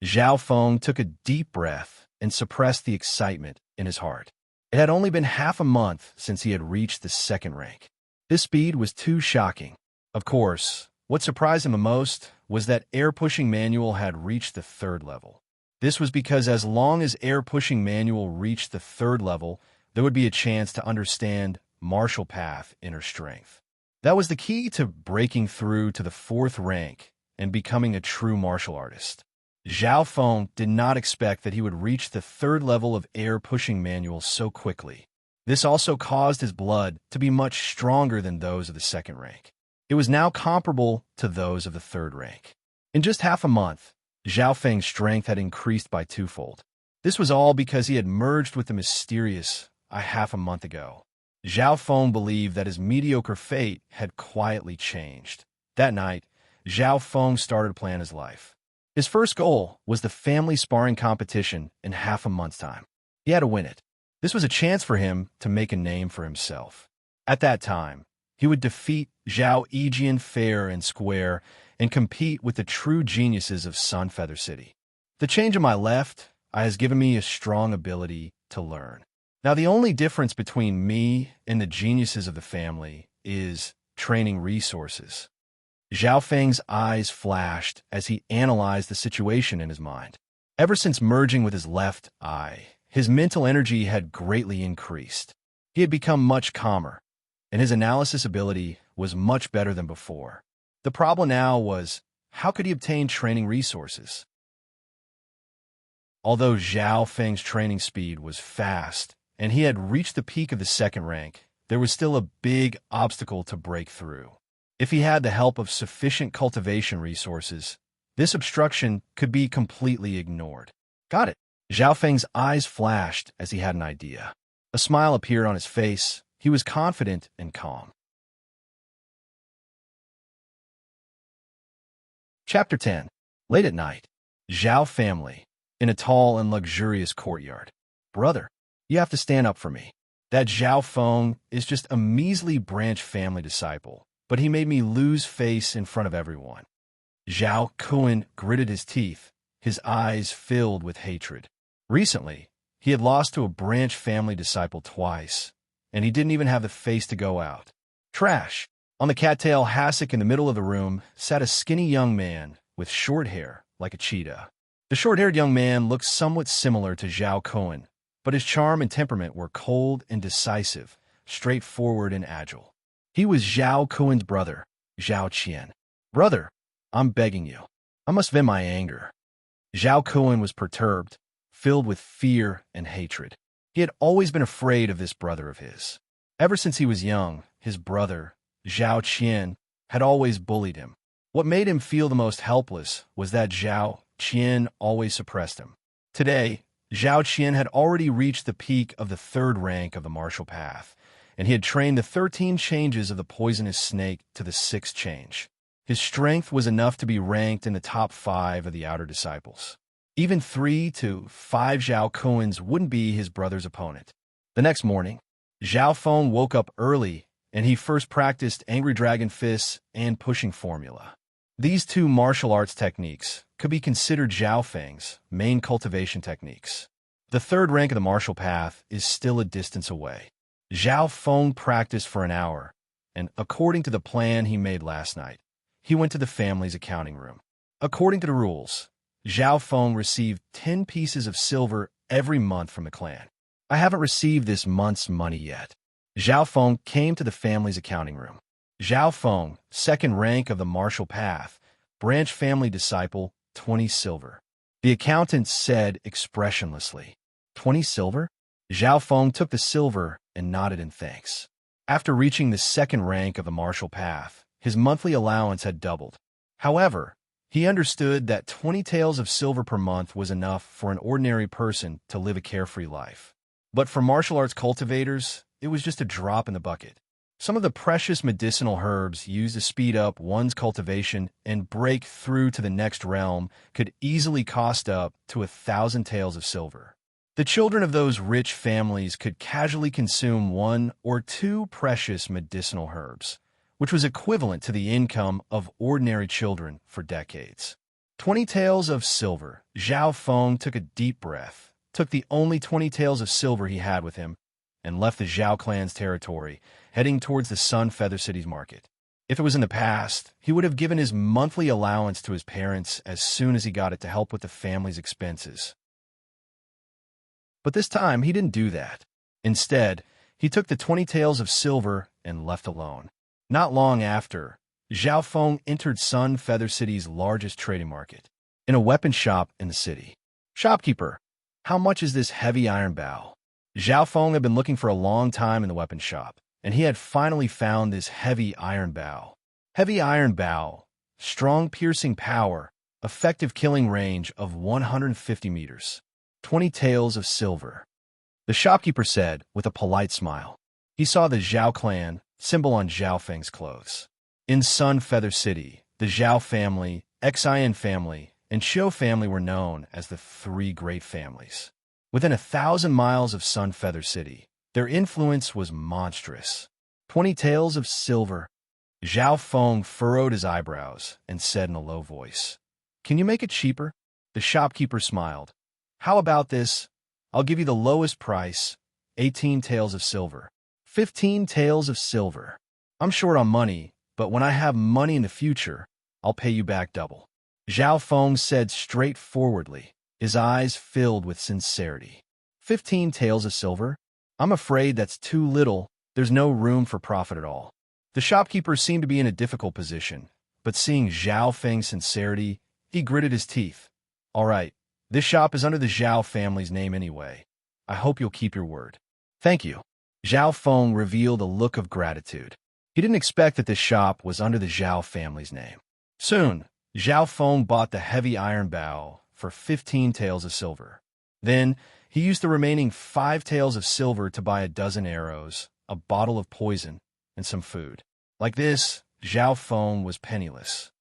Zhao Feng took a deep breath and suppressed the excitement in his heart. It had only been half a month since he had reached the 2nd rank. This speed was too shocking. Of course, what surprised him the most was that Air Pushing Manual had reached the 3rd level. This was because as long as Air Pushing Manual reached the 3rd level, there would be a chance to understand Martial Path Inner Strength. That was the key to breaking through to the 4th rank and becoming a true martial artist. Zhao Feng did not expect that he would reach the 3rd level of Air Pushing Manual so quickly. This also caused his blood to be much stronger than those of the 2nd rank. It was now comparable to those of the 3rd rank. In just half a month, Zhao Feng's strength had increased by 2-fold. This was all because he had merged with the mysterious half a month ago. Zhao Feng believed that his mediocre fate had quietly changed. That night, Zhao Feng started to plan his life. His first goal was the family sparring competition in half a month's time. He had to win it. This was a chance for him to make a name for himself. At that time, he would defeat Zhao Yijian fair and square and compete with the true geniuses of Sunfeather City. The change in my left eye has given me a strong ability to learn. Now, the only difference between me and the geniuses of the family is training resources. Zhao Feng's eyes flashed as he analyzed the situation in his mind. Ever since merging with his left eye, his mental energy had greatly increased. He had become much calmer, and his analysis ability was much better than before. The problem now was, how could he obtain training resources? Although Zhao Feng's training speed was fast, and he had reached the peak of the 2nd rank, there was still a big obstacle to break through. If he had the help of sufficient cultivation resources, this obstruction could be completely ignored. Got it. Zhao Feng's eyes flashed as he had an idea. A smile appeared on his face. He was confident and calm. Chapter 10. Late at night, Zhao family, in a tall and luxurious courtyard. Brother, you have to stand up for me. That Zhao Feng is just a measly branch family disciple. but he made me lose face in front of everyone. Zhao Kun gritted his teeth, his eyes filled with hatred. Recently, he had lost to a branch family disciple twice, and he didn't even have the face to go out. Trash! On the cattail hassock in the middle of the room sat a skinny young man with short hair like a cheetah. The short-haired young man looked somewhat similar to Zhao Kun, but his charm and temperament were cold and decisive, straightforward and agile. He was Zhao Kun's brother, Zhao Qian. "Brother, I'm begging you. I must vent my anger." Zhao Kun was perturbed, filled with fear and hatred. He had always been afraid of this brother of his. Ever since he was young, his brother, Zhao Qian, had always bullied him. What made him feel the most helpless was that Zhao Qian always suppressed him. Today, Zhao Qian had already reached the peak of the third rank of the martial path, and he had trained the 13 changes of the poisonous snake to the 6th change. His strength was enough to be ranked in the top 5 of the outer disciples. Even 3 to 5 Zhao Kuns wouldn't be his brother's opponent. The next morning, Zhao Feng woke up early, and he first practiced Angry Dragon Fists and Pushing Formula. These 2 martial arts techniques could be considered Zhao Feng's main cultivation techniques. The 3rd rank of the martial path is still a distance away. Zhao Feng practiced for an hour, and according to the plan he made last night, he went to the family's accounting room. According to the rules, Zhao Feng received 10 pieces of silver every month from the clan. "I haven't received this month's money yet." Zhao Feng came to the family's accounting room. Zhao Feng, 2nd rank of the martial path, branch family disciple, 20 silver. The accountant said expressionlessly, "20 silver?" Zhao Feng took the silver and nodded in thanks. After reaching the 2nd rank of the martial path, his monthly allowance had doubled. However, he understood that 20 taels of silver per month was enough for an ordinary person to live a carefree life. But for martial arts cultivators, it was just a drop in the bucket. Some of the precious medicinal herbs used to speed up one's cultivation and break through to the next realm could easily cost up to 1,000 taels of silver. The children of those rich families could casually consume 1 or 2 precious medicinal herbs, which was equivalent to the income of ordinary children for decades. 20 taels of silver. Zhao Feng took a deep breath, took the only 20 taels of silver he had with him, and left the Zhao clan's territory, heading towards the Sun Feather City's market. If it was in the past, he would have given his monthly allowance to his parents as soon as he got it to help with the family's expenses. But this time, he didn't do that. Instead, he took the 20 taels of silver and left alone. Not long after, Zhao Feng entered Sun Feather City's largest trading market, in a weapon shop in the city. "Shopkeeper, how much is this heavy iron bow?" Zhao Feng had been looking for a long time in the weapon shop, and he had finally found this heavy iron bow. Heavy iron bow, strong piercing power, effective killing range of 150 meters. 20 taels of silver. The shopkeeper said with a polite smile. He saw the Zhao clan, symbol on Zhao Feng's clothes. In Sun Feather City, the Zhao family, Xian family, and Qiu family were known as the 3 great families. Within 1,000 miles of Sun Feather City, their influence was monstrous. 20 taels of silver. Zhao Feng furrowed his eyebrows and said in a low voice, "Can you make it cheaper?" The shopkeeper smiled. "How about this? I'll give you the lowest price, 18 taels of silver. 15 taels of silver. I'm short on money, but when I have money in the future, I'll pay you back double." Zhao Feng said straightforwardly, his eyes filled with sincerity. 15 taels of silver? I'm afraid that's too little. There's no room for profit at all." The shopkeeper seemed to be in a difficult position, but seeing Zhao Feng's sincerity, he gritted his teeth. "All right. This shop is under the Zhao family's name anyway. I hope you'll keep your word." "Thank you." Zhao Feng revealed a look of gratitude. He didn't expect that this shop was under the Zhao family's name. Soon, Zhao Feng bought the heavy iron bow for 15 taels of silver. Then, he used the remaining 5 taels of silver to buy a dozen arrows, a bottle of poison, and some food. Like this, Zhao Feng was penniless.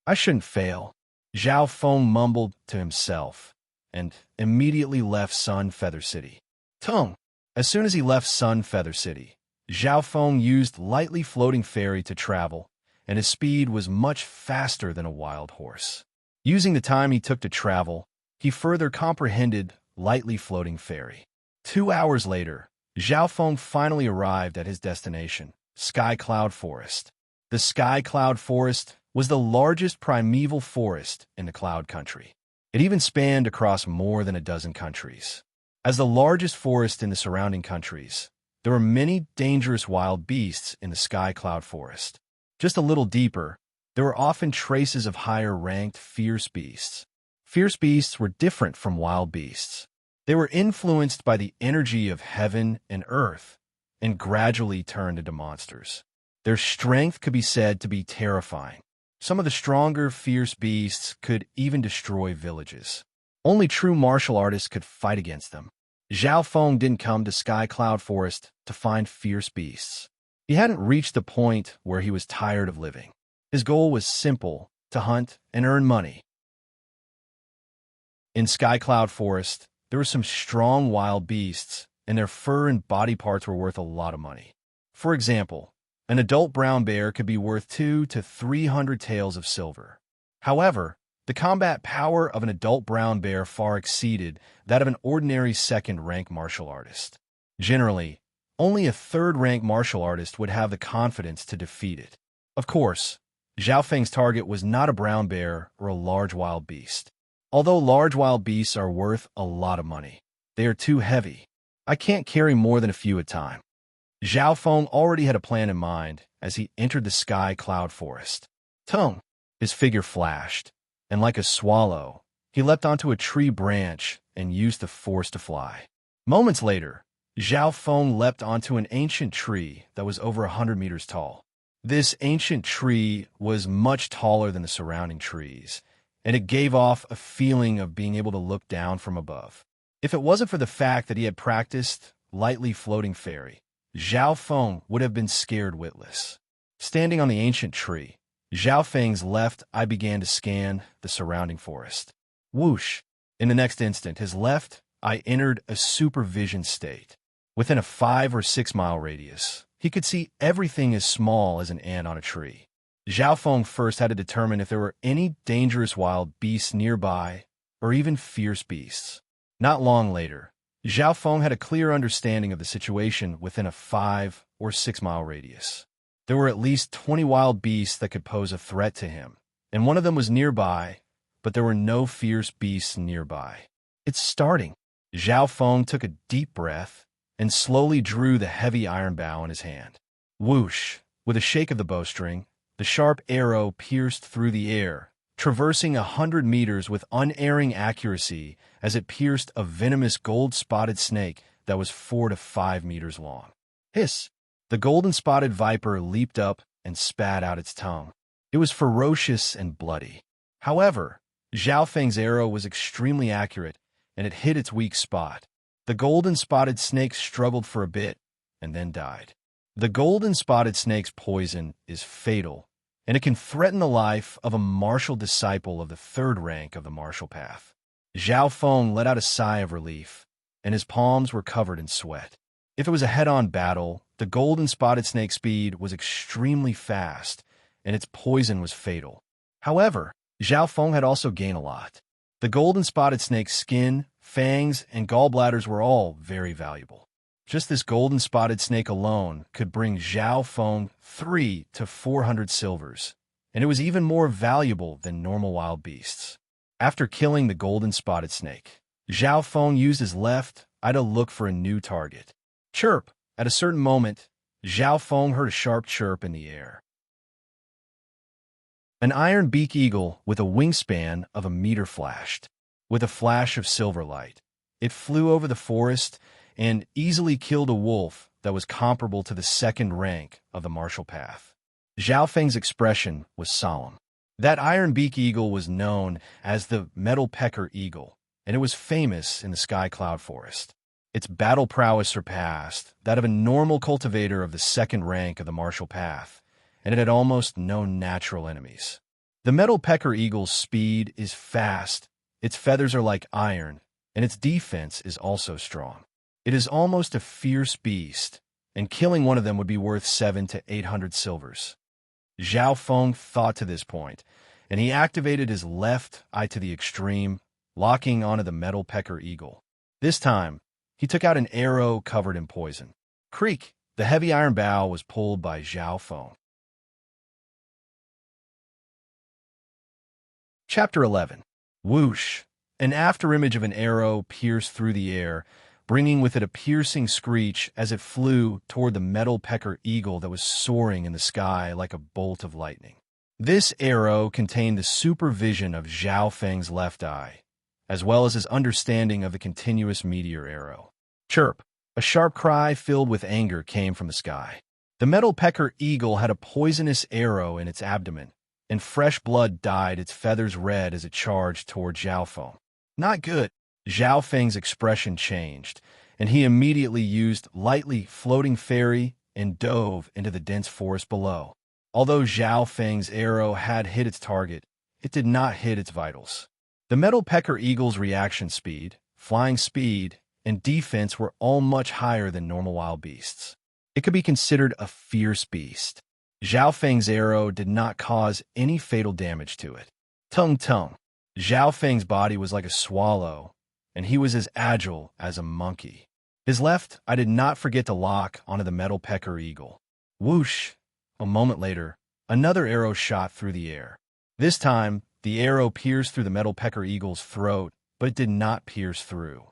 "I shouldn't fail," Zhao Feng mumbled to himself, and immediately left Sun Feather City. Tongue. As soon as he left Sun Feather City, Zhao Feng used lightly floating ferry to travel and his speed was much faster than a wild horse. Using the time he took to travel, he further comprehended lightly floating fairy. 2 hours later, Zhao Feng finally arrived at his destination, Sky Cloud Forest. The Sky Cloud Forest was the largest primeval forest in the Cloud Country. It even spanned across more than a dozen countries. As the largest forest in the surrounding countries, there were many dangerous wild beasts in the Sky Cloud Forest. Just a little deeper, there were often traces of higher-ranked fierce beasts. Fierce beasts were different from wild beasts. They were influenced by the energy of heaven and earth and gradually turned into monsters. Their strength could be said to be terrifying. Some of the stronger, fierce beasts could even destroy villages. Only true martial artists could fight against them. Zhao Feng didn't come to Sky Cloud Forest to find fierce beasts. He hadn't reached the point where he was tired of living. His goal was simple: to hunt and earn money. In Sky Cloud Forest, there were some strong wild beasts, and their fur and body parts were worth a lot of money. For example, an adult brown bear could be worth 200 to 300 taels of silver. However, the combat power of an adult brown bear far exceeded that of an ordinary second-rank martial artist. Generally, only a third-rank martial artist would have the confidence to defeat it. Of course, Zhao Feng's target was not a brown bear or a large wild beast. Although large wild beasts are worth a lot of money, they are too heavy. I can't carry more than a few at a time. Zhao Feng already had a plan in mind as he entered the Sky Cloud Forest. Tung! His figure flashed, and like a swallow, he leapt onto a tree branch and used the force to fly. Moments later, Zhao Feng leapt onto an ancient tree that was over 100 meters tall. This ancient tree was much taller than the surrounding trees, and it gave off a feeling of being able to look down from above. If it wasn't for the fact that he had practiced lightly floating fairy, Zhao Feng would have been scared witless. Standing on the ancient tree, Zhao Feng's left eye began to scan the surrounding forest. Whoosh! In the next instant, his left eye entered a supervision state. Within a 5 or 6 mile radius, he could see everything as small as an ant on a tree. Zhao Feng first had to determine if there were any dangerous wild beasts nearby, or even fierce beasts. Not long later, Zhao Feng had a clear understanding of the situation within a 5 or 6 mile radius. There were at least 20 wild beasts that could pose a threat to him, and one of them was nearby, but there were no fierce beasts nearby. It's starting. Zhao Feng took a deep breath and slowly drew the heavy iron bow in his hand. Whoosh! With a shake of the bowstring, the sharp arrow pierced through the air, traversing 100 meters with unerring accuracy as it pierced a venomous gold-spotted snake that was 4 to 5 meters long. Hiss! The golden-spotted viper leaped up and spat out its tongue. It was ferocious and bloody. However, Zhao Feng's arrow was extremely accurate, and it hit its weak spot. The golden-spotted snake struggled for a bit and then died. The golden-spotted snake's poison is fatal, and it can threaten the life of a martial disciple of the third rank of the martial path. Zhao Feng let out a sigh of relief, and his palms were covered in sweat. If it was a head-on battle, the golden-spotted snake's speed was extremely fast, and its poison was fatal. However, Zhao Feng had also gained a lot. The golden-spotted snake's skin, fangs, and gallbladders were all very valuable. Just this golden-spotted snake alone could bring Zhao Feng 300 to 400 silvers, and it was even more valuable than normal wild beasts. After killing the golden-spotted snake, Zhao Feng used his left eye to look for a new target. Chirp! At a certain moment, Zhao Feng heard a sharp chirp in the air. An iron beak eagle with a wingspan of a meter flashed. With a flash of silver light, it flew over the forest and easily killed a wolf that was comparable to the second rank of the martial path. Zhao Feng's expression was solemn. That iron beak eagle was known as the metal pecker eagle, and it was famous in the Sky Cloud Forest. Its battle prowess surpassed that of a normal cultivator of the second rank of the martial path, and it had almost no natural enemies. The metal pecker eagle's speed is fast, its feathers are like iron, and its defense is also strong. It is almost a fierce beast, and killing one of them would be worth 700 to 800 silvers. Zhao Feng thought to this point, and he activated his left eye to the extreme, locking onto the metal pecker eagle. This time, he took out an arrow covered in poison. Creak! The heavy iron bow was pulled by Zhao Feng. Chapter 11. Whoosh! An afterimage of an arrow pierced through the air, bringing with it a piercing screech as it flew toward the metal pecker eagle that was soaring in the sky like a bolt of lightning. This arrow contained the supervision of Zhao Feng's left eye, as well as his understanding of the continuous meteor arrow. Chirp! A sharp cry filled with anger came from the sky. The metal pecker eagle had a poisonous arrow in its abdomen, and fresh blood dyed its feathers red as it charged toward Zhao Feng. Not good. Zhao Feng's expression changed, and he immediately used lightly floating fairy and dove into the dense forest below. Although Zhao Feng's arrow had hit its target, it did not hit its vitals. The metal pecker eagle's reaction speed, flying speed, and defense were all much higher than normal wild beasts. It could be considered a fierce beast. Zhao Feng's arrow did not cause any fatal damage to it. Tung. Zhao Feng's body was like a swallow, and he was as agile as a monkey. His left eye did not forget to lock onto the metal pecker eagle. Whoosh! A moment later, another arrow shot through the air. This time, the arrow pierced through the metal pecker eagle's throat, but it did not pierce through.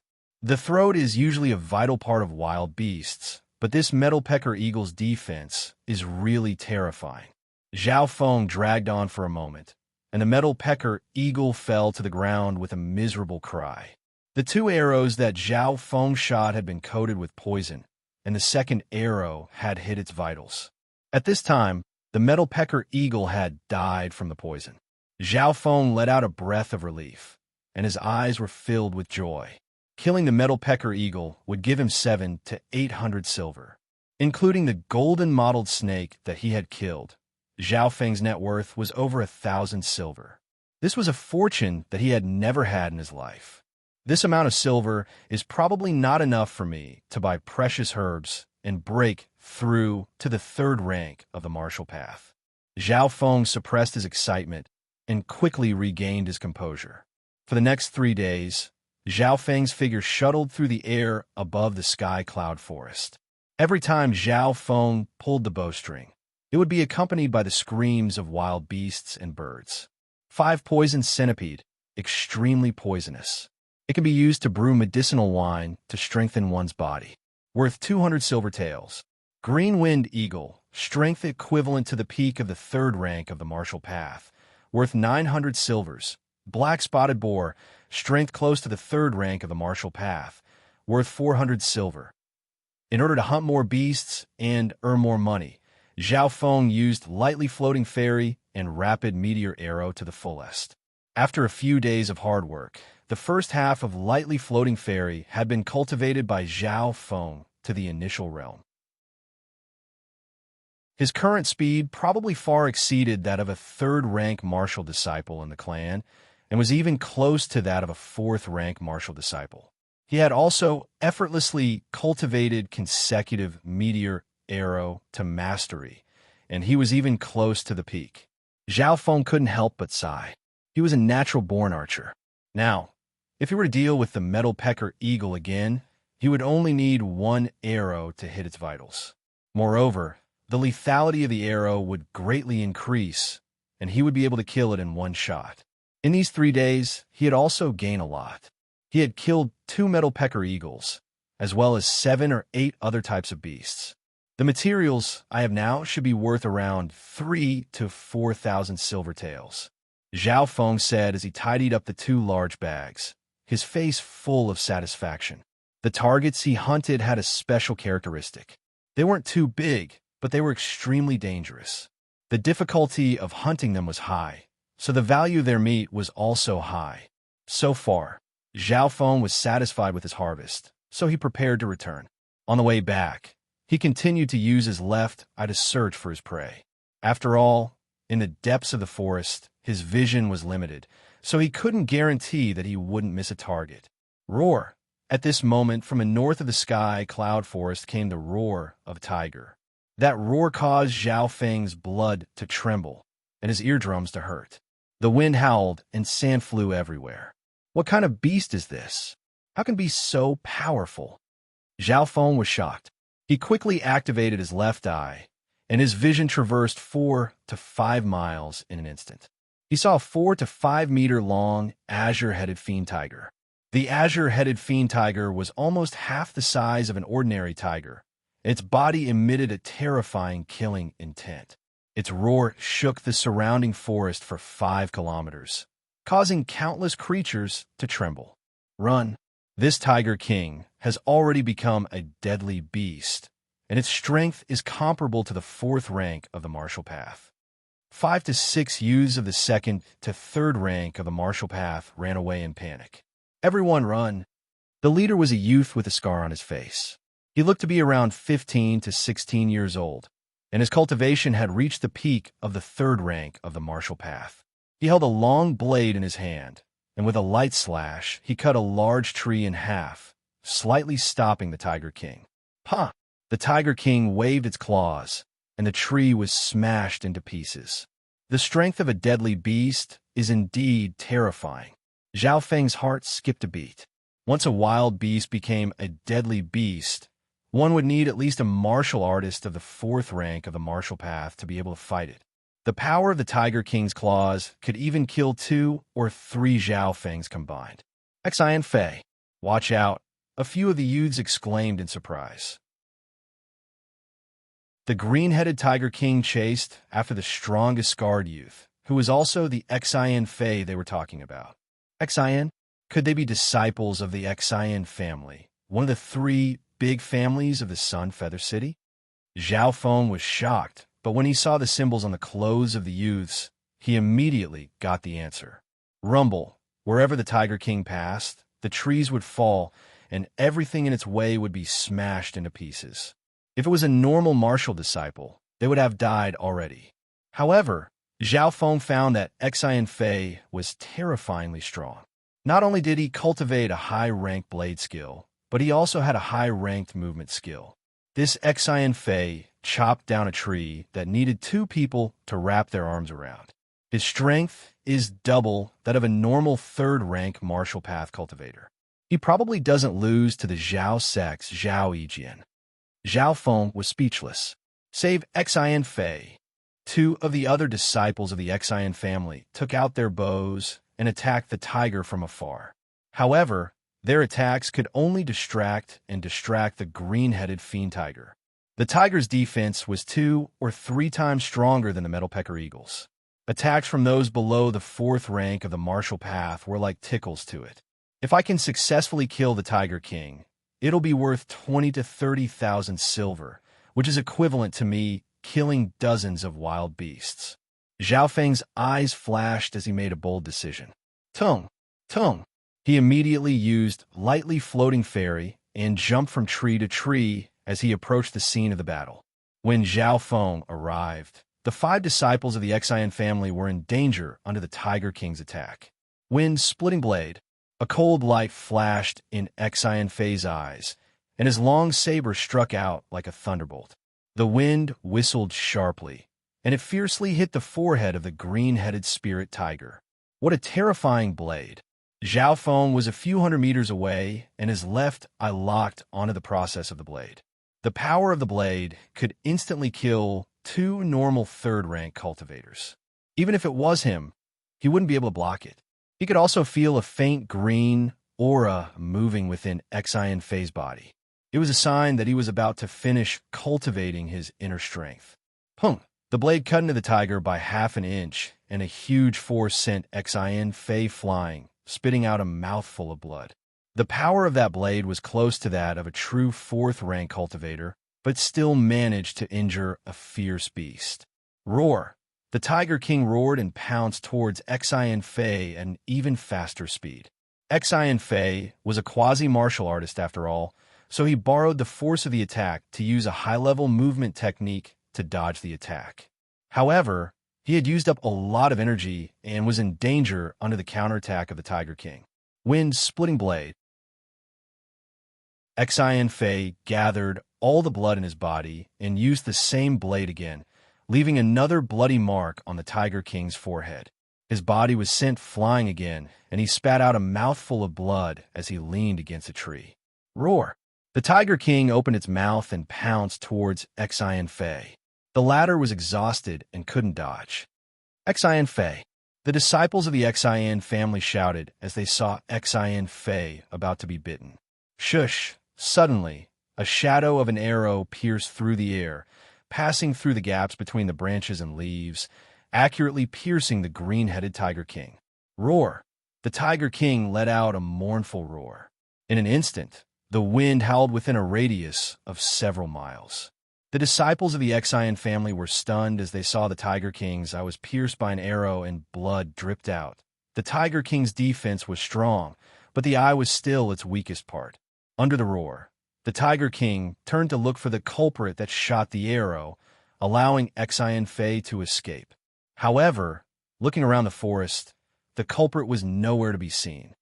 The throat is usually a vital part of wild beasts, but this metal pecker eagle's defense is really terrifying. Zhao Feng dragged on for a moment, and the metal pecker eagle fell to the ground with a miserable cry. The two arrows that Zhao Feng shot had been coated with poison, and the second arrow had hit its vitals. At this time, the metal pecker eagle had died from the poison. Zhao Feng let out a breath of relief, and his eyes were filled with joy. Killing the metal pecker eagle would give him 700 to 800 silver. Including the golden mottled snake that he had killed, Zhao Feng's net worth was over 1,000 silver. This was a fortune that he had never had in his life. This amount of silver is probably not enough for me to buy precious herbs and break through to the third rank of the martial path. Zhao Feng suppressed his excitement and quickly regained his composure. For the next 3 days, Zhao Feng's figure shuttled through the air above the sky cloud forest. Every time Zhao Feng pulled the bowstring, it would be accompanied by the screams of wild beasts and birds. 5 poison centipede, extremely poisonous. It can be used to brew medicinal wine to strengthen one's body. Worth 200 silver taels. Green wind eagle, strength equivalent to the peak of the third rank of the martial path. Worth 900 silvers. Black spotted boar, strength close to the third rank of the martial path, worth 400 silver. In order to hunt more beasts and earn more money, Zhao Feng used lightly floating fairy and rapid meteor arrow to the fullest. After a few days of hard work, the first half of lightly floating fairy had been cultivated by Zhao Feng to the initial realm. His current speed probably far exceeded that of a third-rank martial disciple in the clan, and was even close to that of a fourth-rank martial disciple. He had also effortlessly cultivated consecutive meteor arrow to mastery, and he was even close to the peak. Zhao Feng couldn't help but sigh. He was a natural-born archer. Now, if he were to deal with the metal pecker eagle again, he would only need 1 arrow to hit its vitals. Moreover, the lethality of the arrow would greatly increase, and he would be able to kill it in 1 shot. In these 3 days, he had also gained a lot. He had killed 2 metal pecker eagles, as well as 7 or 8 other types of beasts. The materials I have now should be worth around 3,000 to 4,000 silver taels. Zhao Feng said as he tidied up the 2 large bags, his face full of satisfaction. The targets he hunted had a special characteristic. They weren't too big, but they were extremely dangerous. The difficulty of hunting them was high, so the value of their meat was also high. So far, Zhao Feng was satisfied with his harvest, so he prepared to return. On the way back, he continued to use his left eye to search for his prey. After all, in the depths of the forest, his vision was limited, so he couldn't guarantee that he wouldn't miss a target. Roar! At this moment, from the north of the sky cloud forest came the roar of a tiger. That roar caused Zhao Feng's blood to tremble and his eardrums to hurt. The wind howled and sand flew everywhere. What kind of beast is this? How can it be so powerful? Zhao Feng was shocked. He quickly activated his left eye, and his vision traversed 4 to 5 miles in an instant. He saw a 4 to 5 meter long azure-headed fiend tiger. The azure-headed fiend tiger was almost half the size of an ordinary tiger. Its body emitted a terrifying killing intent. Its roar shook the surrounding forest for 5 kilometers, causing countless creatures to tremble. Run! This Tiger King has already become a deadly beast, and its strength is comparable to the 4th rank of the martial path. 5 to 6 youths of the 2nd to 3rd rank of the martial path ran away in panic. Everyone run! The leader was a youth with a scar on his face. He looked to be around 15 to 16 years old, and his cultivation had reached the peak of the 3rd rank of the martial path. He held a long blade in his hand, and with a light slash, he cut a large tree in half, slightly stopping the Tiger King. "Pah!" The Tiger King waved its claws, and the tree was smashed into pieces. The strength of a deadly beast is indeed terrifying. Zhao Feng's heart skipped a beat. Once a wild beast became a deadly beast, one would need at least a martial artist of the 4th rank of the martial path to be able to fight it. The power of the Tiger King's claws could even kill 2 or 3 Zhao Fengs combined. Xian Fei, watch out, a few of the youths exclaimed in surprise. The green-headed Tiger King chased after the strongest scarred youth, who was also the Xian Fei they were talking about. Xian? Could they be disciples of the Xian family, one of the 3 big families of the Sun Feather City? Zhao Feng was shocked, but when he saw the symbols on the clothes of the youths, he immediately got the answer. Rumble, wherever the Tiger King passed, the trees would fall, and everything in its way would be smashed into pieces. If it was a normal martial disciple, they would have died already. However, Zhao Feng found that Xian Fei was terrifyingly strong. Not only did he cultivate a high-ranked blade skill, but he also had a high-ranked movement skill. This Xian Fei chopped down a tree that needed 2 people to wrap their arms around. His strength is double that of a normal 3rd rank martial path cultivator. He probably doesn't lose to the Zhao Sect's Zhao Yijian. Zhao Feng was speechless. Save Xian Fei. 2 of the other disciples of the Xian family took out their bows and attacked the tiger from afar. However, their attacks could only distract the green-headed fiend tiger. The tiger's defense was 2 or 3 times stronger than the metal pecker eagle's. Attacks from those below the 4th rank of the martial path were like tickles to it. If I can successfully kill the Tiger King, it'll be worth 20 to 30,000 silver, which is equivalent to me killing dozens of wild beasts. Zhao Feng's eyes flashed as he made a bold decision. Tung! Tung! He immediately used lightly floating fairy and jumped from tree to tree as he approached the scene of the battle. When Zhao Feng arrived, the 5 disciples of the Xian family were in danger under the Tiger King's attack. Wind-splitting blade. A cold light flashed in Xian Fei's eyes, and his long saber struck out like a thunderbolt. The wind whistled sharply, and it fiercely hit the forehead of the green-headed spirit tiger. What a terrifying blade! Zhao Feng was a few hundred meters away, and his left eye locked onto the process of the blade. The power of the blade could instantly kill 2 normal 3rd rank cultivators. Even if it was him, he wouldn't be able to block it. He could also feel a faint green aura moving within Xian Fei's body. It was a sign that he was about to finish cultivating his inner strength. Pung! The blade cut into the tiger by half an inch, and a huge force sent Xian Fei flying, spitting out a mouthful of blood. The power of that blade was close to that of a true 4th rank cultivator, but still managed to injure a fierce beast. Roar! The Tiger King roared and pounced towards Xian Fei at an even faster speed. Xian Fei was a quasi-martial artist after all, so he borrowed the force of the attack to use a high-level movement technique to dodge the attack. However, he had used up a lot of energy and was in danger under the counterattack of the Tiger King. Wind-splitting blade. Xian Fei gathered all the blood in his body and used the same blade again, leaving another bloody mark on the Tiger King's forehead. His body was sent flying again, and he spat out a mouthful of blood as he leaned against a tree. Roar! The Tiger King opened its mouth and pounced towards Xian Fei. The latter was exhausted and couldn't dodge. Xian Fei. The disciples of the Xian family shouted as they saw Xian Fei about to be bitten. Shush! Suddenly, a shadow of an arrow pierced through the air, passing through the gaps between the branches and leaves, accurately piercing the green-headed Tiger King. Roar! The Tiger King let out a mournful roar. In an instant, the wind howled within a radius of several miles. The disciples of the Xian family were stunned as they saw the Tiger King's eye was pierced by an arrow and blood dripped out. The Tiger King's defense was strong, but the eye was still its weakest part. Under the roar, the Tiger King turned to look for the culprit that shot the arrow, allowing Xian Fei to escape. However, looking around the forest, the culprit was nowhere to be seen.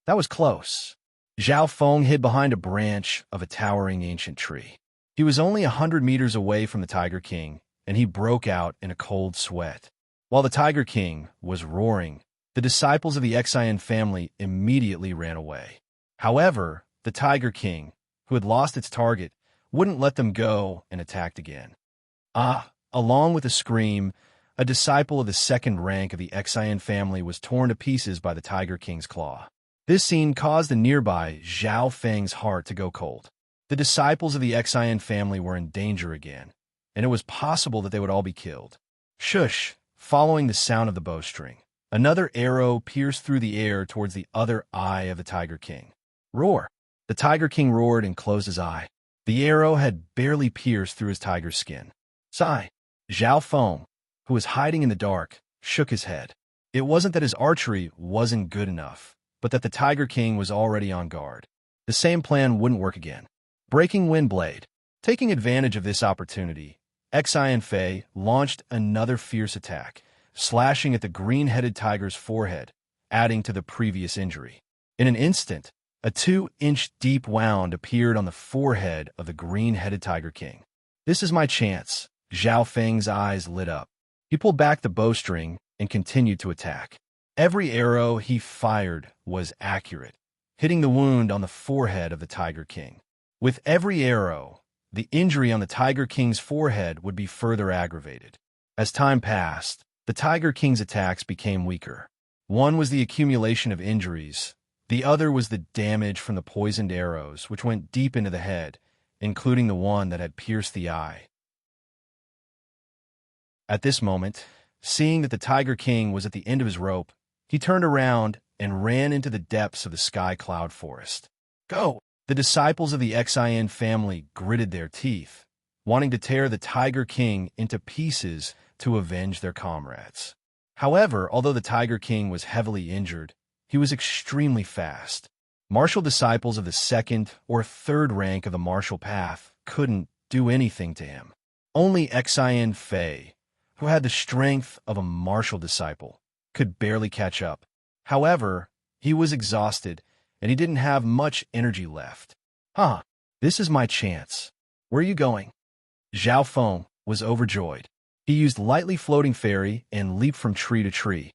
That was close. Zhao Feng hid behind a branch of a towering ancient tree. He was only 100 meters away from the Tiger King, and he broke out in a cold sweat. While the Tiger King was roaring, the disciples of the Xian family immediately ran away. However, the Tiger King, who had lost its target, wouldn't let them go and attacked again. Along with a scream, a disciple of the second rank of the Xian family was torn to pieces by the Tiger King's claw. This scene caused the nearby Zhao Feng's heart to go cold. The disciples of the Xian family were in danger again, and it was possible that they would all be killed. Shush! Following the sound of the bowstring, another arrow pierced through the air towards the other eye of the Tiger King. Roar! The Tiger King roared and closed his eye. The arrow had barely pierced through his tiger's skin. Sigh! Zhao Feng, who was hiding in the dark, shook his head. It wasn't that his archery wasn't good enough, but that the Tiger King was already on guard. The same plan wouldn't work again. Breaking Wind Blade. Taking advantage of this opportunity, Xian Fei launched another fierce attack, slashing at the green-headed tiger's forehead, adding to the previous injury. In an instant, a 2-inch deep wound appeared on the forehead of the green-headed Tiger King. This is my chance. Zhao Feng's eyes lit up. He pulled back the bowstring and continued to attack. Every arrow he fired was accurate, hitting the wound on the forehead of the Tiger King. With every arrow, the injury on the Tiger King's forehead would be further aggravated. As time passed, the Tiger King's attacks became weaker. One was the accumulation of injuries. The other was the damage from the poisoned arrows, which went deep into the head, including the one that had pierced the eye. At this moment, seeing that the Tiger King was at the end of his rope, he turned around and ran into the depths of the sky cloud forest. Go! The disciples of the Xian family gritted their teeth, wanting to tear the Tiger King into pieces to avenge their comrades. However, although the Tiger King was heavily injured, he was extremely fast. Martial disciples of the second or third rank of the martial path couldn't do anything to him. Only Xian Fei, who had the strength of a martial disciple, could barely catch up. However, he was exhausted, and he didn't have much energy left. This is my chance. Where are you going? Zhao Feng was overjoyed. He used lightly floating fairy and leaped from tree to tree,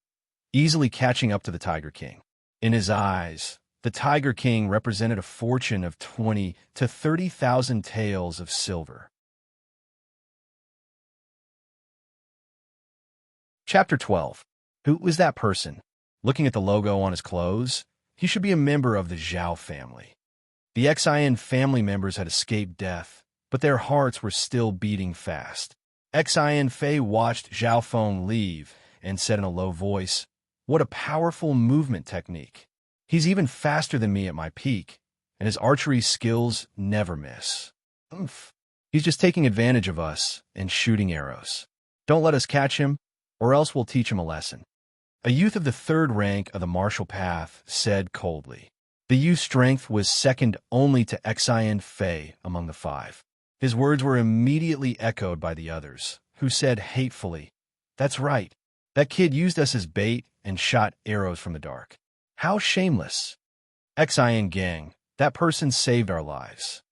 easily catching up to the Tiger King. In his eyes, the Tiger King represented a fortune of 20 to 30,000 taels of silver. Chapter 12. Who was that person? Looking at the logo on his clothes, he should be a member of the Zhao family. The Xian family members had escaped death, but their hearts were still beating fast. Xian Fei watched Zhao Feng leave and said in a low voice, "What a powerful movement technique. He's even faster than me at my peak, and his archery skills never miss. He's just taking advantage of us and shooting arrows. Don't let us catch him, or else we'll teach him a lesson." A youth of the third rank of the martial path said coldly. The youth's strength was second only to Xian Fei among the five. His words were immediately echoed by the others, who said hatefully, "That's right. That kid used us as bait and shot arrows from the dark. How shameless. Xian gang, that person saved our lives."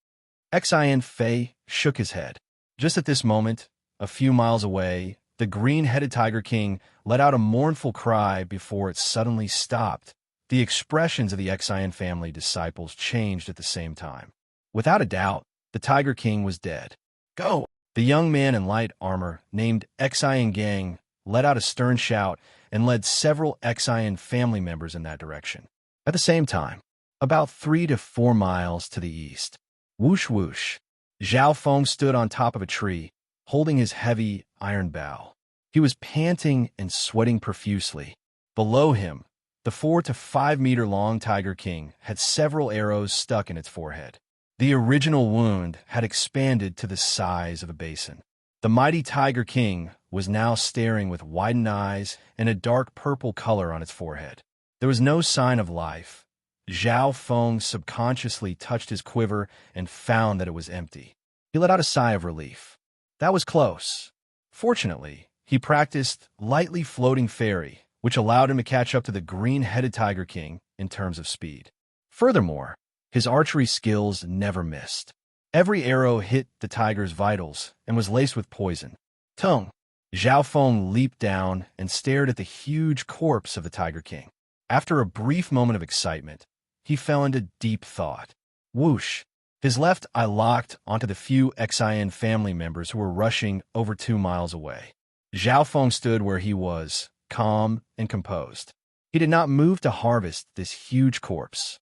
Xian Fei shook his head. Just at this moment, a few miles away, the green-headed Tiger King let out a mournful cry before it suddenly stopped. The expressions of the Xian family disciples changed at the same time. Without a doubt, the Tiger King was dead. Go! The young man in light armor, named Xian Gang, let out a stern shout and led several Xian family members in that direction. At the same time, about 3 to 4 miles to the east, whoosh whoosh, Zhao Feng stood on top of a tree, holding his heavy iron bow. He was panting and sweating profusely. Below him, the 4 to 5 meter long Tiger King had several arrows stuck in its forehead. The original wound had expanded to the size of a basin. The mighty Tiger King was now staring with widened eyes and a dark purple color on its forehead. There was no sign of life. Zhao Feng subconsciously touched his quiver and found that it was empty. He let out a sigh of relief. That was close. Fortunately, he practiced lightly floating fairy, which allowed him to catch up to the green-headed Tiger King in terms of speed. Furthermore, his archery skills never missed. Every arrow hit the tiger's vitals and was laced with poison. Tongue. Zhao Feng leaped down and stared at the huge corpse of the Tiger King. After a brief moment of excitement, he fell into deep thought. Whoosh! His left eye locked onto the few Xian family members who were rushing over 2 miles away. Zhao Feng stood where he was, calm and composed. He did not move to harvest this huge corpse.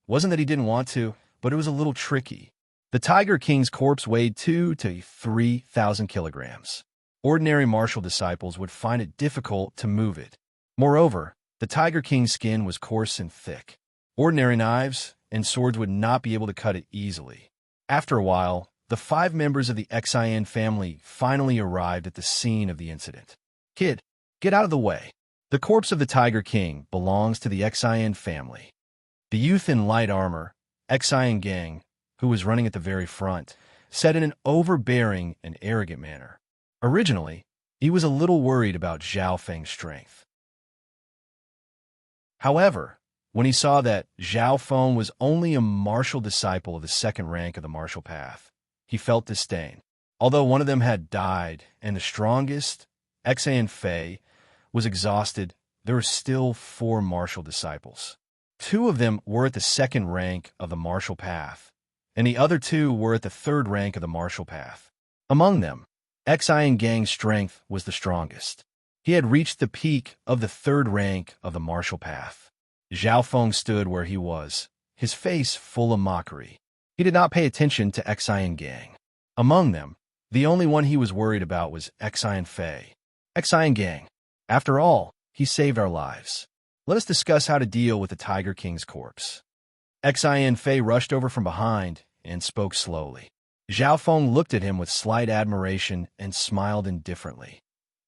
Wasn't that he didn't want to, but it was a little tricky. The Tiger King's corpse weighed 2,000 to 3,000 kilograms. Ordinary martial disciples would find it difficult to move it. Moreover, the Tiger King's skin was coarse and thick. Ordinary knives and swords would not be able to cut it easily. After a while, the 5 members of the Xian family finally arrived at the scene of the incident. Kid, get out of the way. The corpse of the Tiger King belongs to the Xian family. The youth in light armor, Xian Gang, who was running at the very front, said in an overbearing and arrogant manner. Originally, he was a little worried about Zhao Feng's strength. However, when he saw that Zhao Feng was only a martial disciple of the second rank of the martial path, he felt disdain. Although one of them had died and the strongest, Xian Fei, was exhausted, there were still 4 martial disciples. 2 of them were at the second rank of the martial path, and the other 2 were at the third rank of the martial path. Among them, Xian Gang's strength was the strongest. He had reached the peak of the third rank of the martial path. Zhao Feng stood where he was, his face full of mockery. He did not pay attention to Xian Gang. Among them, the only one he was worried about was Xian Fei. Xian Gang, after all, he saved our lives. Let us discuss how to deal with the Tiger King's corpse. Xian Fei rushed over from behind and spoke slowly. Zhao Feng looked at him with slight admiration and smiled indifferently.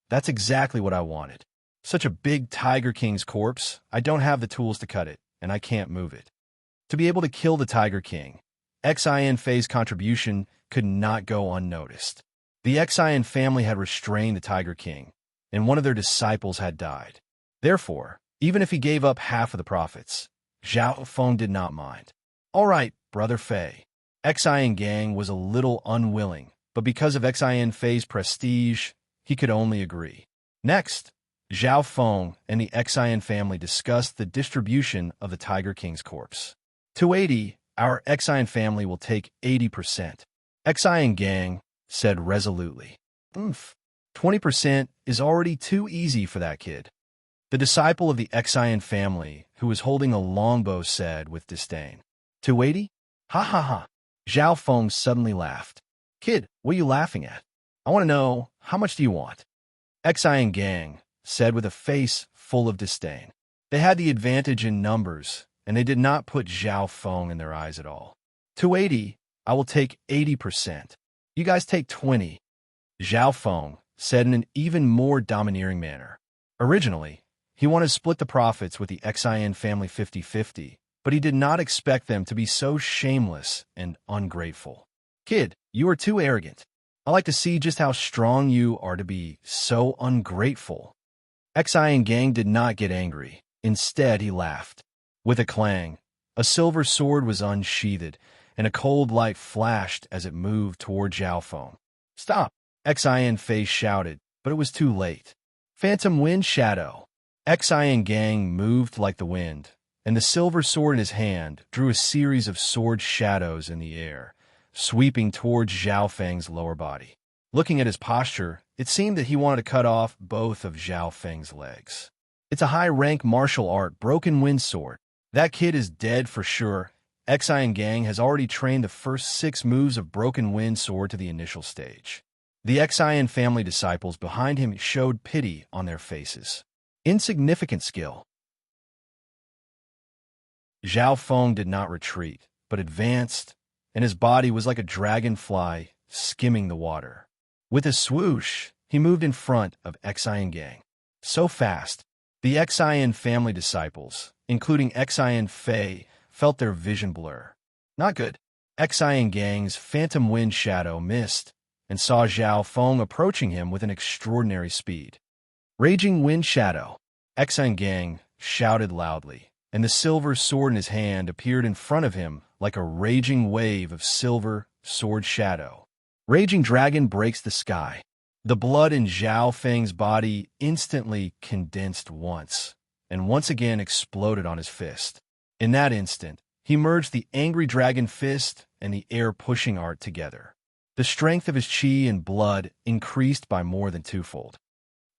That's exactly what I wanted. Such a big Tiger King's corpse, I don't have the tools to cut it, and I can't move it. To be able to kill the Tiger King, Xian Fei's contribution could not go unnoticed. The Xian family had restrained the Tiger King, and one of their disciples had died. Therefore, even if he gave up half of the profits, Zhao Feng did not mind. All right, Brother Fei. Xian Gang was a little unwilling, but because of Xian Fei's prestige, he could only agree. Next, Zhao Feng and the Xian family discussed the distribution of the Tiger King's corpse. 280, our Xian family will take 80%. Xian Gang said resolutely. 20% is already too easy for that kid. The disciple of the Xian family, who was holding a longbow, said with disdain. 280? Ha ha ha. Zhao Feng suddenly laughed. Kid, what are you laughing at? I want to know, how much do you want? Xian Gang said with a face full of disdain. They had the advantage in numbers, and they did not put Zhao Feng in their eyes at all. 280, I will take 80%. You guys take 20. Zhao Feng said in an even more domineering manner. Originally, he wanted to split the profits with the Xian family 50-50, but he did not expect them to be so shameless and ungrateful. Kid, you are too arrogant. I like to see just how strong you are to be so ungrateful. Xian Gang did not get angry. Instead, he laughed. With a clang, a silver sword was unsheathed, and a cold light flashed as it moved toward Zhao Feng. "Stop!" Xian Fei shouted, but it was too late. Phantom Wind Shadow. Xian Gang moved like the wind, and the silver sword in his hand drew a series of sword shadows in the air, sweeping towards Zhao Feng's lower body. Looking at his posture, it seemed that he wanted to cut off both of Zhao Feng's legs. It's a high-rank martial art, Broken Wind Sword. That kid is dead for sure. Xian Gang has already trained the first 6 moves of Broken Wind Sword to the initial stage. The Xian family disciples behind him showed pity on their faces. Insignificant skill. Zhao Feng did not retreat, but advanced, and his body was like a dragonfly skimming the water. With a swoosh, he moved in front of Xian Gang. So fast, the Xian family disciples, including Xian Fei, felt their vision blur. Not good. Xian Gang's Phantom Wind Shadow missed and saw Zhao Feng approaching him with an extraordinary speed. Raging Wind Shadow. Xian Gang shouted loudly, and the silver sword in his hand appeared in front of him like a raging wave of silver sword shadow. Raging Dragon breaks the sky. The blood in Zhao Feng's body instantly condensed once, and once again exploded on his fist. In that instant, he merged the Angry Dragon fist and the air-pushing art together. The strength of his chi and blood increased by more than twofold.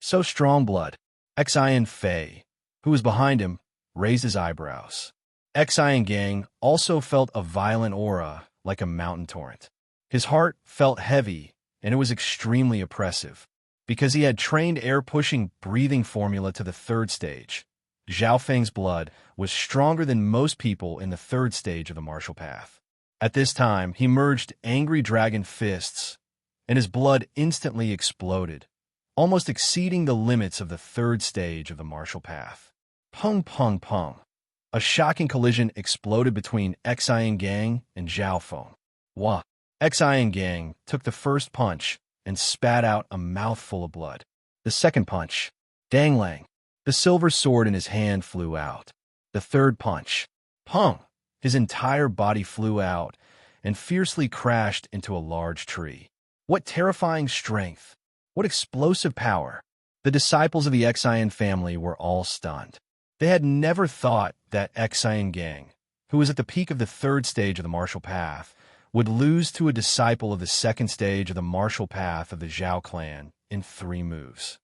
So strong blood. Xian Fei, who was behind him, raised his eyebrows. Xian Gang also felt a violent aura like a mountain torrent. His heart felt heavy, and it was extremely oppressive. Because he had trained air-pushing breathing formula to the 3rd stage, Zhao Feng's blood was stronger than most people in the 3rd stage of the martial path. At this time, he merged Angry Dragon fists, and his blood instantly exploded, almost exceeding the limits of the 3rd stage of the martial path. Pung pung pung. A shocking collision exploded between Xian Gang and Zhao Feng. Wah! Xian Gang took the first punch and spat out a mouthful of blood. The second punch. Dang lang. The silver sword in his hand flew out. The third punch. Pung! His entire body flew out and fiercely crashed into a large tree. What terrifying strength! What explosive power! The disciples of the Xian family were all stunned. They had never thought that Xian Gang, who was at the peak of the 3rd stage of the martial path, would lose to a disciple of the 2nd stage of the martial path of the Zhao clan in 3 moves.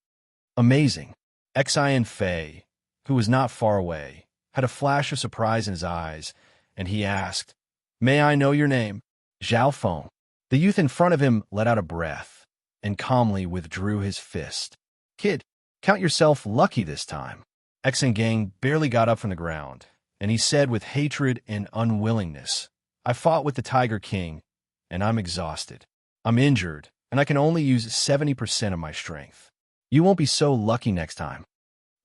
Amazing. Xian Fei, who was not far away, had a flash of surprise in his eyes, and he asked, "May I know your name?" Zhao Feng. The youth in front of him let out a breath and calmly withdrew his fist. "Kid, count yourself lucky this time." Xian Gang barely got up from the ground, and he said with hatred and unwillingness, "I fought with the Tiger King, and I'm exhausted. I'm injured, and I can only use 70% of my strength. You won't be so lucky next time."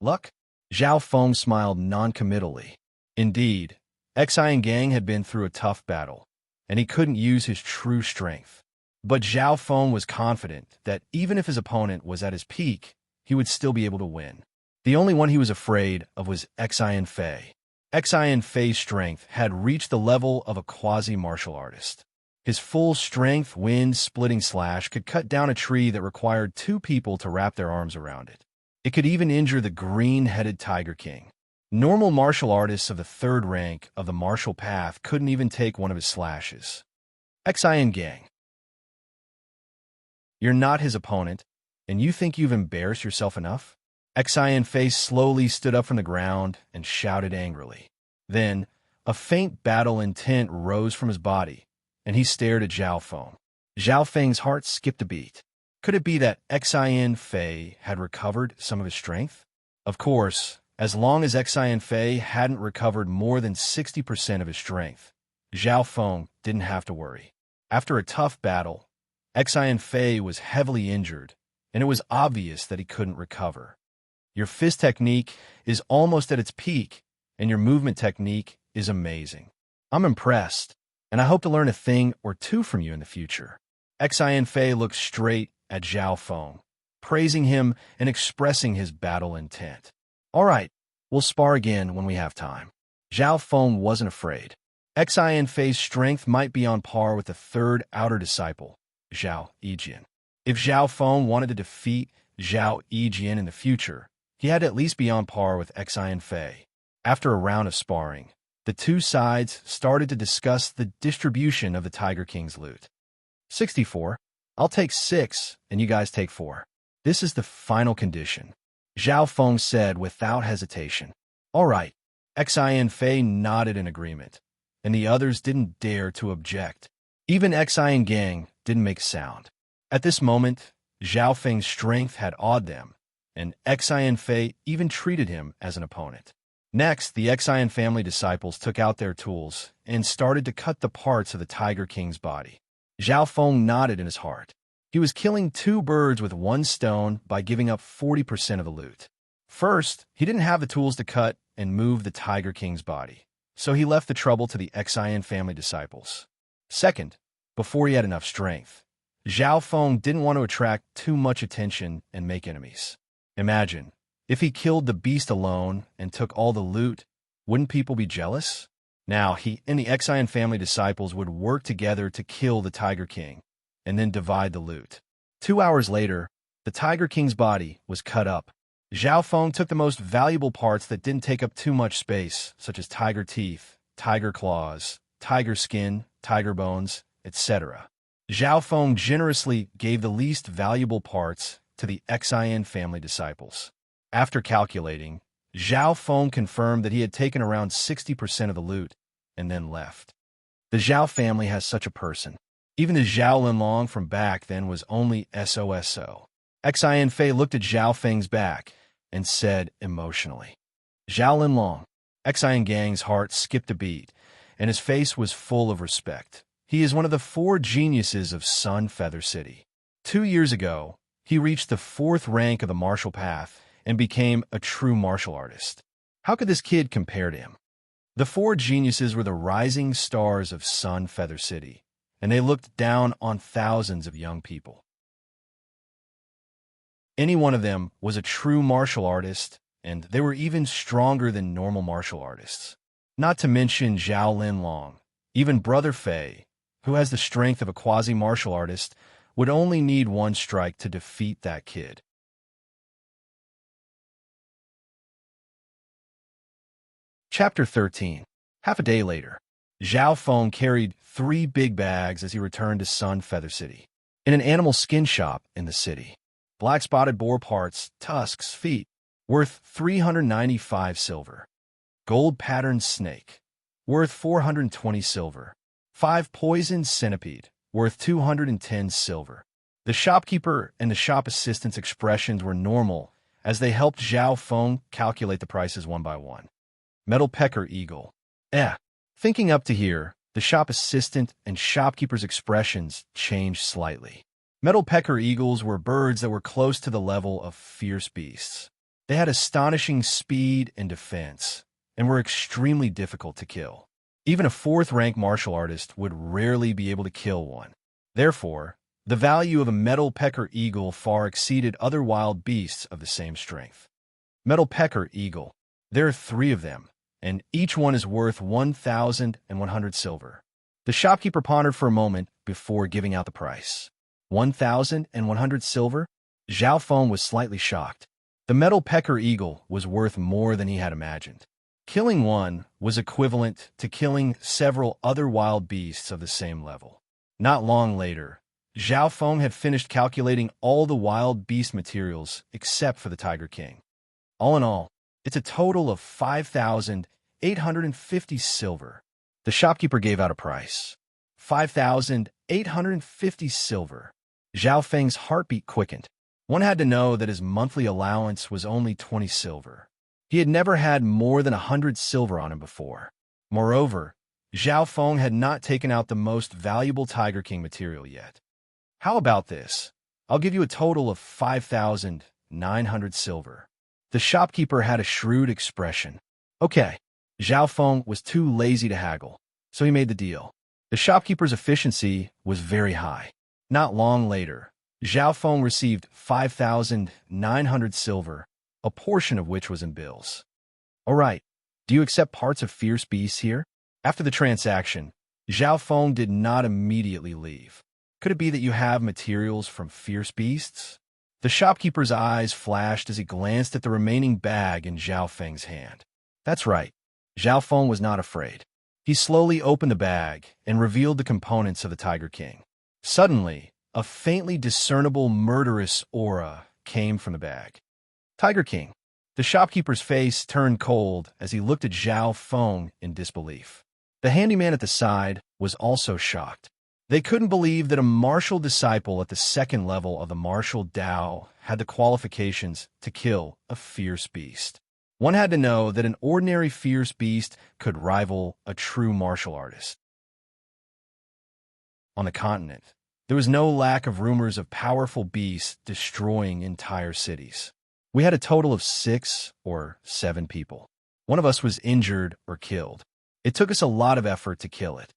Luck? Zhao Feng smiled noncommittally. Indeed, Xian Gang had been through a tough battle, and he couldn't use his true strength. But Zhao Feng was confident that even if his opponent was at his peak, he would still be able to win. The only one he was afraid of was Xian Fei. Xian Fei's strength had reached the level of a quasi-martial artist. His full-strength wind-splitting slash could cut down a tree that required 2 people to wrap their arms around it. It could even injure the green-headed Tiger King. Normal martial artists of the 3rd rank of the martial path couldn't even take one of his slashes. Xian Gang. You're not his opponent, and you think you've embarrassed yourself enough? Xian Fei slowly stood up from the ground and shouted angrily. Then, a faint battle intent rose from his body, and he stared at Zhao Feng. Zhao Feng's heart skipped a beat. Could it be that Xian Fei had recovered some of his strength? Of course, as long as Xian Fei hadn't recovered more than 60% of his strength, Zhao Feng didn't have to worry. After a tough battle, Xian Fei was heavily injured, and it was obvious that he couldn't recover. Your fist technique is almost at its peak, and your movement technique is amazing. I'm impressed, and I hope to learn a thing or 2 from you in the future. Xian Fei looked straight at Zhao Feng, praising him and expressing his battle intent. All right, we'll spar again when we have time. Zhao Feng wasn't afraid. Xianfei's strength might be on par with the third outer disciple, Zhao Yijian. If Zhao Feng wanted to defeat Zhao Yijian in the future, he had to at least be on par with Xianfei. After a round of sparring, the two sides started to discuss the distribution of the Tiger King's loot. 64. I'll take 6, and you guys take 4. This is the final condition, Zhao Feng said without hesitation. All right. Xianfei nodded in agreement, and the others didn't dare to object. Even Xian Gang didn't make a sound. At this moment, Zhao Feng's strength had awed them, and Xianfei even treated him as an opponent. Next, the Xian family disciples took out their tools and started to cut the parts of the Tiger King's body. Zhao Feng nodded in his heart. He was killing 2 birds with 1 stone by giving up 40% of the loot. First, he didn't have the tools to cut and move the Tiger King's body, so he left the trouble to the Xian family disciples. Second, before he had enough strength, Zhao Feng didn't want to attract too much attention and make enemies. Imagine, if he killed the beast alone and took all the loot, wouldn't people be jealous? Now, he and the Xian family disciples would work together to kill the Tiger King, and then divide the loot. 2 hours later, the Tiger King's body was cut up. Zhao Feng took the most valuable parts that didn't take up too much space, such as tiger teeth, tiger claws, tiger skin, tiger bones, etc. Zhao Feng generously gave the least valuable parts to the Xian family disciples. After calculating, Zhao Feng confirmed that he had taken around 60% of the loot and then left. The Zhao family has such a person. Even the Zhao Linlong from back then was only SOSO. Xianfei looked at Zhao Feng's back and said emotionally, Zhao Linlong. Xian Gang's heart skipped a beat, and his face was full of respect. He is one of the 4 geniuses of Sun Feather City. 2 years ago, he reached the 4th rank of the martial path and became a true martial artist. How could this kid compare to him? The 4 geniuses were the rising stars of Sun Feather City, and they looked down on thousands of young people. Any one of them was a true martial artist, and they were even stronger than normal martial artists. Not to mention Zhao Linlong. Even Brother Fei, who has the strength of a quasi-martial artist, would only need 1 strike to defeat that kid. Chapter 13. Half a day later, Zhao Feng carried 3 big bags as he returned to Sun Feather City. In an animal skin shop in the city, black-spotted boar parts, tusks, feet, worth 395 silver. Gold-patterned snake, worth 420 silver. 5 poisoned centipede, worth 210 silver. The shopkeeper and the shop assistant's expressions were normal as they helped Zhao Feng calculate the prices one by one. Metal pecker eagle. Thinking up to here, the shop assistant and shopkeeper's expressions changed slightly. Metal pecker eagles were birds that were close to the level of fierce beasts. They had astonishing speed and defense, and were extremely difficult to kill. Even a 4th-rank martial artist would rarely be able to kill one. Therefore, the value of a metal pecker eagle far exceeded other wild beasts of the same strength. Metal pecker eagle. There are 3 of them, and each one is worth 1,100 silver. The shopkeeper pondered for a moment before giving out the price. 1,100 silver? Zhao Feng was slightly shocked. The metal pecker eagle was worth more than he had imagined. Killing one was equivalent to killing several other wild beasts of the same level. Not long later, Zhao Feng had finished calculating all the wild beast materials except for the Tiger King. All in all, it's a total of 5,850 silver. The shopkeeper gave out a price. 5,850 silver. Zhao Feng's heartbeat quickened. One had to know that his monthly allowance was only 20 silver. He had never had more than 100 silver on him before. Moreover, Zhao Feng had not taken out the most valuable Tiger King material yet. How about this? I'll give you a total of 5,900 silver. The shopkeeper had a shrewd expression. Okay. Zhao Feng was too lazy to haggle, so he made the deal. The shopkeeper's efficiency was very high. Not long later, Zhao Feng received 5,900 silver, a portion of which was in bills. All right, do you accept parts of fierce beasts here? After the transaction, Zhao Feng did not immediately leave. Could it be that you have materials from fierce beasts? The shopkeeper's eyes flashed as he glanced at the remaining bag in Zhao Feng's hand. That's right. Zhao Feng was not afraid. He slowly opened the bag and revealed the components of the Tiger King. Suddenly, a faintly discernible murderous aura came from the bag. Tiger King. The shopkeeper's face turned cold as he looked at Zhao Feng in disbelief. The handyman at the side was also shocked. They couldn't believe that a martial disciple at the second level of the martial Dao had the qualifications to kill a fierce beast. One had to know that an ordinary fierce beast could rival a true martial artist. On the continent, there was no lack of rumors of powerful beasts destroying entire cities. We had a total of 6 or 7 people. One of us was injured or killed. It took us a lot of effort to kill it.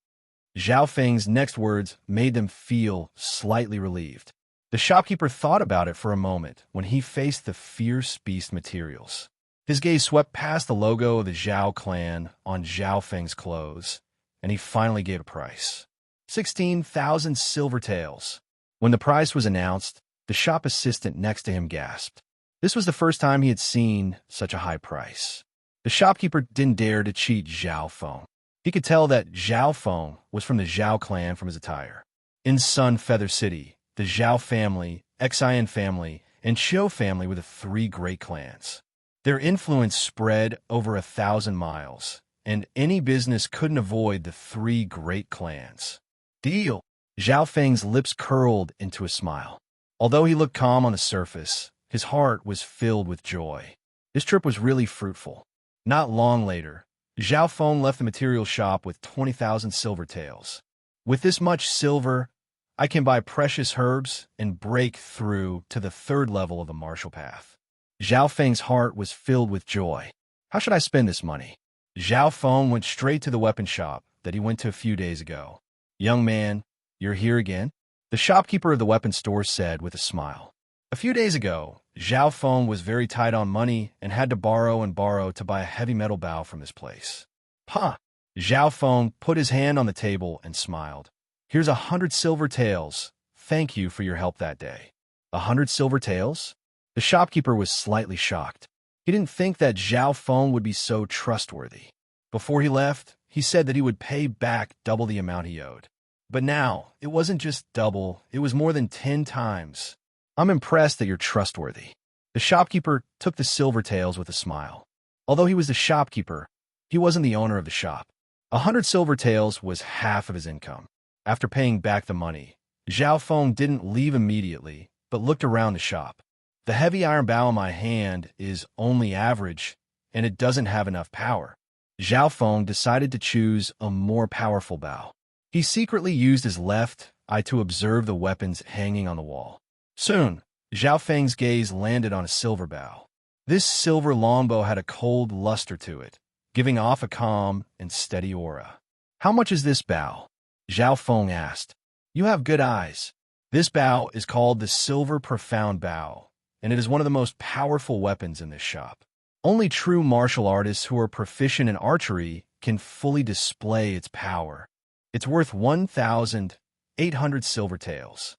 Zhao Feng's next words made them feel slightly relieved. The shopkeeper thought about it for a moment when he faced the fierce beast materials. His gaze swept past the logo of the Zhao clan on Zhao Feng's clothes, and he finally gave a price. 16,000 silver taels. When the price was announced, the shop assistant next to him gasped. This was the first time he had seen such a high price. The shopkeeper didn't dare to cheat Zhao Feng. He could tell that Zhao Feng was from the Zhao clan from his attire. In Sun Feather City, the Zhao family, Xian family, and Qiu family were the 3 great clans. Their influence spread over 1,000 miles, and any business couldn't avoid the 3 great clans. Deal! Zhao Feng's lips curled into a smile. Although he looked calm on the surface, his heart was filled with joy. This trip was really fruitful. Not long later, Zhao Feng left the material shop with 20,000 silver taels. With this much silver, I can buy precious herbs and break through to the 3rd level of the martial path. Zhao Feng's heart was filled with joy. How should I spend this money? Zhao Feng went straight to the weapon shop that he went to a few days ago. Young man, you're here again? The shopkeeper of the weapon store said with a smile. A few days ago, Zhao Feng was very tight on money and had to borrow and borrow to buy a heavy metal bow from this place. Huh! Zhao Feng put his hand on the table and smiled. Here's 100 silver taels. Thank you for your help that day. 100 silver taels? The shopkeeper was slightly shocked. He didn't think that Zhao Feng would be so trustworthy. Before he left, he said that he would pay back double the amount he owed. But now, it wasn't just double, it was more than 10 times. I'm impressed that you're trustworthy. The shopkeeper took the silver taels with a smile. Although he was the shopkeeper, he wasn't the owner of the shop. 100 silver taels was half of his income. After paying back the money, Zhao Feng didn't leave immediately, but looked around the shop. The heavy iron bow in my hand is only average, and it doesn't have enough power. Zhao Feng decided to choose a more powerful bow. He secretly used his left eye to observe the weapons hanging on the wall. Soon, Zhao Feng's gaze landed on a silver bow. This silver longbow had a cold luster to it, giving off a calm and steady aura. How much is this bow? Zhao Feng asked. You have good eyes. This bow is called the Silver Profound Bow, and it is one of the most powerful weapons in this shop. Only true martial artists who are proficient in archery can fully display its power. It's worth 1,800 silver taels.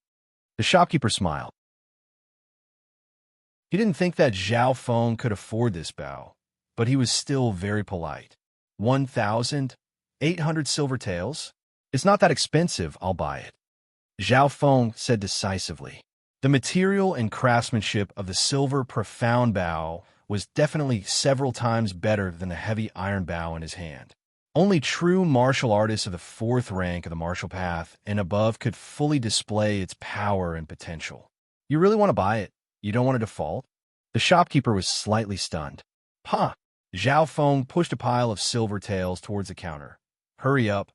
The shopkeeper smiled. He didn't think that Zhao Feng could afford this bow, but he was still very polite. 1,800 silver taels? It's not that expensive, I'll buy it. Zhao Feng said decisively. The material and craftsmanship of the Silver Profound Bow was definitely several times better than the heavy iron bow in his hand. Only true martial artists of the 4th rank of the martial path and above could fully display its power and potential. You really want to buy it? You don't want to default? The shopkeeper was slightly stunned. Huh! Zhao Feng pushed a pile of silver taels towards the counter. Hurry up.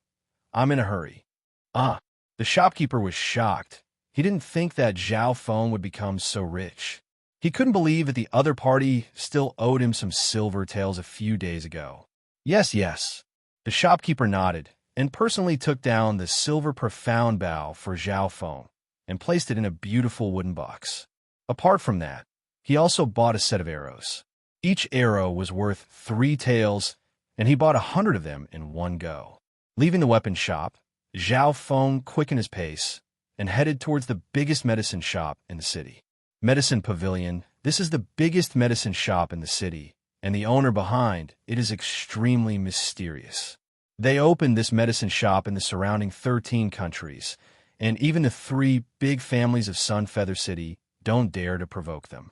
I'm in a hurry. Ah! The shopkeeper was shocked. He didn't think that Zhao Feng would become so rich. He couldn't believe that the other party still owed him some silver taels a few days ago. Yes. The shopkeeper nodded and personally took down the Silver Profound Bow for Zhao Feng and placed it in a beautiful wooden box. Apart from that, he also bought a set of arrows. Each arrow was worth 3 taels, and he bought 100 of them in one go. Leaving the weapon shop, Zhao Feng quickened his pace and headed towards the biggest medicine shop in the city. Medicine Pavilion. This is the biggest medicine shop in the city, and the owner behind it is extremely mysterious. They opened this medicine shop in the surrounding 13 countries, and even the 3 big families of Sun Feather City don't dare to provoke them.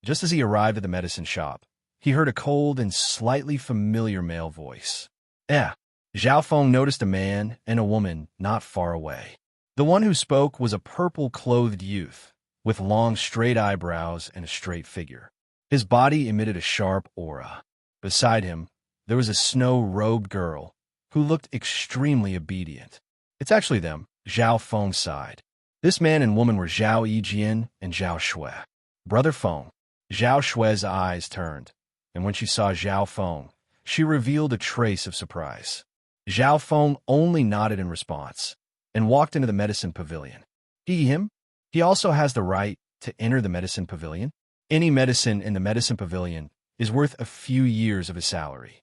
Just as he arrived at the medicine shop, he heard a cold and slightly familiar male voice. Zhao Feng noticed a man and a woman not far away. The one who spoke was a purple-clothed youth, with long, straight eyebrows and a straight figure. His body emitted a sharp aura. Beside him, there was a snow-robed girl who looked extremely obedient. It's actually them, Zhao Feng sighed. This man and woman were Zhao Yijian and Zhao Shui. Brother Feng. Zhao Shui's eyes turned, and when she saw Zhao Feng, she revealed a trace of surprise. Zhao Feng only nodded in response and walked into the medicine pavilion. Him? He also has the right to enter the medicine pavilion. Any medicine in the medicine pavilion is worth a few years of his salary.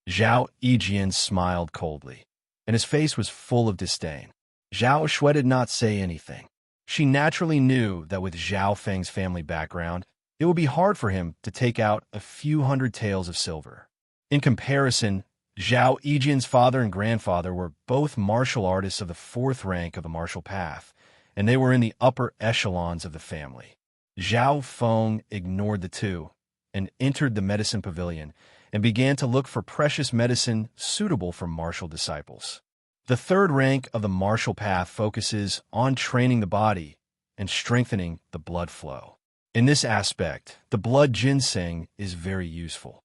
Zhao Yijian smiled coldly, and his face was full of disdain. Zhao Shui did not say anything. She naturally knew that with Zhao Feng's family background, it would be hard for him to take out a few hundred taels of silver. In comparison, Zhao Yijian's father and grandfather were both martial artists of the 4th rank of the martial path, and they were in the upper echelons of the family. Zhao Feng ignored the two and entered the medicine pavilion and began to look for precious medicine suitable for martial disciples. The 3rd rank of the martial path focuses on training the body and strengthening the blood flow. In this aspect, the blood ginseng is very useful.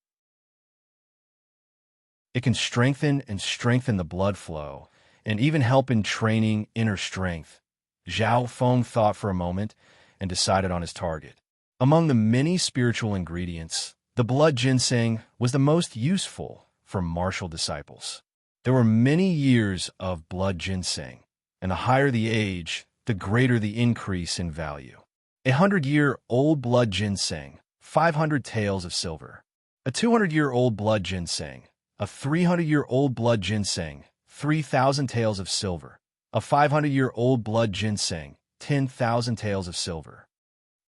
It can strengthen the blood flow and even help in training inner strength. Zhao Feng thought for a moment and decided on his target. Among the many spiritual ingredients, the blood ginseng was the most useful for martial disciples. There were many years of blood ginseng, and the higher the age, the greater the increase in value. 100-year-old blood ginseng, 500 taels of silver. A 200-year-old blood ginseng, a 300-year-old blood ginseng, 3,000 taels of silver. A 500-year-old blood ginseng, 10,000 taels of silver.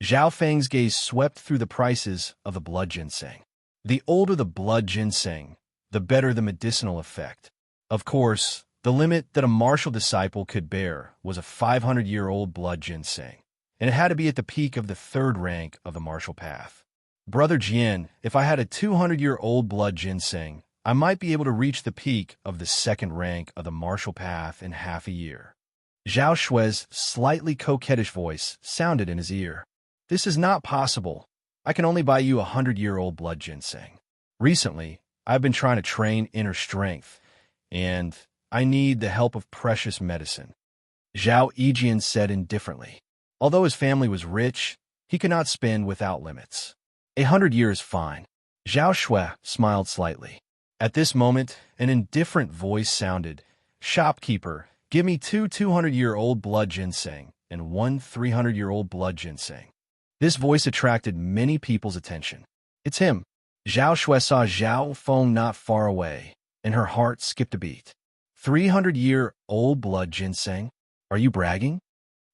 Zhao Feng's gaze swept through the prices of the blood ginseng. The older the blood ginseng, the better the medicinal effect. Of course, the limit that a martial disciple could bear was a 500-year-old blood ginseng, and it had to be at the peak of the 3rd rank of the martial path. Brother Jian, if I had a 200-year-old blood ginseng, I might be able to reach the peak of the 2nd rank of the martial path in half a year. Zhao Shui's slightly coquettish voice sounded in his ear. This is not possible. I can only buy you a 100-year-old blood ginseng. Recently, I've been trying to train inner strength, and I need the help of precious medicine. Zhao Yijian said indifferently. Although his family was rich, he could not spend without limits. 100 years fine. Zhao Shui smiled slightly. At this moment, an indifferent voice sounded. Shopkeeper, give me 2 200-year-old blood ginseng and 1 300-year-old blood ginseng. This voice attracted many people's attention. It's him. Zhao Shui saw Zhao Feng not far away, and her heart skipped a beat. 300-year-old blood ginseng? Are you bragging?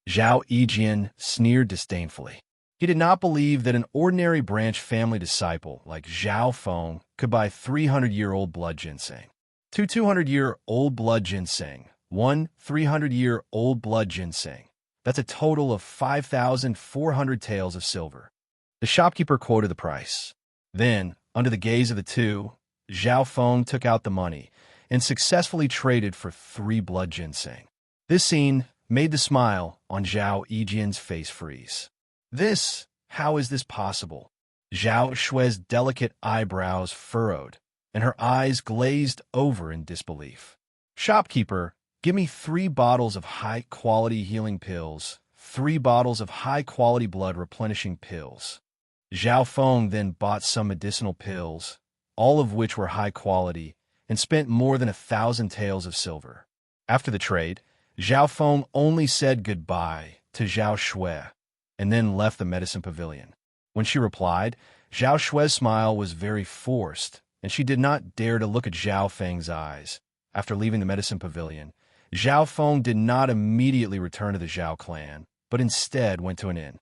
Zhao Yijian sneered disdainfully. He did not believe that an ordinary branch family disciple like Zhao Feng could buy 300-year-old blood ginseng. 2 200-year-old blood ginseng, 1 300-year-old blood ginseng. That's a total of 5,400 taels of silver. The shopkeeper quoted the price. Then, under the gaze of the two, Zhao Feng took out the money and successfully traded for 3 blood ginseng. This scene made the smile on Zhao Yijian's face freeze. How is this possible? Zhao Shui's delicate eyebrows furrowed, and her eyes glazed over in disbelief. Shopkeeper, give me 3 bottles of high-quality healing pills, 3 bottles of high-quality blood replenishing pills. Zhao Feng then bought some medicinal pills, all of which were high quality, and spent more than 1,000 taels of silver. After the trade, Zhao Feng only said goodbye to Zhao Shui, and then left the medicine pavilion. When she replied, Zhao Shui's smile was very forced, and she did not dare to look at Zhao Feng's eyes. after leaving the medicine pavilion, Zhao Feng did not immediately return to the Zhao clan, but instead went to an inn.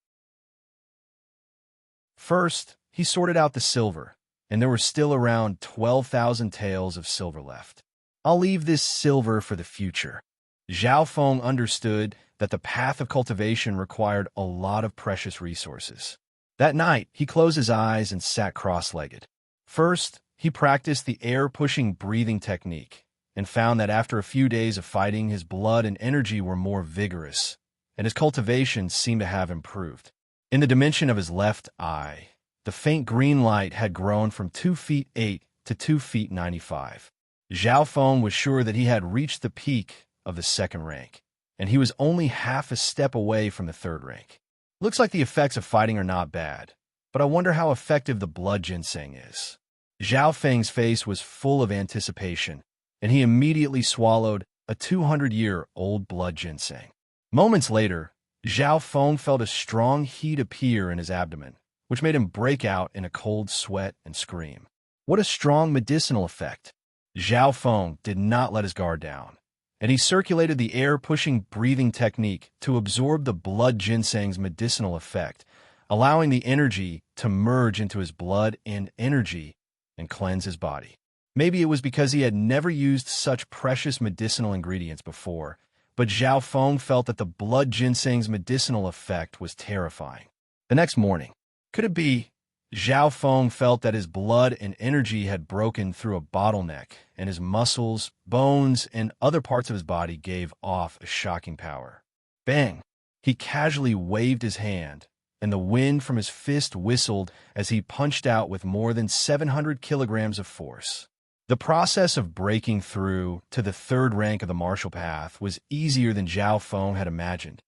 First, he sorted out the silver, and there were still around 12,000 taels of silver left. I'll leave this silver for the future. Zhao Feng understood that the path of cultivation required a lot of precious resources. That night, he closed his eyes and sat cross-legged. First, he practiced the air-pushing breathing technique and found that after a few days of fighting, his blood and energy were more vigorous, and his cultivation seemed to have improved. In the dimension of his left eye, the faint green light had grown from 2 feet 8 to 2 feet 95. Zhao Feng was sure that he had reached the peak of the second rank, and he was only half a step away from the third rank. Looks like the effects of fighting are not bad, but I wonder how effective the blood ginseng is. Zhao Feng's face was full of anticipation, and he immediately swallowed a 200-year-old blood ginseng. Moments later, Zhao Feng felt a strong heat appear in his abdomen, which made him break out in a cold sweat and scream. What a strong medicinal effect! Zhao Feng did not let his guard down, and he circulated the air-pushing breathing technique to absorb the blood ginseng's medicinal effect, allowing the energy to merge into his blood and energy and cleanse his body. Maybe it was because he had never used such precious medicinal ingredients before, but Zhao Feng felt that the blood ginseng's medicinal effect was terrifying. The next morning, could it be? Zhao Feng felt that his blood and energy had broken through a bottleneck, and his muscles, bones, and other parts of his body gave off a shocking power. Bang! He casually waved his hand, and the wind from his fist whistled as he punched out with more than 700 kilograms of force. The process of breaking through to the third rank of the martial path was easier than Zhao Feng had imagined.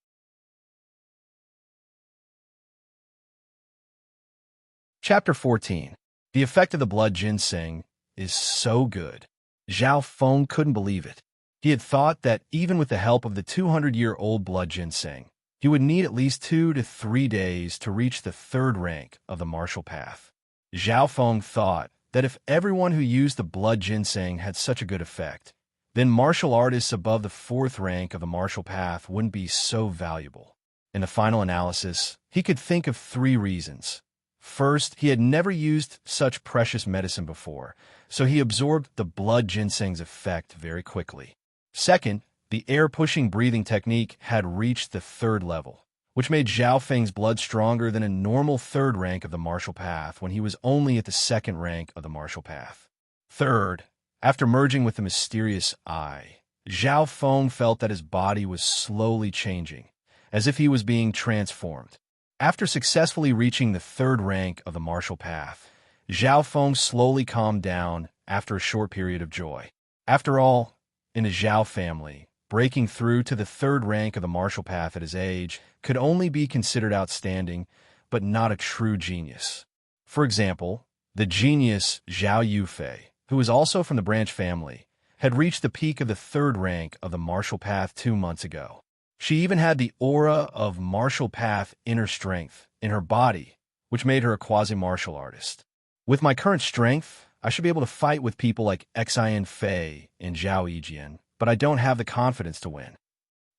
Chapter 14. The effect of the blood ginseng is so good. Zhao Feng couldn't believe it. He had thought that even with the help of the 200-year-old blood ginseng, he would need at least 2 to 3 days to reach the third rank of the martial path. Zhao Feng thought that if everyone who used the blood ginseng had such a good effect, then martial artists above the fourth rank of the martial path wouldn't be so valuable. In the final analysis, he could think of 3 reasons. First, he had never used such precious medicine before, so he absorbed the blood ginseng's effect very quickly. Second, the air-pushing breathing technique had reached the third level, which made Zhao Feng's blood stronger than a normal third rank of the martial path when he was only at the second rank of the martial path. Third, after merging with the mysterious eye, Zhao Feng felt that his body was slowly changing, as if he was being transformed. After successfully reaching the third rank of the martial path, Zhao Feng slowly calmed down after a short period of joy. After all, in the Zhao family, breaking through to the third rank of the martial path at his age could only be considered outstanding, but not a true genius. For example, the genius Zhao Yufei, who was also from the branch family, had reached the peak of the third rank of the martial path 2 months ago. She even had the aura of martial path inner strength in her body, which made her a quasi-martial artist. With my current strength, I should be able to fight with people like Xian Fei and Zhao Yijian, but I don't have the confidence to win.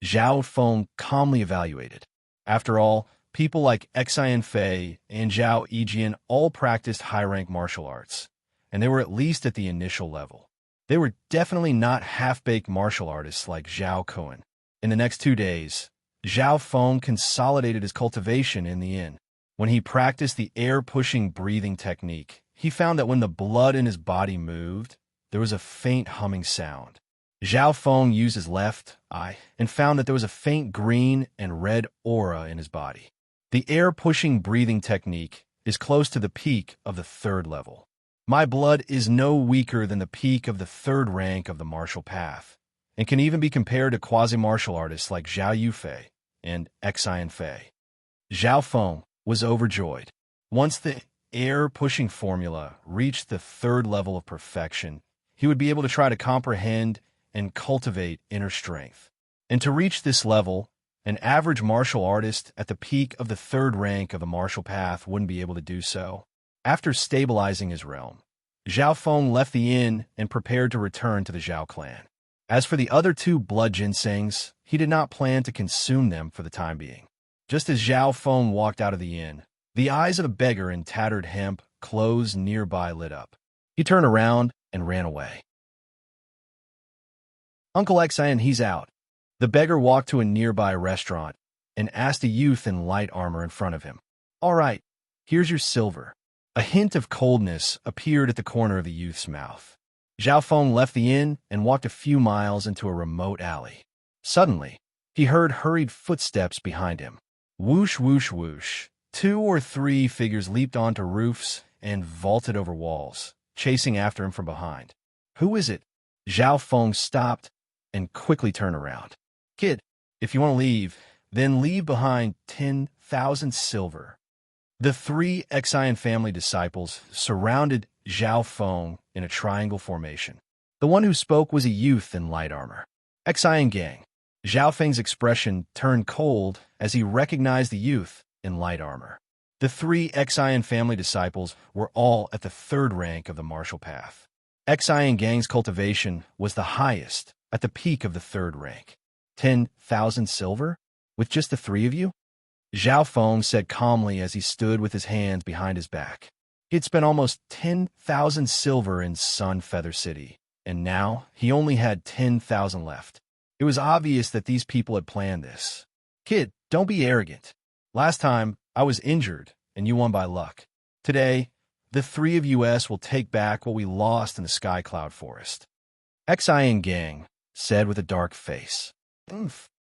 Zhao Feng calmly evaluated. After all, people like Xian Fei and Zhao Yijian all practiced high-rank martial arts, and they were at least at the initial level. They were definitely not half-baked martial artists like Zhao Kuan. In the next 2 days, Zhao Feng consolidated his cultivation in the inn. When he practiced the air-pushing breathing technique, he found that when the blood in his body moved, there was a faint humming sound. Zhao Feng used his left eye and found that there was a faint green and red aura in his body. The air-pushing breathing technique is close to the peak of the third level. My blood is no weaker than the peak of the third rank of the martial path, and can even be compared to quasi-martial artists like Zhao Yufei and Xian Fei. Zhao Feng was overjoyed. Once the air-pushing formula reached the third level of perfection, he would be able to try to comprehend and cultivate inner strength. And to reach this level, an average martial artist at the peak of the third rank of the martial path wouldn't be able to do so. After stabilizing his realm, Zhao Feng left the inn and prepared to return to the Zhao clan. As for the other two blood ginsengs, he did not plan to consume them for the time being. Just as Zhao Feng walked out of the inn, the eyes of the beggar in tattered hemp clothes nearby lit up. He turned around and ran away. Uncle Xian, he's out. The beggar walked to a nearby restaurant and asked a youth in light armor in front of him. All right, here's your silver. A hint of coldness appeared at the corner of the youth's mouth. Zhao Feng left the inn and walked a few miles into a remote alley. Suddenly, he heard hurried footsteps behind him. Whoosh, whoosh, whoosh. 2 or 3 figures leaped onto roofs and vaulted over walls, chasing after him from behind. Who is it? Zhao Feng stopped and quickly turned around. Kid, if you want to leave, then leave behind 10,000 silver. The 3 Xian family disciples surrounded Zhao Feng in a triangle formation. The one who spoke was a youth in light armor. Xian gang. Zhao Feng's expression turned cold as he recognized the youth in light armor. The 3 Xian family disciples were all at the 3rd rank of the martial path. Xian gang's cultivation was the highest at the peak of the 3rd rank. 10,000 silver? With just the 3 of you? Zhao Feng said calmly as he stood with his hands behind his back. He had spent almost 10,000 silver in Sun Feather City, and now he only had 10,000 left. It was obvious that these people had planned this. Kid, don't be arrogant. Last time, I was injured, and you won by luck. Today, the 3 of us will take back what we lost in the Sky Cloud Forest. Xian gang said with a dark face.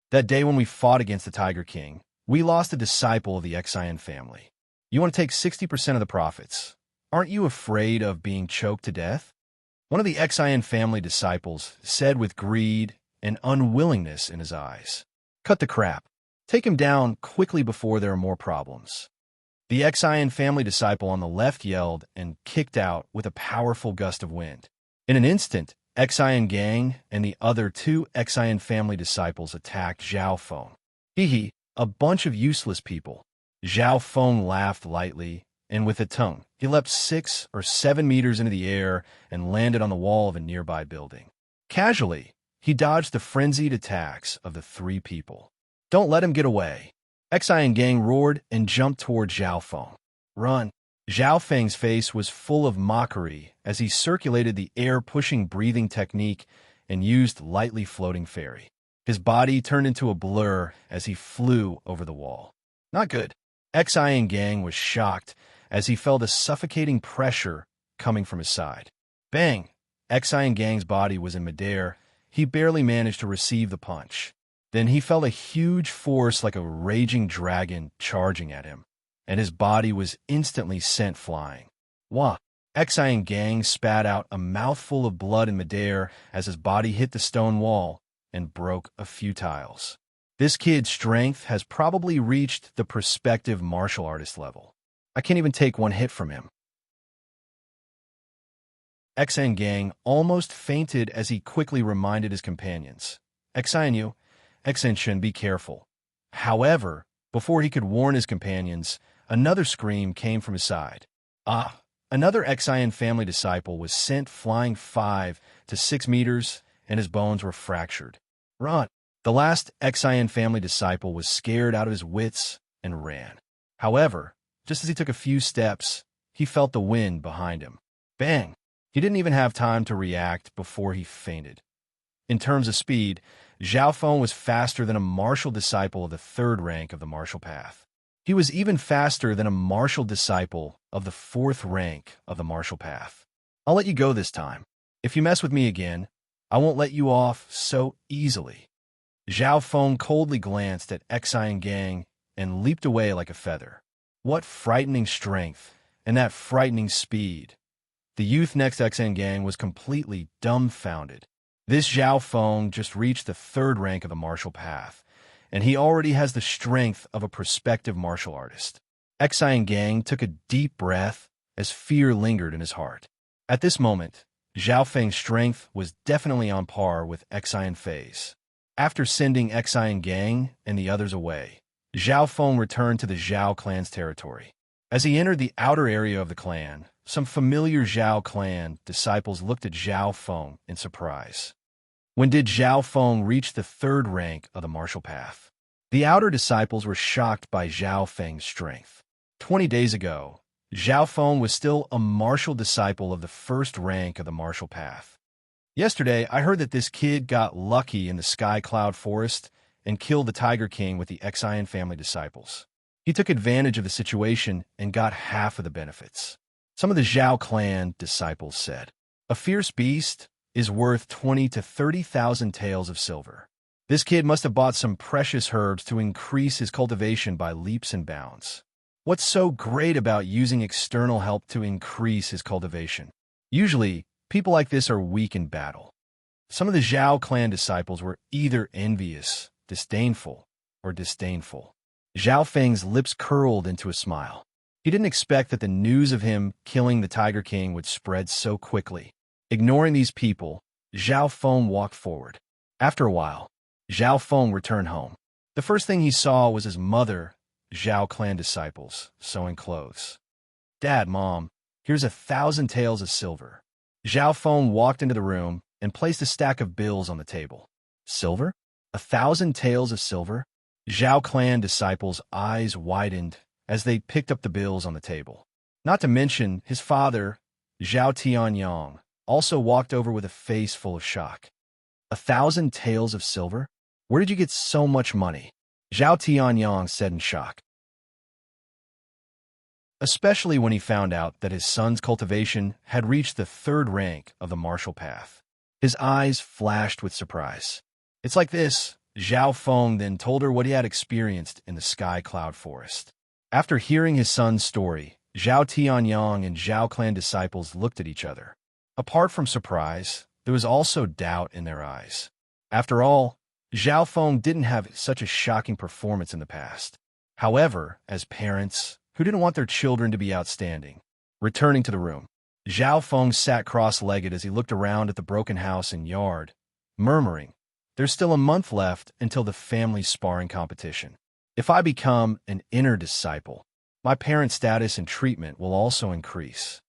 That day when we fought against the Tiger King, we lost a disciple of the Xian family. You want to take 60% of the profits. Aren't you afraid of being choked to death? One of the Xian family disciples said with greed and unwillingness in his eyes. Cut the crap. Take him down quickly before there are more problems. The Xian family disciple on the left yelled and kicked out with a powerful gust of wind. In an instant, Xian gang and the other 2 Xian family disciples attacked Zhao Feng. Hee, a bunch of useless people. Zhao Feng laughed lightly, and with a tongue, he leapt 6 or 7 meters into the air and landed on the wall of a nearby building. Casually, he dodged the frenzied attacks of the 3 people. Don't let him get away. Xian gang roared and jumped toward Zhao Feng. Run. Zhao Feng's face was full of mockery as he circulated the air-pushing breathing technique and used lightly floating fairy. His body turned into a blur as he flew over the wall. Not good. Xian gang was shocked as he felt a suffocating pressure coming from his side. Bang! Xian gang's body was in midair. He barely managed to receive the punch. Then he felt a huge force like a raging dragon charging at him, and his body was instantly sent flying. Wah! Xian gang spat out a mouthful of blood in midair as his body hit the stone wall and broke a few tiles. This kid's strength has probably reached the prospective martial artist level. I can't even take one hit from him. Xian gang almost fainted as he quickly reminded his companions. Xian Yu, Xian Shen, be careful. However, before he could warn his companions, another scream came from his side. Another Xian family disciple was sent flying 5 to 6 meters, and his bones were fractured. Run! The last Xian family disciple was scared out of his wits and ran. However, just as he took a few steps, he felt the wind behind him. Bang! He didn't even have time to react before he fainted. In terms of speed, Zhao Feng was faster than a martial disciple of the 3rd rank of the martial path. He was even faster than a martial disciple of the 4th rank of the martial path. I'll let you go this time. If you mess with me again, I won't let you off so easily. Zhao Feng coldly glanced at Xian gang and leaped away like a feather. What frightening strength and that frightening speed. The youth next to Xian gang was completely dumbfounded. This Zhao Feng just reached the 3rd rank of the martial path, and he already has the strength of a prospective martial artist. Xian gang took a deep breath as fear lingered in his heart. At this moment, Zhao Feng's strength was definitely on par with Xian Fei's. After sending Xian gang and the others away, Zhao Feng returned to the Zhao clan's territory. As he entered the outer area of the clan, some familiar Zhao clan disciples looked at Zhao Feng in surprise. When did Zhao Feng reach the third rank of the martial path? The outer disciples were shocked by Zhao Feng's strength. 20 days ago, Zhao Feng was still a martial disciple of the first rank of the martial path. Yesterday, I heard that this kid got lucky in the Sky Cloud Forest and killed the Tiger King with the Xian family disciples. He took advantage of the situation and got half of the benefits. Some of the Zhao clan disciples said, "A fierce beast is worth 20 to 30,000 taels of silver. This kid must have bought some precious herbs to increase his cultivation by leaps and bounds. What's so great about using external help to increase his cultivation? Usually, people like this are weak in battle." Some of the Zhao clan disciples were either envious, disdainful, or disdainful. Zhao Feng's lips curled into a smile. He didn't expect that the news of him killing the Tiger King would spread so quickly. Ignoring these people, Zhao Feng walked forward. After a while, Zhao Feng returned home. The first thing he saw was his mother, Zhao clan disciples, sewing clothes. "Dad, Mom, here's 1,000 taels of silver." Zhao Feng walked into the room and placed a stack of bills on the table. "Silver? 1,000 taels of silver?" Zhao clan disciples' eyes widened as they picked up the bills on the table. Not to mention, his father, Zhao Tianyang, also walked over with a face full of shock. 1,000 taels of silver? Where did you get so much money?" Zhao Tianyang said in shock. Especially when he found out that his son's cultivation had reached the third rank of the martial path. His eyes flashed with surprise. "It's like this." Zhao Feng then told her what he had experienced in the Sky Cloud Forest. After hearing his son's story, Zhao Tianyang and Zhao clan disciples looked at each other. Apart from surprise, there was also doubt in their eyes. After all, Zhao Feng didn't have such a shocking performance in the past. However, as parents who didn't want their children to be outstanding, returning to the room, Zhao Feng sat cross-legged as he looked around at the broken house and yard, murmuring, "There's still a month left until the family sparring competition. If I become an inner disciple, my parents' status and treatment will also increase."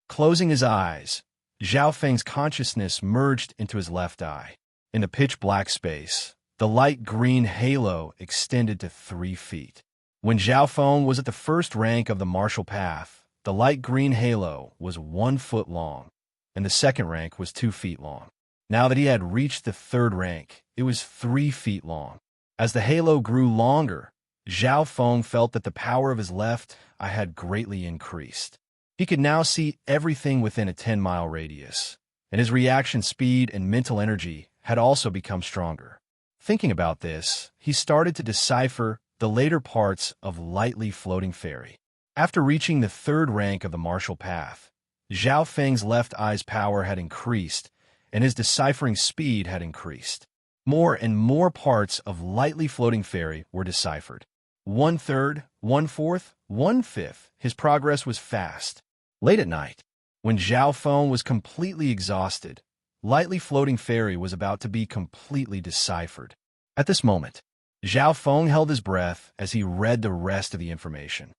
Closing his eyes, Zhao Feng's consciousness merged into his left eye. In the pitch-black space, the light green halo extended to 3 feet. When Zhao Feng was at the first rank of the martial path, the light green halo was 1 foot long, and the second rank was 2 feet long. Now that he had reached the third rank, it was 3 feet long. As the halo grew longer, Zhao Feng felt that the power of his left eye had greatly increased. He could now see everything within a 10-mile radius, and his reaction speed and mental energy had also become stronger. Thinking about this, he started to decipher the later parts of Lightly Floating Fairy. After reaching the third rank of the martial path, Zhao Feng's left eye's power had increased, and his deciphering speed had increased. More and more parts of Lightly Floating Fairy were deciphered. 1/3, 1/4, 1/5. His progress was fast. Late at night, when Zhao Feng was completely exhausted, Lightly Floating Fairy was about to be completely deciphered. At this moment, Zhao Feng held his breath as he read the rest of the information.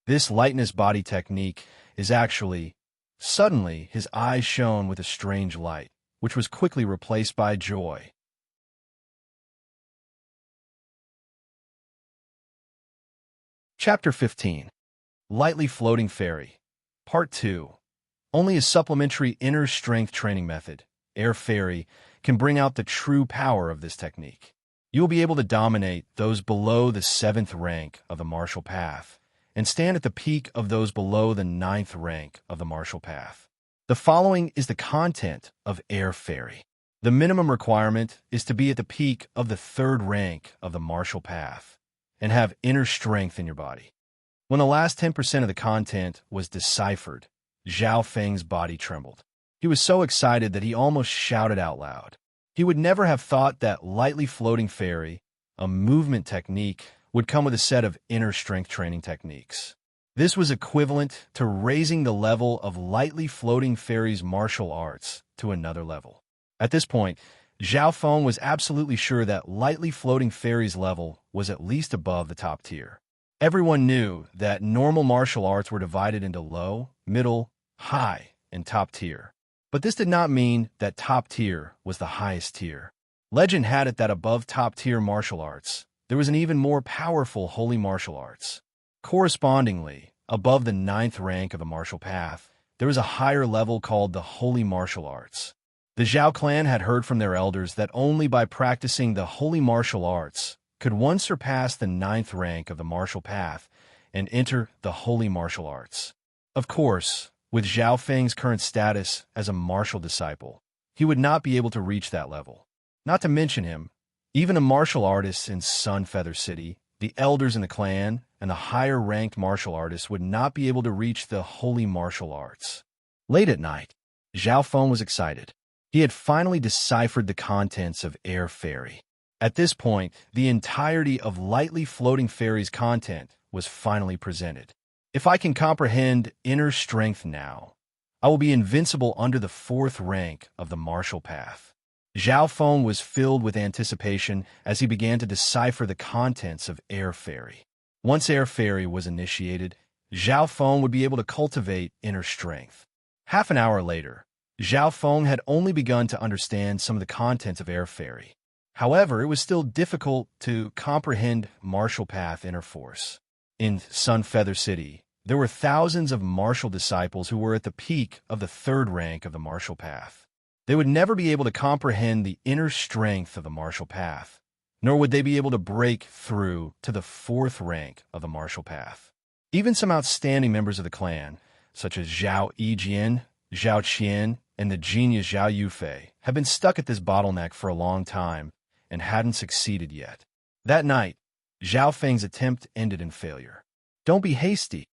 This lightness body technique is actually... Suddenly, his eyes shone with a strange light, which was quickly replaced by joy. Chapter 15. Lightly Floating Fairy. Part 2. Only a supplementary inner strength training method, Air Fairy, can bring out the true power of this technique. You will be able to dominate those below the 7th rank of the martial path and stand at the peak of those below the 9th rank of the martial path. The following is the content of Air Fairy. The minimum requirement is to be at the peak of the 3rd rank of the martial path and have inner strength in your body. When the last 10% of the content was deciphered, Zhao Feng's body trembled. He was so excited that he almost shouted out loud. He would never have thought that Lightly Floating Fairy, a movement technique, would come with a set of inner strength training techniques. This was equivalent to raising the level of Lightly Floating Fairy's martial arts to another level. At this point, Zhao Feng was absolutely sure that Lightly Floating Fairy's level was at least above the top tier. Everyone knew that normal martial arts were divided into low, middle, high, and top tier. But this did not mean that top tier was the highest tier. Legend had it that above top-tier martial arts, there was an even more powerful holy martial arts. Correspondingly, above the ninth rank of the martial path, there was a higher level called the holy martial arts. The Zhao clan had heard from their elders that only by practicing the holy martial arts could one surpass the ninth rank of the martial path and enter the holy martial arts. Of course, with Zhao Feng's current status as a martial disciple, he would not be able to reach that level. Not to mention him, even a martial artist in Sun Feather City, the elders in the clan, and the higher-ranked martial artists would not be able to reach the holy martial arts. Late at night, Zhao Feng was excited. He had finally deciphered the contents of Air Fairy. At this point, the entirety of Lightly Floating Fairy's content was finally presented. If I can comprehend inner strength now, I will be invincible under the fourth rank of the martial path. Zhao Feng was filled with anticipation as he began to decipher the contents of Air Fairy. Once Air Fairy was initiated, Zhao Feng would be able to cultivate inner strength. Half an hour later, Zhao Feng had only begun to understand some of the contents of Air Fairy. However, it was still difficult to comprehend martial path inner force. In Sun Feather City, there were thousands of martial disciples who were at the peak of the third rank of the martial path. They would never be able to comprehend the inner strength of the martial path, nor would they be able to break through to the fourth rank of the martial path. Even some outstanding members of the clan, such as Zhao Yijian, Zhao Qian, and the genius Zhao Yufei, have been stuck at this bottleneck for a long time and hadn't succeeded yet. That night, Zhao Feng's attempt ended in failure. Don't be hasty.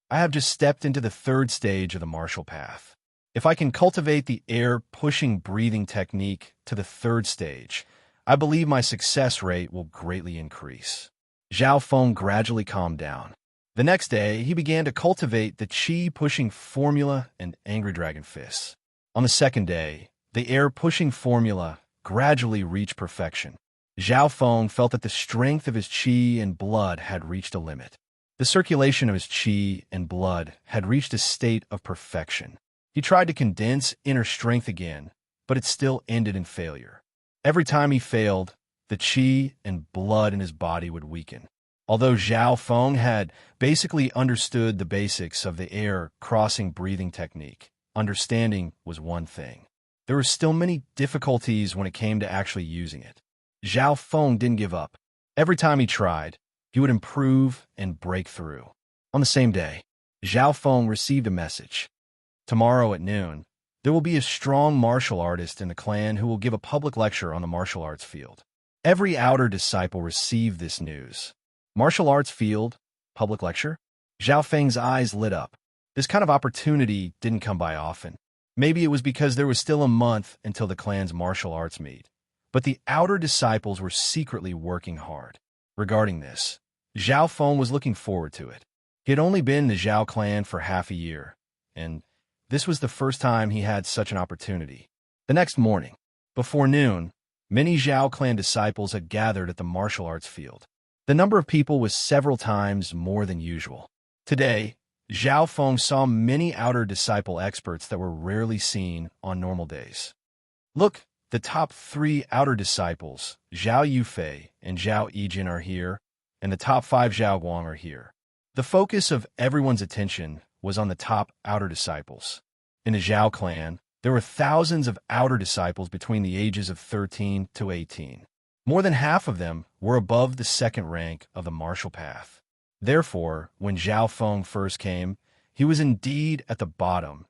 I have just stepped into the third stage of the martial path. If I can cultivate the air-pushing breathing technique to the third stage, I believe my success rate will greatly increase. Zhao Feng gradually calmed down. The next day, he began to cultivate the chi-pushing formula and angry dragon fists. On the second day, the air-pushing formula gradually reached perfection. Zhao Feng felt that the strength of his chi and blood had reached a limit. The circulation of his chi and blood had reached a state of perfection. He tried to condense inner strength again, but it still ended in failure. Every time he failed, the chi and blood in his body would weaken. Although Zhao Feng had basically understood the basics of the air-crossing breathing technique, understanding was one thing. There were still many difficulties when it came to actually using it. Zhao Feng didn't give up. Every time he tried, he would improve and break through. On the same day, Zhao Feng received a message. Tomorrow at noon, there will be a strong martial artist in the clan who will give a public lecture on the martial arts field. Every outer disciple received this news. Martial arts field, public lecture? Zhao Feng's eyes lit up. This kind of opportunity didn't come by often. Maybe it was because there was still a month until the clan's martial arts meet. But the outer disciples were secretly working hard. Regarding this, Zhao Feng was looking forward to it. He had only been in the Zhao clan for half a year, and this was the first time he had such an opportunity. The next morning, before noon, many Zhao clan disciples had gathered at the martial arts field. The number of people was several times more than usual. Today, Zhao Feng saw many outer disciple experts that were rarely seen on normal days. Look, the top 3 outer disciples, Zhao Yufei and Zhao Yijin, are here, and the top 5 Zhao Guang are here. The focus of everyone's attention was on the top outer disciples. In the Zhao clan, there were thousands of outer disciples between the ages of 13 to 18. More than half of them were above the second rank of the martial path. Therefore, when Zhao Feng first came, he was indeed at the bottom.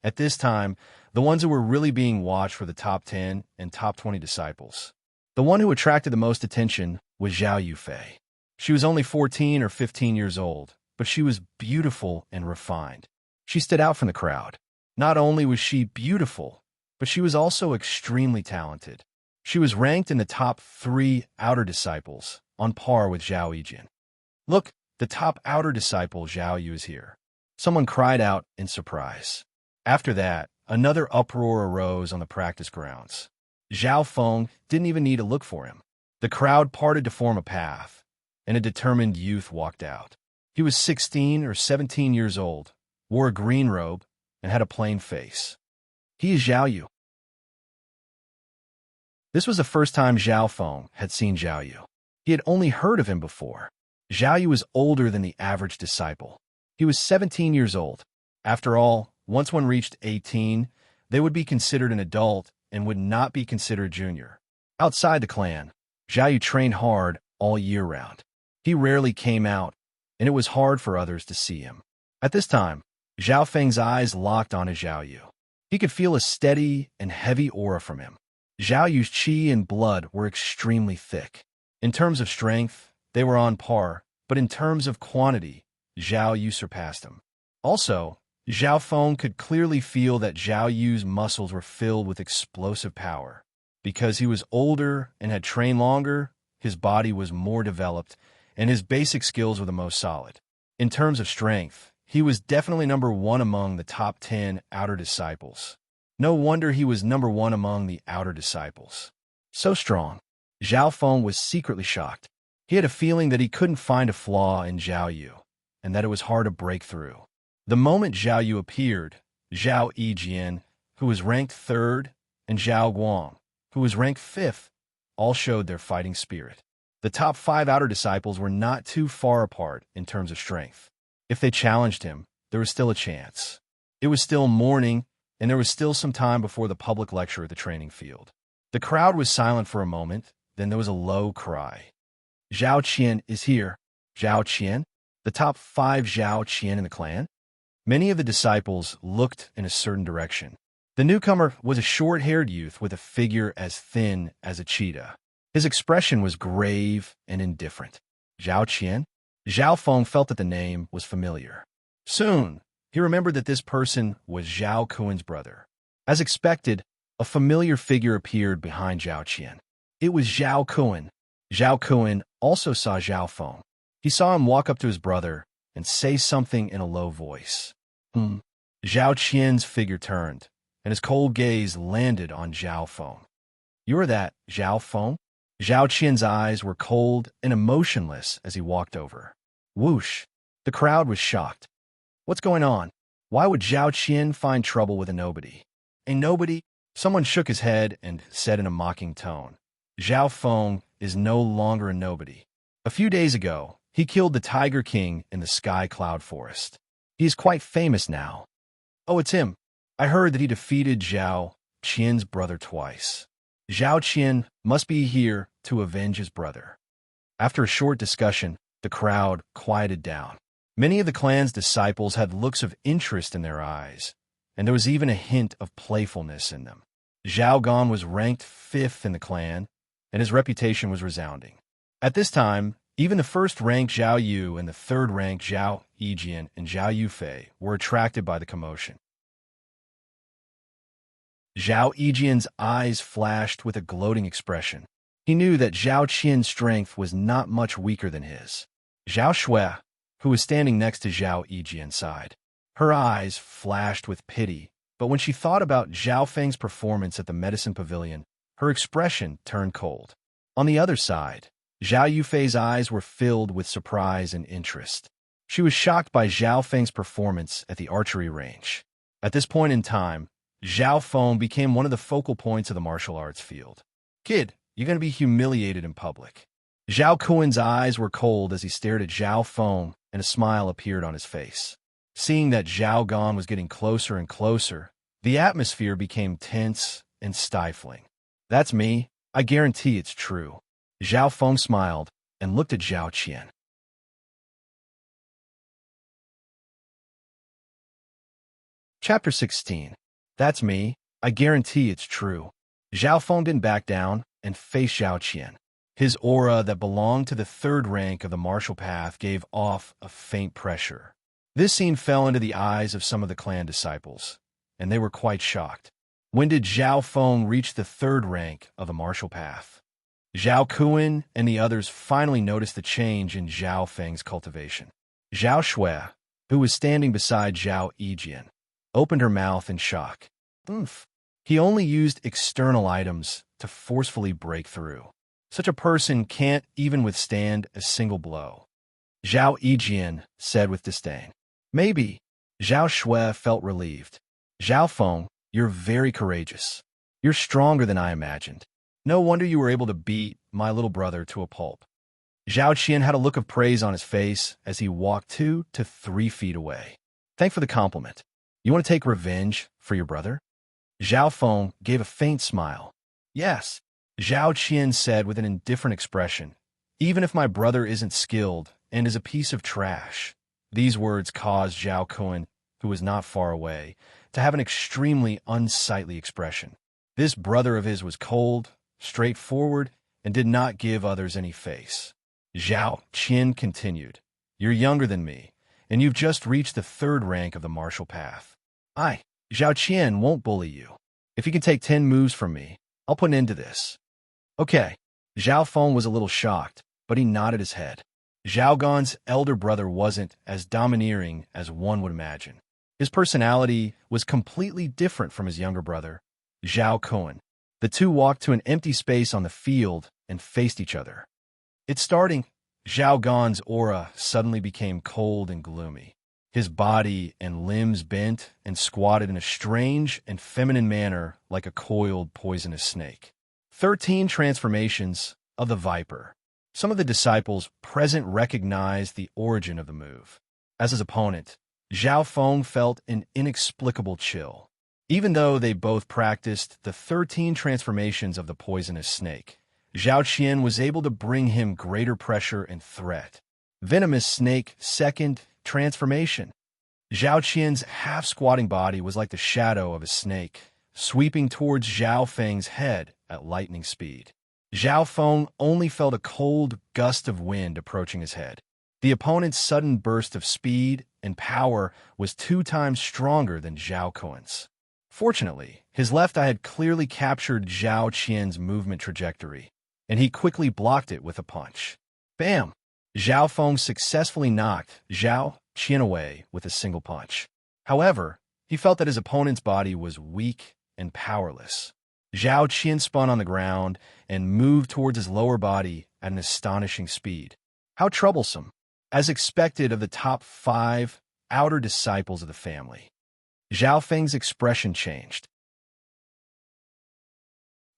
At this time, the ones who were really being watched were the top 10 and top 20 disciples. The one who attracted the most attention was Zhao Yufei. She was only 14 or 15 years old, but she was beautiful and refined. She stood out from the crowd. Not only was she beautiful, but she was also extremely talented. She was ranked in the top 3 outer disciples, on par with Zhao Yijin. Look, the top outer disciple Zhao Yu is here. Someone cried out in surprise. After that, another uproar arose on the practice grounds. Zhao Feng didn't even need to look for him. The crowd parted to form a path, and a determined youth walked out. He was 16 or 17 years old, wore a green robe, and had a plain face. He is Zhao Yu. This was the first time Zhao Feng had seen Zhao Yu. He had only heard of him before. Zhao Yu was older than the average disciple. He was 17 years old. After all, once one reached 18, they would be considered an adult and would not be considered junior. Outside the clan, Zhao Yu trained hard all year round. He rarely came out, and it was hard for others to see him. At this time, Zhao Feng's eyes locked onto Zhao Yu. He could feel a steady and heavy aura from him. Zhao Yu's qi and blood were extremely thick. In terms of strength, they were on par, but in terms of quantity, Zhao Yu surpassed him. Also, Zhao Feng could clearly feel that Zhao Yu's muscles were filled with explosive power. Because he was older and had trained longer, his body was more developed, and his basic skills were the most solid. In terms of strength, he was definitely number one among the top 10 outer disciples. No wonder he was number one among the outer disciples. So strong. Zhao Feng was secretly shocked. He had a feeling that he couldn't find a flaw in Zhao Yu, and that it was hard to break through. The moment Zhao Yu appeared, Zhao Yijian, who was ranked 3rd, and Zhao Guang, who was ranked 5th, all showed their fighting spirit. The top 5 outer disciples were not too far apart in terms of strength. If they challenged him, there was still a chance. It was still morning, and there was still some time before the public lecture at the training field. The crowd was silent for a moment, then there was a low cry. Zhao Qian is here. Zhao Qian? The top 5 Zhao Qian in the clan? Many of the disciples looked in a certain direction. The newcomer was a short-haired youth with a figure as thin as a cheetah. His expression was grave and indifferent. Zhao Qian? Zhao Feng felt that the name was familiar. Soon, he remembered that this person was Zhao Kuen's brother. As expected, a familiar figure appeared behind Zhao Qian. It was Zhao Kuen. Zhao Kuen also saw Zhao Feng. He saw him walk up to his brother and say something in a low voice. Zhao Qian's figure turned, and his cold gaze landed on Zhao Feng. "You're that, Zhao Feng?" Zhao Qian's eyes were cold and emotionless as he walked over. Whoosh! The crowd was shocked. What's going on? Why would Zhao Qian find trouble with a nobody? A nobody? Someone shook his head and said in a mocking tone, "Zhao Feng is no longer a nobody. A few days ago, he killed the Tiger King in the Sky Cloud Forest. He is quite famous now." "Oh, it's him. I heard that he defeated Zhao Qian's brother twice. Zhao Qian must be here to avenge his brother." After a short discussion, the crowd quieted down. Many of the clan's disciples had looks of interest in their eyes, and there was even a hint of playfulness in them. Zhao Gan was ranked 5th in the clan, and his reputation was resounding. At this time, even the 1st-ranked Zhao Yu and the 3rd-ranked Zhao Yijian and Zhao Yufei were attracted by the commotion. Zhao Yijian's eyes flashed with a gloating expression. He knew that Zhao Qian's strength was not much weaker than his. Zhao Shui, who was standing next to Zhao Yijian's side. Her eyes flashed with pity, but when she thought about Zhao Feng's performance at the medicine pavilion, her expression turned cold. On the other side, Zhao Yufei's eyes were filled with surprise and interest. She was shocked by Zhao Feng's performance at the archery range. At this point in time, Zhao Feng became one of the focal points of the martial arts field. "Kid, you're going to be humiliated in public." Zhao Kuen's eyes were cold as he stared at Zhao Feng, and a smile appeared on his face. Seeing that Zhao Gan was getting closer and closer, the atmosphere became tense and stifling. "That's me. I guarantee it's true." Zhao Feng smiled and looked at Zhao Qian. Chapter 16. "That's me. I guarantee it's true." Zhao Feng didn't back down and faced Zhao Qian. His aura that belonged to the 3rd rank of the martial path gave off a faint pressure. This scene fell into the eyes of some of the clan disciples, and they were quite shocked. When did Zhao Feng reach the 3rd rank of the martial path? Zhao Kuen and the others finally noticed the change in Zhao Feng's cultivation. Zhao Shui, who was standing beside Zhao Yijian, opened her mouth in shock. He only used external items to forcefully break through. Such a person can't even withstand a single blow. Zhao Yijian said with disdain. "Maybe." Zhao Shui felt relieved. "Zhao Feng, you're very courageous. You're stronger than I imagined." No wonder you were able to beat my little brother to a pulp. Zhao Qian had a look of praise on his face as he walked 2 to 3 feet away. Thank for the compliment. You want to take revenge for your brother? Zhao Feng gave a faint smile. Yes, Zhao Qian said with an indifferent expression. Even if my brother isn't skilled and is a piece of trash. These words caused Zhao Kun, who was not far away, to have an extremely unsightly expression. This brother of his was cold, straightforward, and did not give others any face. Zhao Qian continued, You're younger than me, and you've just reached the 3rd rank of the martial path. I, Zhao Qian, won't bully you. If you can take 10 moves from me, I'll put an end to this. Okay. Zhao Feng was a little shocked, but he nodded his head. Zhao Gan's elder brother wasn't as domineering as one would imagine. His personality was completely different from his younger brother, Zhao Kun. The two walked to an empty space on the field and faced each other. It's starting. Zhao Gan's aura suddenly became cold and gloomy. His body and limbs bent and squatted in a strange and feminine manner like a coiled poisonous snake. 13 transformations of the Viper. Some of the disciples present recognized the origin of the move. As his opponent, Zhao Feng felt an inexplicable chill. Even though they both practiced the 13 transformations of the poisonous snake, Zhao Qian was able to bring him greater pressure and threat. Venomous Snake Second Transformation. Zhao Qian's half-squatting body was like the shadow of a snake, sweeping towards Zhao Feng's head at lightning speed. Zhao Feng only felt a cold gust of wind approaching his head. The opponent's sudden burst of speed and power was 2 times stronger than Zhao Kun's. Fortunately, his left eye had clearly captured Zhao Qian's movement trajectory, and he quickly blocked it with a punch. Bam! Zhao Feng successfully knocked Zhao Qian away with a single punch. However, he felt that his opponent's body was weak and powerless. Zhao Qian spun on the ground and moved towards his lower body at an astonishing speed. How troublesome, as expected of the top 5 outer disciples of the family. Zhao Feng's expression changed.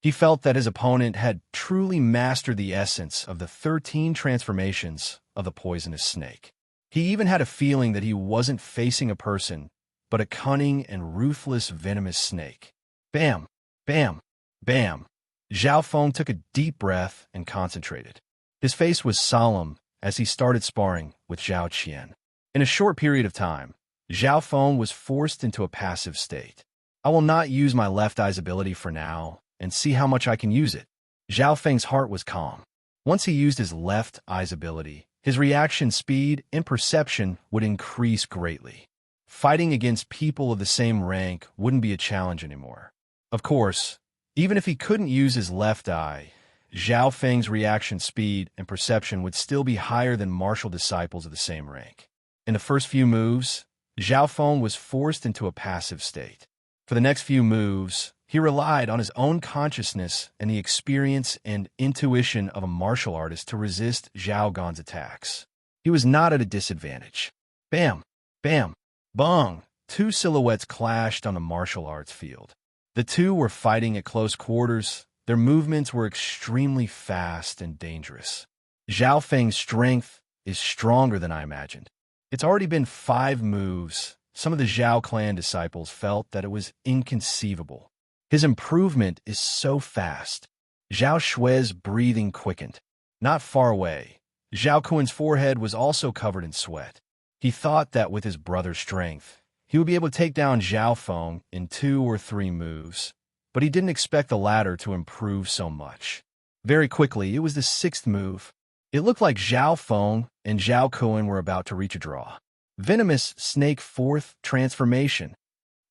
He felt that his opponent had truly mastered the essence of the 13 transformations of the poisonous snake. He even had a feeling that he wasn't facing a person, but a cunning and ruthless venomous snake. Bam! Bam! Bam! Zhao Feng took a deep breath and concentrated. His face was solemn as he started sparring with Zhao Qian. In a short period of time, Zhao Feng was forced into a passive state. I will not use my left eye's ability for now and see how much I can use it. Zhao Feng's heart was calm. Once he used his left eye's ability, his reaction speed and perception would increase greatly. Fighting against people of the same rank wouldn't be a challenge anymore. Of course, even if he couldn't use his left eye, Zhao Feng's reaction speed and perception would still be higher than martial disciples of the same rank. In the first few moves, Zhao Feng was forced into a passive state. For the next few moves, he relied on his own consciousness and the experience and intuition of a martial artist to resist Zhao Gan's attacks. He was not at a disadvantage. Bam! Bam! Bong! 2 silhouettes clashed on the martial arts field. The two were fighting at close quarters. Their movements were extremely fast and dangerous. Zhao Feng's strength is stronger than I imagined. It's already been 5 moves. Some of the Zhao clan disciples felt that it was inconceivable. His improvement is so fast. Zhao Xue's breathing quickened. Not far away, Zhao Kun's forehead was also covered in sweat. He thought that with his brother's strength, he would be able to take down Zhao Feng in 2 or 3 moves, but he didn't expect the latter to improve so much. Very quickly, it was the 6th move. It looked like Zhao Feng and Zhao Kun were about to reach a draw. Venomous Snake 4th Transformation.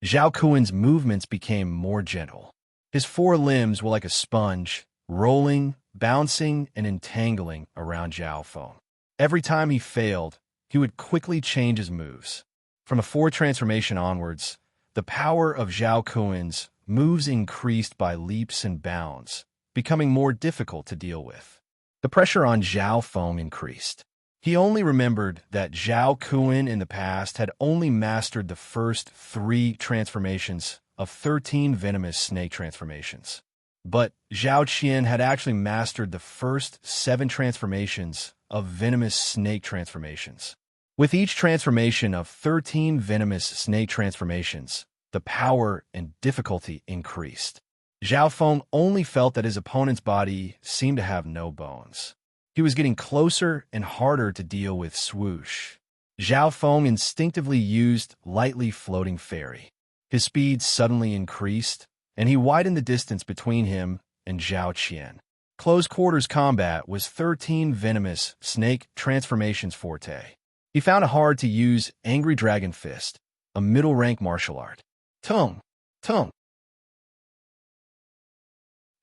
Zhao Kun's movements became more gentle. His 4 limbs were like a sponge, rolling, bouncing, and entangling around Zhao Feng. Every time he failed, he would quickly change his moves. From the 4th transformation onwards, the power of Zhao Kun's moves increased by leaps and bounds, becoming more difficult to deal with. The pressure on Zhao Feng increased. He only remembered that Zhao Kun in the past had only mastered the first 3 transformations of 13 venomous snake transformations. But Zhao Qian had actually mastered the first 7 transformations of venomous snake transformations. With each transformation of 13 venomous snake transformations, the power and difficulty increased. Zhao Feng only felt that his opponent's body seemed to have no bones. He was getting closer and harder to deal with. Swoosh. Zhao Feng instinctively used lightly floating fairy. His speed suddenly increased, and he widened the distance between him and Zhao Qian. Close quarters combat was 13 venomous snake transformations forte. He found it hard to use Angry Dragon Fist, a middle-rank martial art. Tung, tung.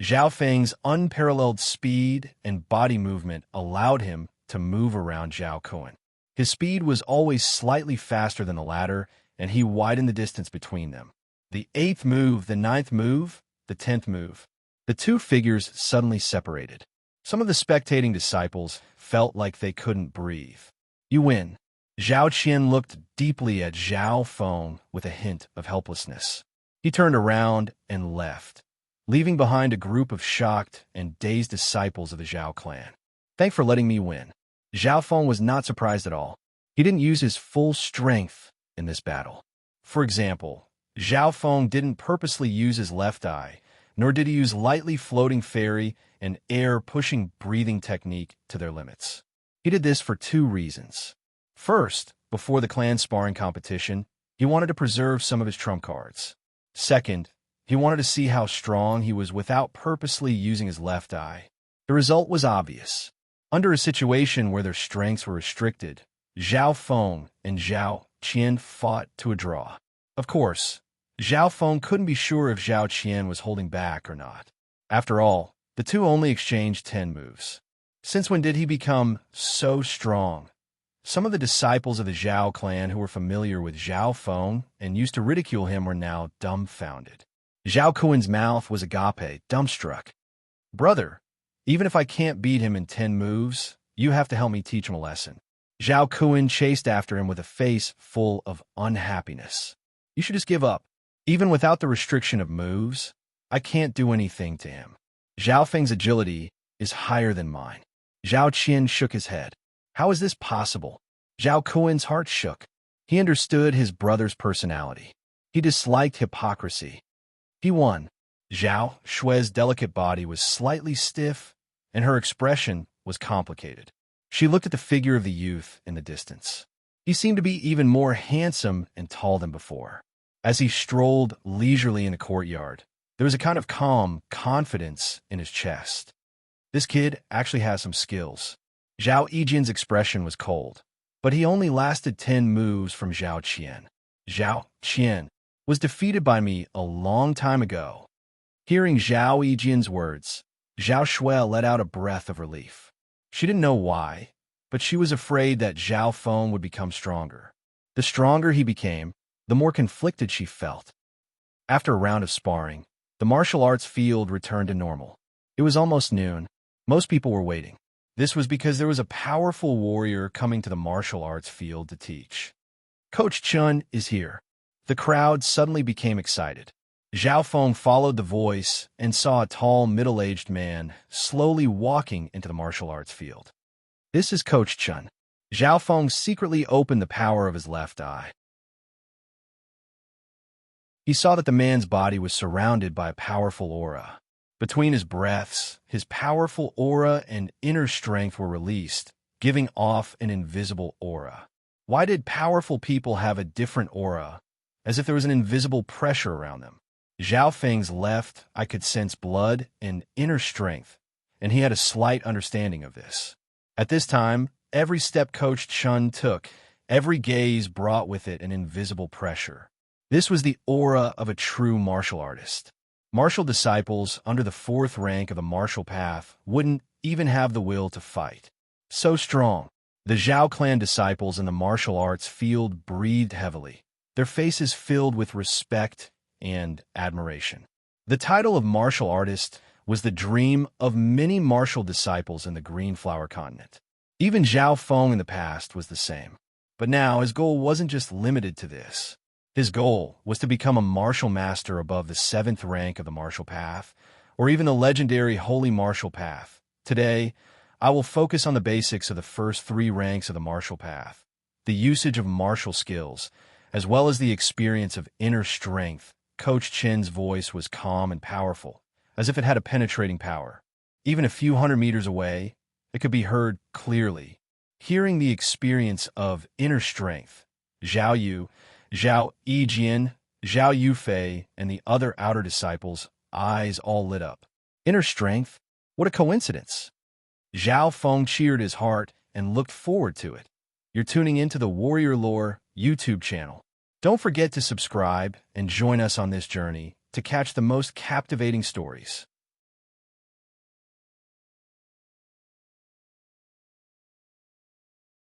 Zhao Feng's unparalleled speed and body movement allowed him to move around Zhao Kuan. His speed was always slightly faster than the latter, and he widened the distance between them. The 8th move, the 9th move, the 10th move. The two figures suddenly separated. Some of the spectating disciples felt like they couldn't breathe. You win. Zhao Qian looked deeply at Zhao Feng with a hint of helplessness. He turned around and left, leaving behind a group of shocked and dazed disciples of the Zhao clan. Thanks for letting me win. Zhao Feng was not surprised at all. He didn't use his full strength in this battle. For example, Zhao Feng didn't purposely use his left eye, nor did he use lightly floating fairy and air-pushing breathing technique to their limits. He did this for 2 reasons. First, before the clan sparring competition, he wanted to preserve some of his trump cards. Second, he wanted to see how strong he was without purposely using his left eye. The result was obvious. Under a situation where their strengths were restricted, Zhao Feng and Zhao Qian fought to a draw. Of course, Zhao Feng couldn't be sure if Zhao Qian was holding back or not. After all, the two only exchanged 10 moves. Since when did he become so strong? Some of the disciples of the Zhao clan who were familiar with Zhao Feng and used to ridicule him were now dumbfounded. Zhao Kuan's mouth was agape, dumbstruck. Brother, even if I can't beat him in 10 moves, you have to help me teach him a lesson. Zhao Kuan chased after him with a face full of unhappiness. You should just give up. Even without the restriction of moves, I can't do anything to him. Zhao Feng's agility is higher than mine. Zhao Qian shook his head. How is this possible? Zhao Kuan's heart shook. He understood his brother's personality. He disliked hypocrisy. He won. Zhao Shui's delicate body was slightly stiff, and her expression was complicated. She looked at the figure of the youth in the distance. He seemed to be even more handsome and tall than before. As he strolled leisurely in the courtyard, there was a kind of calm confidence in his chest. This kid actually has some skills. Zhao Yijian's expression was cold, but he only lasted 10 moves from Zhao Qian. Zhao Qian was defeated by me a long time ago. Hearing Zhao Yijian's words, Zhao Shui let out a breath of relief. She didn't know why, but she was afraid that Zhao Feng would become stronger. The stronger he became, the more conflicted she felt. After a round of sparring, the martial arts field returned to normal. It was almost noon. Most people were waiting. This was because there was a powerful warrior coming to the martial arts field to teach. Coach Chun is here. The crowd suddenly became excited. Zhao Feng followed the voice and saw a tall, middle-aged man slowly walking into the martial arts field. This is Coach Chun. Zhao Feng secretly opened the power of his left eye. He saw that the man's body was surrounded by a powerful aura. Between his breaths, his powerful aura and inner strength were released, giving off an invisible aura. Why did powerful people have a different aura, as if there was an invisible pressure around them? Zhao Feng's left, I could sense blood and inner strength, and he had a slight understanding of this. At this time, every step Coach Chun took, every gaze brought with it an invisible pressure. This was the aura of a true martial artist. Martial disciples under the 4th rank of the martial path wouldn't even have the will to fight. So strong. The Zhao clan disciples in the martial arts field breathed heavily, their faces filled with respect and admiration. The title of martial artist was the dream of many martial disciples in the Green Flower continent. Even Zhao Feng in the past was the same. But now his goal wasn't just limited to this. His goal was to become a martial master above the 7th rank of the martial path, or even the legendary Holy Martial Path. Today, I will focus on the basics of the first 3 ranks of the martial path, the usage of martial skills, as well as the experience of inner strength. Coach Chin's voice was calm and powerful, as if it had a penetrating power. Even a few hundred meters away, it could be heard clearly. Hearing the experience of inner strength, Zhao Yu, Zhao Yijian, Zhao Yufei, and the other outer disciples' eyes all lit up. Inner strength? What a coincidence! Zhao Feng cheered his heart and looked forward to it. You're tuning into the Warrior Lore YouTube channel. Don't forget to subscribe and join us on this journey to catch the most captivating stories.